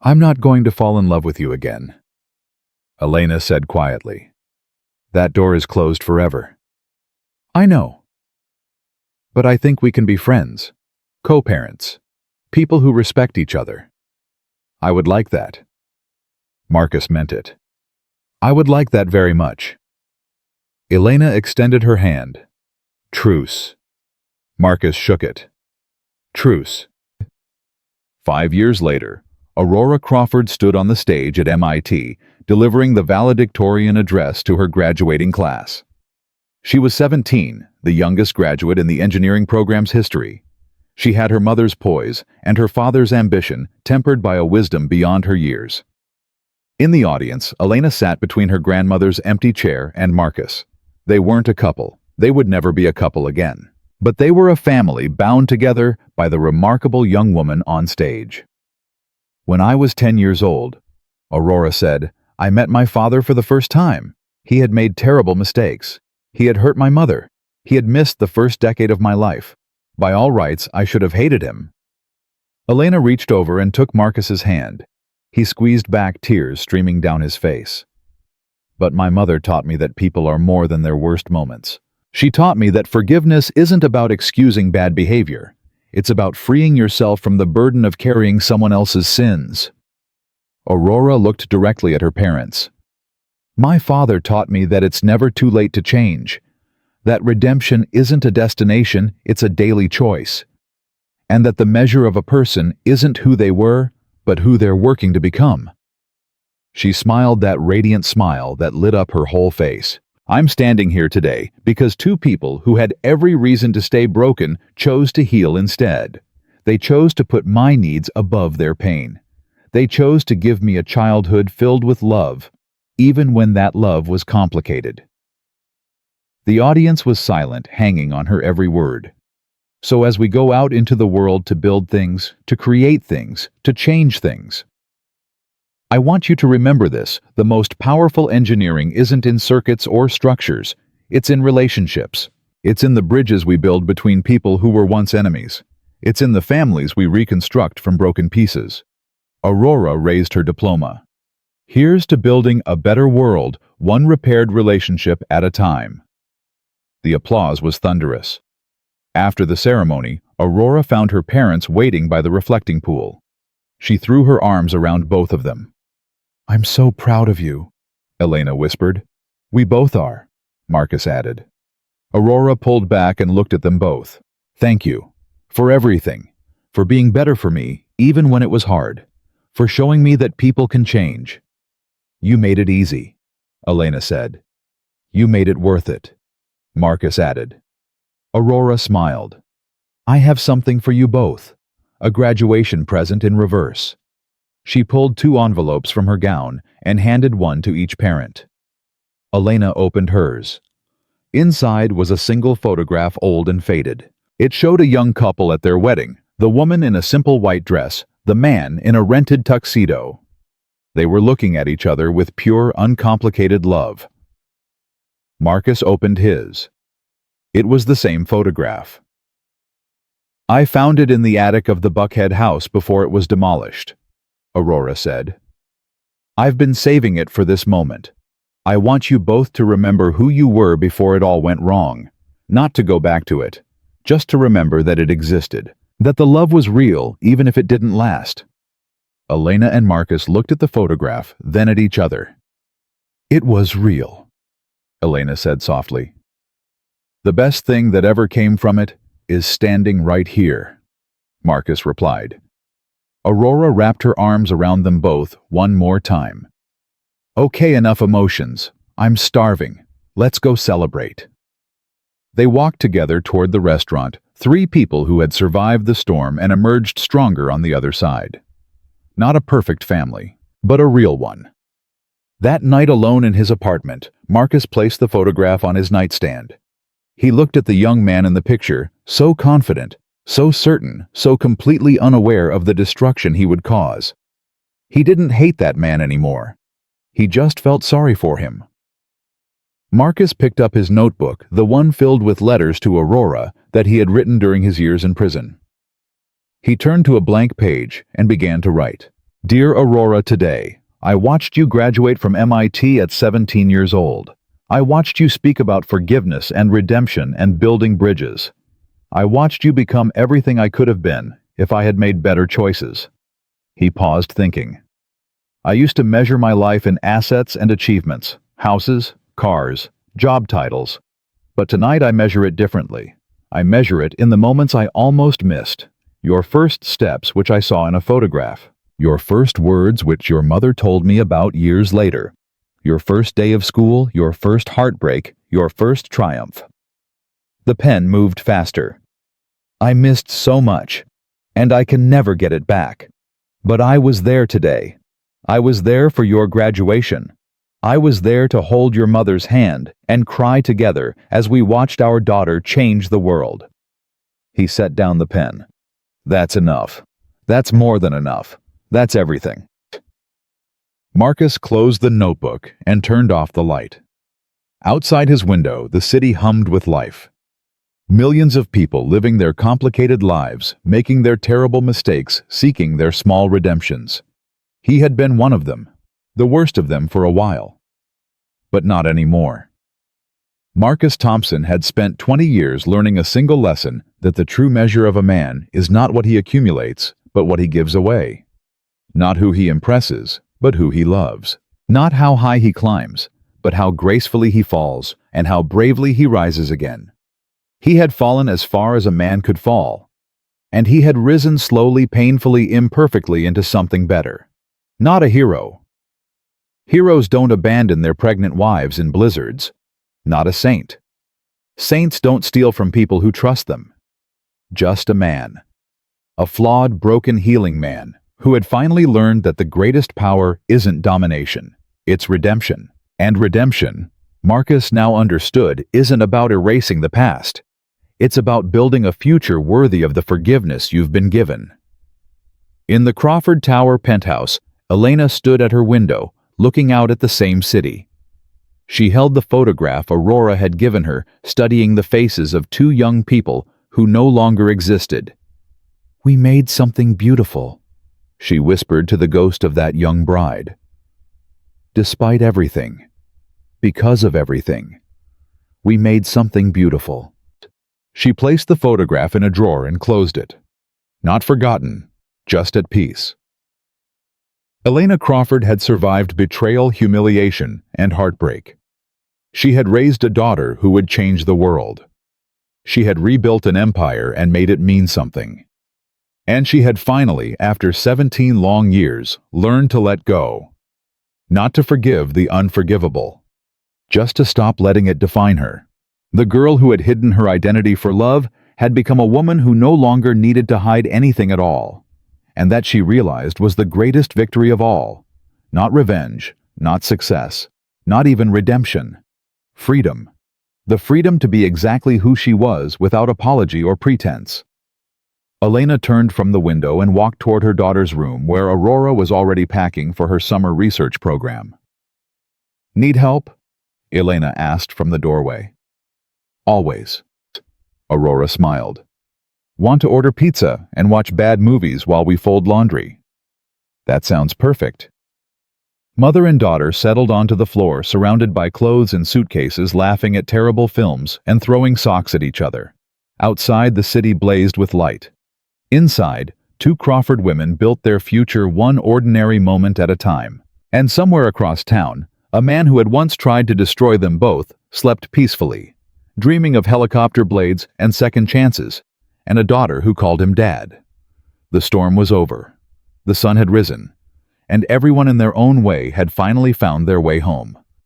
I'm not going to fall in love with you again, Elena said quietly. That door is closed forever. I know. But I think we can be friends, co-parents, people who respect each other. I would like that. Marcus meant it. I would like that very much. Elena extended her hand. Truce. Marcus shook it. Truce. 5 years later, Aurora Crawford stood on the stage at MIT, delivering the valedictorian address to her graduating class. She was 17, the youngest graduate in the engineering program's history. She had her mother's poise and her father's ambition, tempered by a wisdom beyond her years. In the audience, Elena sat between her grandmother's empty chair and Marcus. They weren't a couple. They would never be a couple again. But they were a family bound together by the remarkable young woman on stage. When I was 10 years old, Aurora said, I met my father for the first time. He had made terrible mistakes. He had hurt my mother. He had missed the first decade of my life. By all rights, I should have hated him. Elena reached over and took Marcus's hand. He squeezed back, tears streaming down his face. But my mother taught me that people are more than their worst moments. She taught me that forgiveness isn't about excusing bad behavior. It's about freeing yourself from the burden of carrying someone else's sins. Aurora looked directly at her parents. My father taught me that it's never too late to change. That redemption isn't a destination, it's a daily choice. And that the measure of a person isn't who they were, but who they're working to become. She smiled that radiant smile that lit up her whole face. I'm standing here today because 2 people who had every reason to stay broken chose to heal instead. They chose to put my needs above their pain. They chose to give me a childhood filled with love, even when that love was complicated. The audience was silent, hanging on her every word. So as we go out into the world to build things, to create things, to change things, I want you to remember this: the most powerful engineering isn't in circuits or structures, it's in relationships. It's in the bridges we build between people who were once enemies. It's in the families we reconstruct from broken pieces. Aurora raised her diploma. Here's to building a better world, one repaired relationship at a time. The applause was thunderous. After the ceremony, Aurora found her parents waiting by the reflecting pool. She threw her arms around both of them. "I'm so proud of you," Elena whispered. "We both are," Marcus added. Aurora pulled back and looked at them both. "Thank you. For everything. For being better for me, even when it was hard. For showing me that people can change." "You made it easy," Elena said. "You made it worth it," Marcus added. Aurora smiled. "I have something for you both. A graduation present in reverse." She pulled 2 envelopes from her gown and handed one to each parent. Elena opened hers. Inside was a single photograph, old and faded. It showed a young couple at their wedding, the woman in a simple white dress, the man in a rented tuxedo. They were looking at each other with pure, uncomplicated love. Marcus opened his. It was the same photograph. "I found it in the attic of the Buckhead house before it was demolished," Aurora said. "I've been saving it for this moment. I want you both to remember who you were before it all went wrong. Not to go back to it, just to remember that it existed, that the love was real even if it didn't last." Elena and Marcus looked at the photograph, then at each other. "It was real," Elena said softly. "The best thing that ever came from it is standing right here," Marcus replied. Aurora wrapped her arms around them both one more time. "Okay, enough emotions. I'm starving. Let's go celebrate." They walked together toward the restaurant, 3 people who had survived the storm and emerged stronger on the other side. Not a perfect family, but a real one. That night alone in his apartment, Marcus placed the photograph on his nightstand. He looked at the young man in the picture, so confident, so certain, so completely unaware of the destruction he would cause. He didn't hate that man anymore. He just felt sorry for him. Marcus picked up his notebook, the one filled with letters to Aurora that he had written during his years in prison. He turned to a blank page and began to write. "Dear Aurora, today, I watched you graduate from MIT at 17 years old. I watched you speak about forgiveness and redemption and building bridges. I watched you become everything I could have been if I had made better choices." He paused, thinking. "I used to measure my life in assets and achievements, houses, cars, job titles. But tonight I measure it differently. I measure it in the moments I almost missed. Your first steps, which I saw in a photograph. Your first words, which your mother told me about years later. Your first day of school, your first heartbreak, your first triumph." The pen moved faster. "I missed so much, and I can never get it back. But I was there today. I was there for your graduation. I was there to hold your mother's hand and cry together as we watched our daughter change the world." He set down the pen. "That's enough. That's more than enough. That's everything." Marcus closed the notebook and turned off the light. Outside his window, the city hummed with life. Millions of people living their complicated lives, making their terrible mistakes, seeking their small redemptions. He had been one of them, the worst of them for a while. But not anymore. Marcus Thompson had spent 20 years learning a single lesson: that the true measure of a man is not what he accumulates, but what he gives away. Not who he impresses, but who he loves. Not how high he climbs, but how gracefully he falls and how bravely he rises again. He had fallen as far as a man could fall, and he had risen slowly, painfully, imperfectly into something better. Not a hero. Heroes don't abandon their pregnant wives in blizzards. Not a saint. Saints don't steal from people who trust them. Just a man. A flawed, broken, healing man who had finally learned that the greatest power isn't domination, it's redemption. And redemption, Marcus now understood isn't about erasing the past. It's about building a future worthy of the forgiveness you've been given. In the Crawford Tower penthouse, Elena stood at her window, looking out at the same city. She held the photograph Aurora had given her, studying the faces of two young people who no longer existed. "We made something beautiful," she whispered to the ghost of that young bride. "Despite everything, because of everything, we made something beautiful." She placed the photograph in a drawer and closed it. Not forgotten, just at peace. Elena Crawford had survived betrayal, humiliation, and heartbreak. She had raised a daughter who would change the world. She had rebuilt an empire and made it mean something. And she had finally, after 17 long years, learned to let go. Not to forgive the unforgivable. Just to stop letting it define her. The girl who had hidden her identity for love had become a woman who no longer needed to hide anything at all. And that she realized was the greatest victory of all. Not revenge, not success, not even redemption. Freedom. The freedom to be exactly who she was without apology or pretense. Elena turned from the window and walked toward her daughter's room, where Aurora was already packing for her summer research program. "Need help?" Elena asked from the doorway. "Always." Aurora smiled. "Want to order pizza and watch bad movies while we fold laundry?" "That sounds perfect." Mother and daughter settled onto the floor, surrounded by clothes and suitcases, laughing at terrible films and throwing socks at each other. Outside, the city blazed with light. Inside, two Crawford women built their future one ordinary moment at a time. And somewhere across town, a man who had once tried to destroy them both slept peacefully, dreaming of helicopter blades and second chances, and a daughter who called him Dad. The storm was over. The sun had risen, and everyone in their own way had finally found their way home.